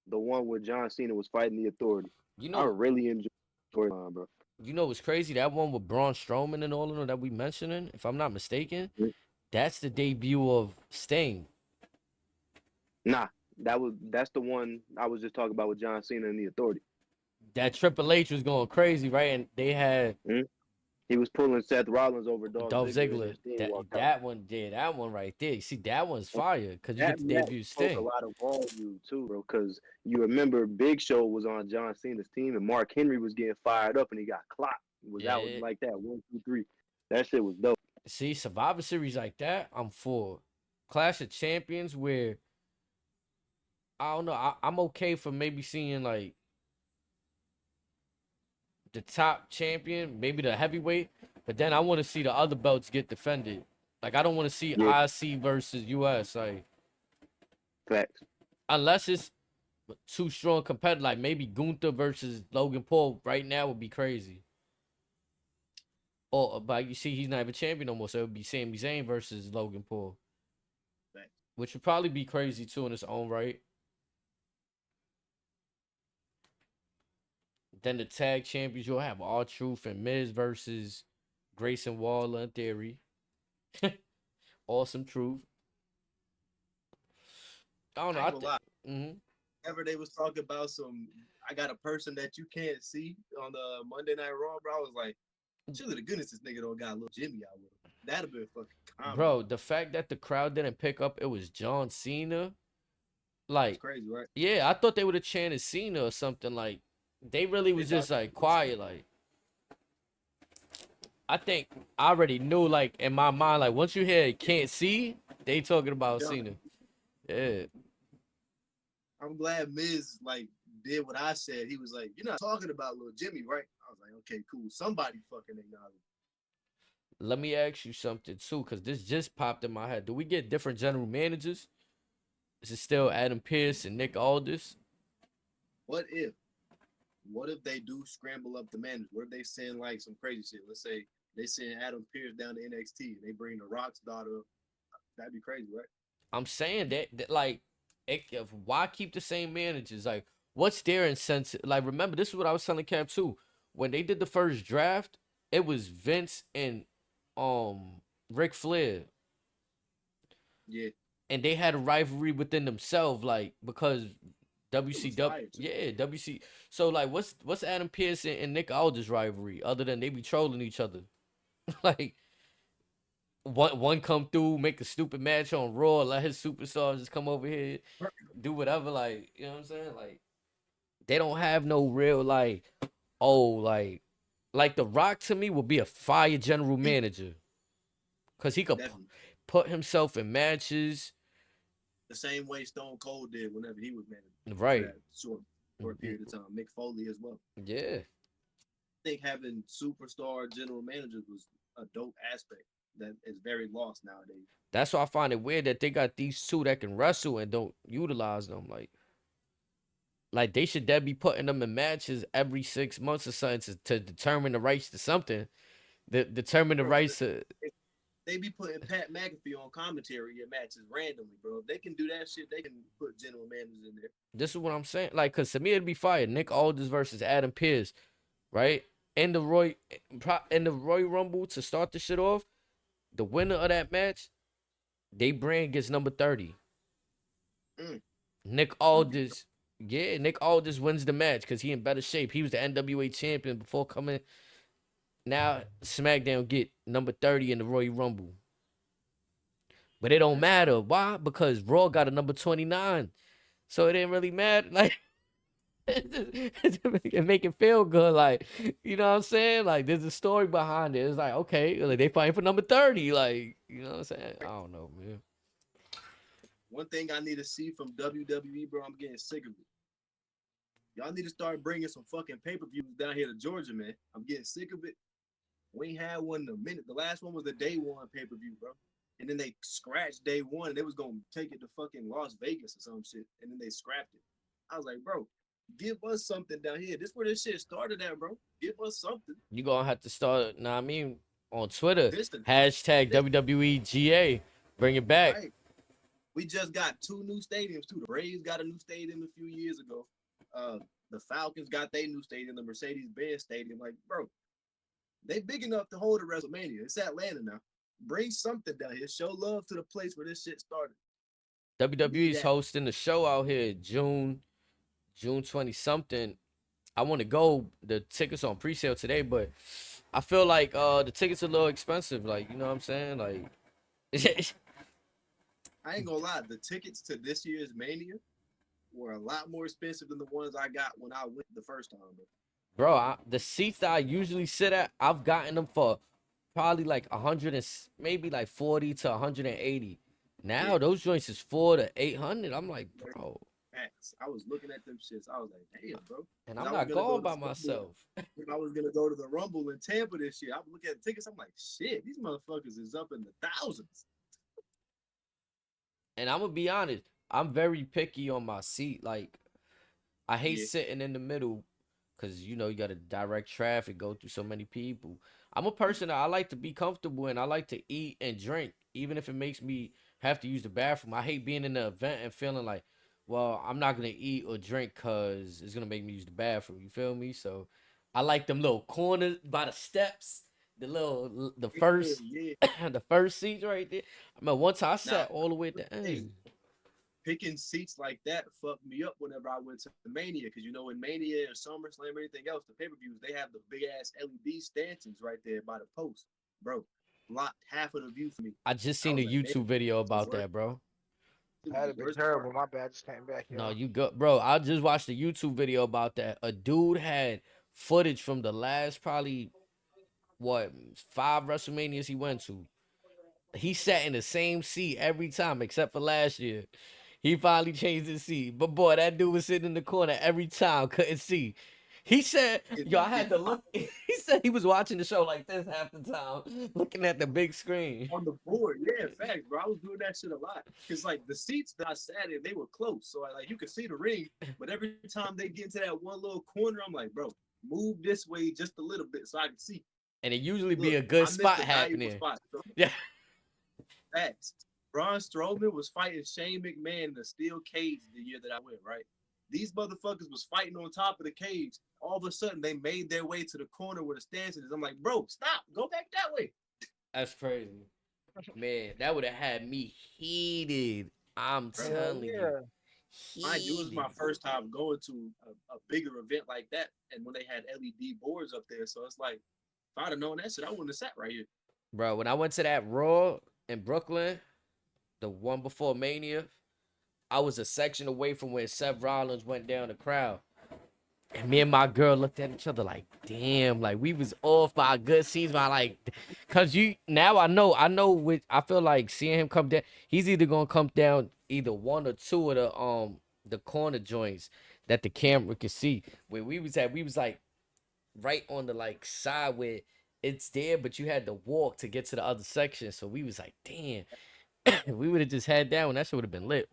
Speaker 2: the one where John Cena was fighting the Authority.
Speaker 1: you
Speaker 2: I
Speaker 1: know,
Speaker 2: really enjoyed the storyline, bro.
Speaker 1: what's crazy? That one with Braun Strowman and all of them that we mentioning, if I'm not mistaken, that's the debut of Sting.
Speaker 2: Nah, that's the one I was just talking about with John Cena and the Authority.
Speaker 1: That Triple H was going crazy, right? And they had
Speaker 2: Mhm. He was pulling Seth Rollins over Dolph
Speaker 1: Dolph
Speaker 2: Ziggler, and
Speaker 1: Ziggler.
Speaker 2: then Sting
Speaker 1: That
Speaker 2: walked out.
Speaker 1: that one, yeah, that one right there. See, that one's fire because you get
Speaker 2: That
Speaker 1: to
Speaker 2: match
Speaker 1: debut
Speaker 2: spoke a
Speaker 1: Sting.
Speaker 2: lot of volume too, bro. Because you remember Big Show was on John Cena's team, and Mark Henry was getting fired up, and he got clocked. Was out
Speaker 1: Yeah.
Speaker 2: like that 1, 2, 3. That shit was dope.
Speaker 1: See, Survivor Series like that, I'm for. Clash of Champions where I don't know. I'm okay for maybe seeing like the top champion, maybe the heavyweight, but then I want to see the other belts get defended. Like I don't want to see
Speaker 2: Yeah,
Speaker 1: IC versus US. Like
Speaker 2: facts.
Speaker 1: unless it's too strong competitive, like maybe Gunther versus Logan Paul right now would be crazy. Or but you see, he's not even champion no more, so it would be Sami Zayn versus Logan Paul,
Speaker 4: Facts.
Speaker 1: which would probably be crazy too in its own right. Then the tag champions, you'll have R-Truth and Miz versus Grayson Waller in theory. Awesome Truth. I don't know.
Speaker 6: I
Speaker 1: I
Speaker 6: ain't gonna
Speaker 1: think.
Speaker 6: lie.
Speaker 1: Hmm.
Speaker 6: Whenever they was talking about I got a person that you can't see on the Monday Night Raw, bro. I was like, surely the goodness this nigga don't got a little Jimmy out with him. That'd have been fucking comedy.
Speaker 1: Bro, the fact that the crowd didn't pick up, it was John Cena.
Speaker 6: It's
Speaker 1: Like,
Speaker 6: crazy, right?
Speaker 1: yeah, I thought they would have chanted Cena or something. Like, they really
Speaker 6: They
Speaker 1: was
Speaker 6: thought
Speaker 1: just like quiet. Like, I think I already knew. Like in my mind, like once you hear can't see, they talking about
Speaker 6: done.
Speaker 1: Cena. Yeah.
Speaker 6: I'm glad Miz like did what I said. He was like, "You're not talking about little Jimmy, right?" I was like, "Okay, cool. Somebody fucking acknowledge."
Speaker 1: Let me ask you something too, because this just popped in my head. Do we get different general managers? Is it still Adam Pearce and Nick Aldis?
Speaker 6: What if? What if they do scramble up the managers? What if they send like some crazy shit? Let's say they send Adam Pearce down to NXT and they bring the Rock's daughter up. That'd be crazy, right?
Speaker 1: I'm saying that like, why keep the same managers? Like, what's their incentive? Like, remember, this is what I was telling Cap too. When they did the first draft, it was Vince and Ric Flair,
Speaker 6: Yeah,
Speaker 1: and they had a rivalry within themselves, like because
Speaker 6: it was
Speaker 1: WCW,
Speaker 6: fire too.
Speaker 1: yeah, WC. So like, what's Adam Pearce and Nick Aldis rivalry other than they be trolling each other? Like one come through, make a stupid match on Raw, let his superstars just come over here, do whatever. Like you know what I'm saying? Like they don't have no real oh like The Rock to me would be a fire general manager because he could
Speaker 6: Definitely.
Speaker 1: put himself in matches.
Speaker 6: The same way Stone Cold did whenever he was manager for
Speaker 1: Right.
Speaker 6: that short period of time. Mick Foley as well.
Speaker 1: Yeah.
Speaker 6: I think having superstar general managers was a dope aspect that is very lost nowadays.
Speaker 1: That's why I find it weird that they got these two that can wrestle and don't utilize them. Like they should be putting them in matches every 6 months or something to determine the rights to something. Determine the
Speaker 6: Bro,
Speaker 1: rights to.
Speaker 6: they be putting Pat McAfee on commentary in matches randomly, bro. If they can do that shit, they can put general managers in there.
Speaker 1: This is what I'm saying. Like, cause to me it'd be fire. Nick Aldis versus Adam Pearce, right? In the Royal Rumble to start the shit off. The winner of that match, they brand gets number 30. Nick Aldis, yeah, Nick Aldis wins the match because he in better shape. He was the NWA champion before coming. Now SmackDown get number 30 in the Royal Rumble. But it don't matter. Why? Because Raw got a number 29. so it didn't really matter. Like it make it feel good. Like you know what I'm saying? Like there's a story behind it. It's like okay, like, they fighting for number 30. Like you know what I'm saying? I don't know, man.
Speaker 6: One thing I need to see from WWE, bro, I'm getting sick of it. Y'all need to start bringing some fucking pay-per-views down here to Georgia, man. I'm getting sick of it. We ain't had one in a minute. The last one was the day one pay-per-view, bro. And then they scratched day one. They was gonna take it to fucking Las Vegas or some shit. And then they scrapped it. I was like, bro, give us something down here. This where this shit started at, bro. Give us something.
Speaker 1: You gonna have to start. Nah, I mean on Twitter
Speaker 6: Listen,
Speaker 1: hashtag
Speaker 6: listen,
Speaker 1: WWE GA, bring it back.
Speaker 6: right. We just got 2 new stadiums too. The Braves got a new stadium a few years ago. The Falcons got their new stadium, the Mercedes-Benz Stadium. Like, bro, they big enough to hold a WrestleMania. It's Atlanta now. Bring something down here. Show love to the place where this shit started.
Speaker 1: WWE
Speaker 6: Need
Speaker 1: is
Speaker 6: that.
Speaker 1: hosting the show out here June 20 something. I want to go. The tickets on pre-sale today, but I feel like the tickets are a little expensive. Like you know what I'm saying? Like
Speaker 6: I ain't gonna lie. The tickets to this year's Mania were a lot more expensive than the ones I got when I went the first time.
Speaker 1: bro, the seats that I usually sit at, I've gotten them for probably like 100 and maybe like 40 to 180. Now
Speaker 6: Yeah,
Speaker 1: those joints is 400 to 800. I'm like, bro,
Speaker 6: facts. I was looking at them shits. I was like, damn, bro.
Speaker 1: and
Speaker 6: 'Cause
Speaker 1: I'm
Speaker 6: I was
Speaker 1: not
Speaker 6: gonna go
Speaker 1: going
Speaker 6: to
Speaker 1: by
Speaker 6: the Rumble.
Speaker 1: myself.
Speaker 6: If I was gonna go to the Rumble in Tampa this year, I would look at the tickets. I'm like, shit, these motherfuckers is up in the thousands.
Speaker 1: And I'm gonna be honest, I'm very picky on my seat. Like I hate
Speaker 6: Yeah,
Speaker 1: sitting in the middle because you know you got to direct traffic, go through so many people. I'm a person that I like to be comfortable and I like to eat and drink, even if it makes me have to use the bathroom. I hate being in an event and feeling like, well, I'm not gonna eat or drink because it's gonna make me use the bathroom. You feel me? So I like them little corners by the steps, the
Speaker 6: yeah,
Speaker 1: first
Speaker 6: yeah.
Speaker 1: the first seats right there. I mean, one time I
Speaker 6: Now,
Speaker 1: sat all the way at the
Speaker 6: hey,
Speaker 1: end.
Speaker 6: picking seats like that fucked me up whenever I went to Mania, because you know in Mania and SummerSlam, everything else, the pay-per-views, they have the big ass LED stanchions right there by the post, bro. Blocked half of the view for me.
Speaker 1: I just
Speaker 6: I
Speaker 1: seen
Speaker 6: was
Speaker 1: a
Speaker 6: like, damn,
Speaker 1: YouTube video
Speaker 6: it's the
Speaker 1: about
Speaker 6: worst
Speaker 1: that,
Speaker 6: part.
Speaker 1: bro.
Speaker 6: It was the
Speaker 3: That'd have been
Speaker 6: worst part.
Speaker 3: terrible. My bad. Just came back,
Speaker 1: No,
Speaker 3: y'all.
Speaker 1: you go, bro. I just watched a YouTube video about that. A dude had footage from the last probably what 5 WrestleManias he went to. He sat in the same seat every time except for last year. He finally changed his seat, but boy, that dude was sitting in the corner every time, couldn't see. He said, "Yo, I had
Speaker 6: Getting
Speaker 1: to look." He said he was watching the show like this half the time, looking at the big screen.
Speaker 6: on the board. Yeah, facts, bro. I was doing that shit a lot. Cause like the seats that I sat in, they were close. So like you could see the ring, but every time they get into that one little corner, I'm like, bro, move this way just a little bit so I can see.
Speaker 1: And it usually be
Speaker 6: Look,
Speaker 1: a good
Speaker 6: I missed
Speaker 1: spot
Speaker 6: a valuable
Speaker 1: happening.
Speaker 6: spot.
Speaker 1: Yeah.
Speaker 6: Facts. Braun Strowman was fighting Shane McMahon in a steel cage the year that I went, right? These motherfuckers was fighting on top of the cage. All of a sudden, they made their way to the corner where the stanchion is. I'm like, bro, stop. Go back that way.
Speaker 1: That's crazy. Man, that would have had me heated. I'm
Speaker 6: Bro,
Speaker 3: Hell
Speaker 1: telling you.
Speaker 3: yeah.
Speaker 6: mind you, it was my
Speaker 1: Heated.
Speaker 6: first time going to a bigger event like that. And when they had LED boards up there, so it's like, if I'd have known that shit, I wouldn't have sat right here.
Speaker 1: Bro, when I went to that Raw in Brooklyn, the one before Mania, I was a section away from where Seth Rollins went down the crowd. And me and my girl looked at each other like, damn, like we was off by a good season. By like, cause you now I know which I feel like seeing him come down. He's either gonna come down either one or two of the corner joints that the camera could see. Where we was like right on the like side where it's there, but you had to walk to get to the other section. So we was like, damn, we would have just had that one. That shit would have been lit.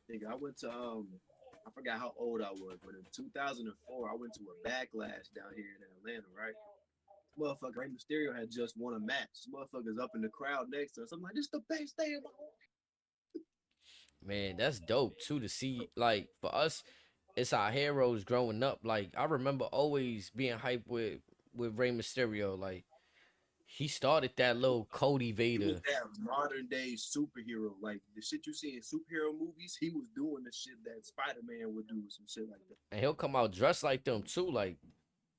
Speaker 6: Nigga, I went to I forgot how old I was, but in 2004, I went to a backlash down here in Atlanta, right? Motherfucker, Rey Mysterio had just won a match. Motherfuckers up in the crowd next to us. I'm like, this is the best day of my life.
Speaker 1: Man, that's dope too to see. Like for us, it's our heroes growing up. Like I remember always being hyped with Rey Mysterio. Like he started that little Cody
Speaker 6: He was
Speaker 1: Vader,
Speaker 6: that modern day superhero. Like the shit you see in superhero movies, he was doing the shit that Spider Man would do, some shit like that.
Speaker 1: and he'll come out dressed like them too. Like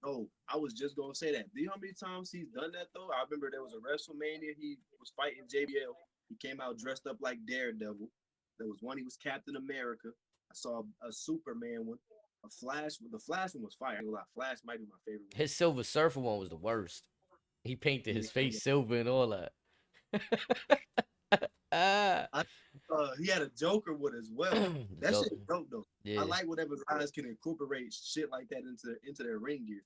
Speaker 6: Oh, I was just gonna say that. Do you know how many times he's done that though? I remember there was a WrestleMania. He was fighting JBL. He came out dressed up like Daredevil. There was one he was Captain America. I saw a Superman one, a Flash. The Flash one was fire. I ain't gonna lie, Flash might be my favorite one.
Speaker 1: His Silver Surfer one was the worst. He painted
Speaker 6: Yeah,
Speaker 1: his face silver and all that. Ah,
Speaker 6: he had a Joker one as well. That
Speaker 1: Joe,
Speaker 6: shit dope though. I
Speaker 1: yeah.
Speaker 6: like whatever guys can incorporate shit like that into their ring gear.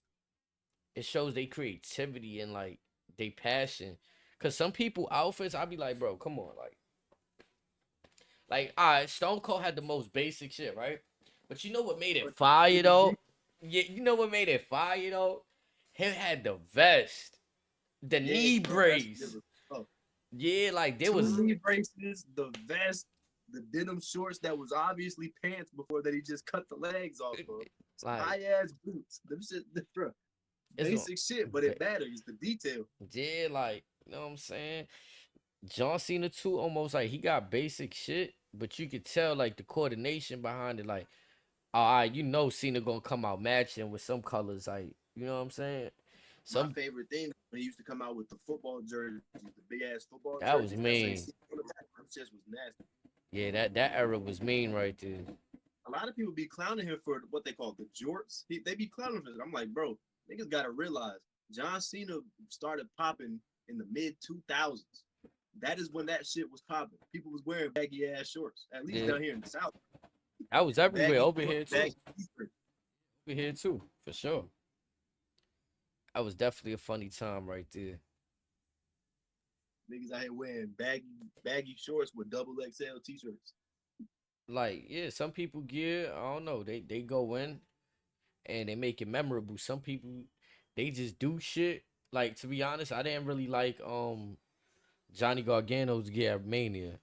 Speaker 1: It shows they creativity and like they passion. Cause some people outfits, I be like, bro, come on, all right, Stone Cold had the most basic shit, right? But you know what made it
Speaker 6: But
Speaker 1: fire though? Yeah, you know what made it fire though? He had the vest, the
Speaker 6: yeah,
Speaker 1: knee
Speaker 6: bro, that shit
Speaker 1: brace.
Speaker 6: was tough.
Speaker 1: Yeah, like there
Speaker 6: Two
Speaker 1: was
Speaker 6: knee braces, the vest, the denim shorts that was obviously pants before that he just cut the legs off of.
Speaker 1: like
Speaker 6: High ass boots. Them shit, bro.
Speaker 1: it's on,
Speaker 6: Basic shit, but it matters. The detail.
Speaker 1: yeah, like you know what I'm saying. John Cena too, almost like he got basic shit, but you could tell like the coordination behind it. Like, all right, you know Cena gonna come out matching with some colors, like you know what I'm saying.
Speaker 6: My
Speaker 1: Some
Speaker 6: favorite thing when he used to come out with the football jerseys, the big ass football
Speaker 1: that was
Speaker 6: jerseys that say
Speaker 1: mean.
Speaker 6: C on the back. Them shits was nasty.
Speaker 1: Yeah, that era was mean right there.
Speaker 6: A lot of people be clowning him for what they call the jorts. They be clowning for it. I'm like, bro, niggas gotta realize John Cena started popping in the mid 2000s. That is when that shit was popping. People was wearing baggy ass shorts, at least
Speaker 1: Yeah,
Speaker 6: down here in the South.
Speaker 1: I was everywhere
Speaker 6: Baggy
Speaker 1: over
Speaker 6: shorts,
Speaker 1: here too.
Speaker 6: baggy t-shirts.
Speaker 1: Over here too, for sure. That was definitely a funny time right there.
Speaker 6: Niggas out here wearing baggy shorts with double XL t-shirts.
Speaker 1: Like, yeah, some people gear, I don't know, they go in and they make it memorable. Some people they just do shit. Like to be honest, I didn't really like Johnny Gargano's gear at Mania.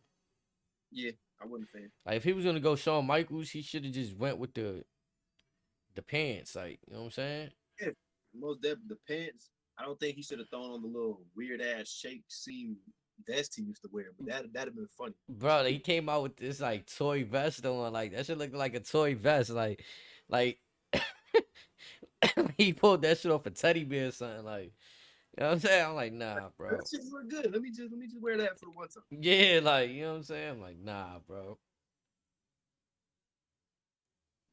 Speaker 6: Yeah, I wasn't a fan.
Speaker 1: Like if he was gonna go Shawn Michaels, he should have just went with the pants. Like, you know what I'm saying?
Speaker 6: Yeah, most definitely the pants. I don't think he should have thrown on the little weird ass shake seam vest he used to wear, but that'd have been funny.
Speaker 1: Bro, he came out with this like toy vest on. Like that should look like a toy vest. Like he pulled that shit off a teddy bear or something. Like, you know what I'm saying? I'm like, nah,
Speaker 6: That
Speaker 1: bro.
Speaker 6: shit look good. Let me just wear that for the one time.
Speaker 1: Yeah, like, you know what I'm saying? I'm like, nah, bro.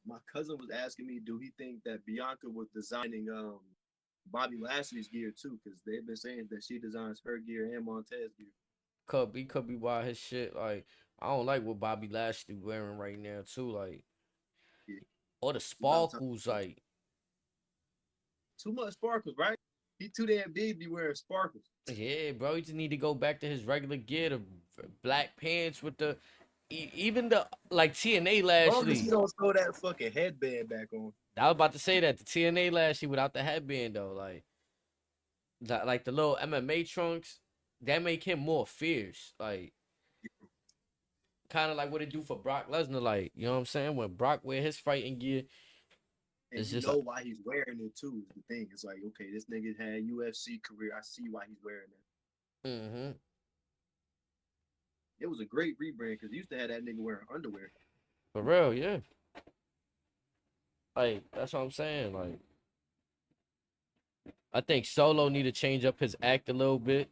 Speaker 6: My cousin was asking me, do he think that Bianca was designing Bobby Lashley's gear too? Because they've been saying that she designs her gear and Montez gear.
Speaker 1: Could be why his shit, like, I don't like what Bobby Lashley wearing right now, too. Like,
Speaker 6: Yeah,
Speaker 1: all the
Speaker 6: it's about time.
Speaker 1: sparkles, like,
Speaker 6: Too much sparkles, right? He too damn big to be wearing sparkles.
Speaker 1: yeah, bro, he just need to go back to his regular gear, the black pants with the, even the, like, TNA
Speaker 6: As long as he
Speaker 1: Lashley.
Speaker 6: don't throw that fucking headband back on.
Speaker 1: I was about to say that, the TNA Lashley without the headband, though, like the little MMA trunks, that make him more fierce, like, kind of like what it do for Brock Lesnar, like, you know what I'm saying? When Brock wear his fighting gear,
Speaker 6: And
Speaker 1: it's
Speaker 6: you
Speaker 1: just
Speaker 6: know
Speaker 1: like,
Speaker 6: why he's wearing it too is the thing. It's like, okay, this nigga had a UFC career. I see why he's wearing it.
Speaker 1: mm-hmm.
Speaker 6: It was a great rebrand because he used to have that nigga wearing underwear.
Speaker 1: For real, yeah. Like that's what I'm saying. Like I think Solo need to change up his act a little bit.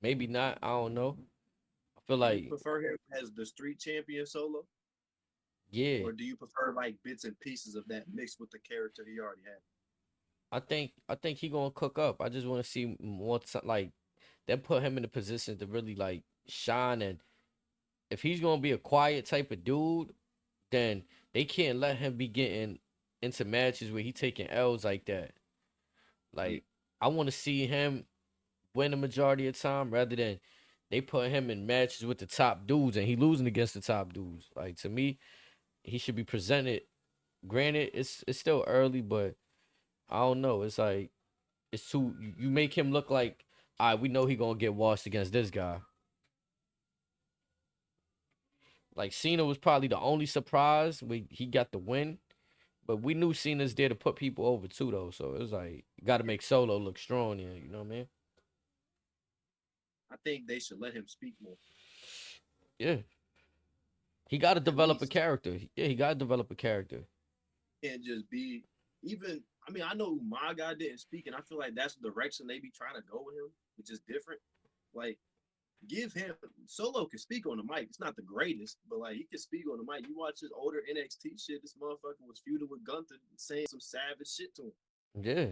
Speaker 1: Maybe not. I don't know. I feel
Speaker 6: Do you
Speaker 1: like
Speaker 6: prefer him as the street champion solo?
Speaker 1: yeah.
Speaker 6: Or do you prefer like bits and pieces of that mixed with the character he already had?
Speaker 1: I think he gonna cook up. I just want to see more like then put him in a position to really like shine. And if he's gonna be a quiet type of dude, then they can't let him be getting into matches where he taking L's like that.
Speaker 6: Yeah.
Speaker 1: Like I want to see him win the majority of the time rather than they put him in matches with the top dudes and he losing against the top dudes. Like to me, he should be presented. Granted, it's still early, but I don't know. It's like it's too you make him look like all right, we know he gonna get washed against this guy. Like Cena was probably the only surprise when he got the win, but we knew Cena's there to put people over too though. So it was like you gotta make Solo look strong, yeah, you know what I mean?
Speaker 6: I think they should let him speak more.
Speaker 1: Yeah. He gotta
Speaker 6: At
Speaker 1: develop a
Speaker 6: least.
Speaker 1: character. Yeah, he gotta develop a character.
Speaker 6: Can't just be even. I mean, I know my guy didn't speak, and I feel like that's the direction they be trying to go with him, which is different. Like give him Solo can speak on the mic. It's not the greatest, but like he can speak on the mic. You watch his older NXT shit. This motherfucker was feuding with Gunther, saying some savage shit to him.
Speaker 1: Yeah.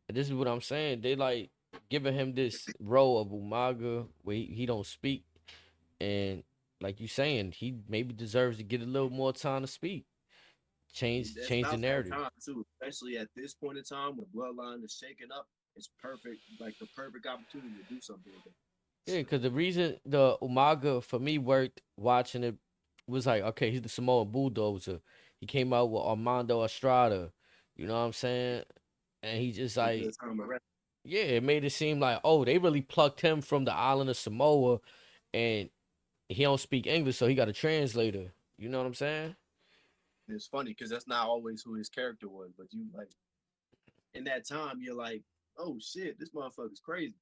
Speaker 1: And this is what I'm saying. They like giving him this role of Umaga where he don't speak. And like you saying, he maybe deserves to get a little more time to speak. Change
Speaker 6: That's
Speaker 1: the
Speaker 6: about that
Speaker 1: narrative.
Speaker 6: time too, especially at this point in time when the bloodline is shaking up. It's perfect, like the perfect opportunity to do something with it.
Speaker 1: Yeah, because the reason the Umaga for me worked watching it was like, okay, he's the Samoan bulldozer. He came out with Armando Estrada. You know what I'm saying? And he just
Speaker 6: It's a
Speaker 1: like,
Speaker 6: good time to rest.
Speaker 1: yeah, it made it seem like, oh, they really plucked him from the island of Samoa, and he don't speak English, so he got a translator. You know what I'm saying?
Speaker 6: It's funny because that's not always who his character was, but you like in that time you're like, oh shit, this motherfucker's crazy.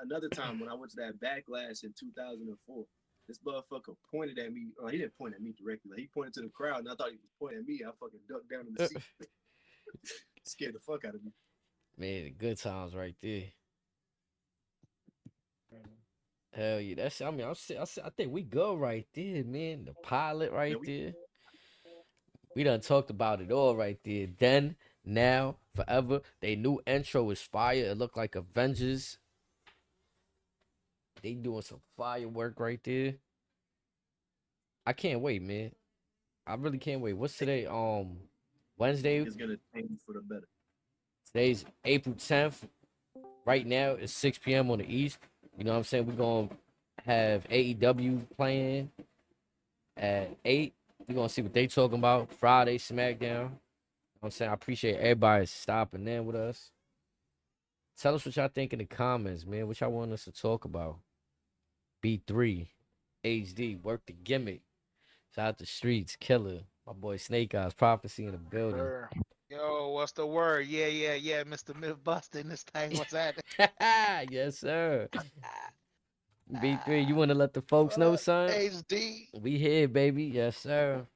Speaker 6: Another time when I went to that backlash in 2004, this motherfucker pointed at me. He didn't point at me directly. Like, he pointed to the crowd, and I thought he was pointing at me. I fucking ducked down in the seat, scared the fuck out of me.
Speaker 1: Man, the good times right there. Hell yeah, that's. I mean, I think we good right there, man. The pilot right there. We done talked about it all right there. Then, now, forever. They new intro is fire. It looked like Avengers. They doing some firework right there. I can't wait, man. I really can't wait. What's today? Wednesday.
Speaker 6: It's gonna change for the better.
Speaker 1: Today's April 10th. Right now it's 6 p.m. on the East. You know what I'm saying? We're gonna have AEW playing at 8. We're gonna see what they talking about. Friday SmackDown. You know what I'm saying? I appreciate everybody stopping in with us. Tell us what y'all think in the comments, man. What y'all want us to talk about. B3, HD, work the gimmick. Shout out the streets, killer. My boy Snakeyez, prophecy in the building.
Speaker 3: Sure.
Speaker 7: Yo, what's the word? Yeah, Mr. Mythbuster, this thing, what's happening?
Speaker 1: Yes, sir. B3, you want to let the folks know, son?
Speaker 7: HD.
Speaker 1: We here, baby. Yes, sir.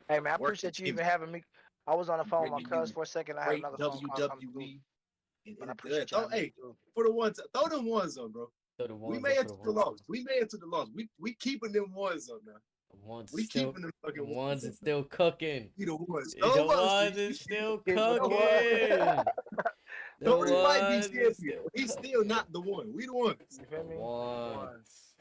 Speaker 3: Hey man, I
Speaker 6: Work
Speaker 3: appreciate you
Speaker 6: the
Speaker 3: even having me. I was on the phone with my
Speaker 6: Bringing
Speaker 3: cuz
Speaker 6: you
Speaker 3: for a second. I had
Speaker 6: great
Speaker 3: another phone call coming through,
Speaker 6: WWE.
Speaker 3: but I appreciate you having me
Speaker 6: Hey,
Speaker 3: too.
Speaker 6: for the ones, throw them ones up, bro.
Speaker 1: Throw the
Speaker 6: We
Speaker 1: ones
Speaker 6: made
Speaker 1: up
Speaker 6: it
Speaker 1: for
Speaker 6: to
Speaker 1: the
Speaker 6: the
Speaker 1: ones.
Speaker 6: loss. We made it to the loss. We keeping them ones up now.
Speaker 1: The ones
Speaker 6: We
Speaker 1: is still,
Speaker 6: keeping them
Speaker 1: the
Speaker 6: fucking
Speaker 1: ones
Speaker 6: ones
Speaker 1: is
Speaker 6: up.
Speaker 1: still cooking.
Speaker 6: You the ones.
Speaker 1: The
Speaker 6: Throw them up,
Speaker 1: ones
Speaker 6: Steve.
Speaker 1: is still
Speaker 3: You know
Speaker 1: cooking.
Speaker 3: what?
Speaker 1: The
Speaker 6: Tony might be
Speaker 1: ones is
Speaker 6: champion.
Speaker 1: still
Speaker 6: He's
Speaker 1: cooking.
Speaker 6: still not the one. We the ones.
Speaker 3: You feel me?
Speaker 1: Ones.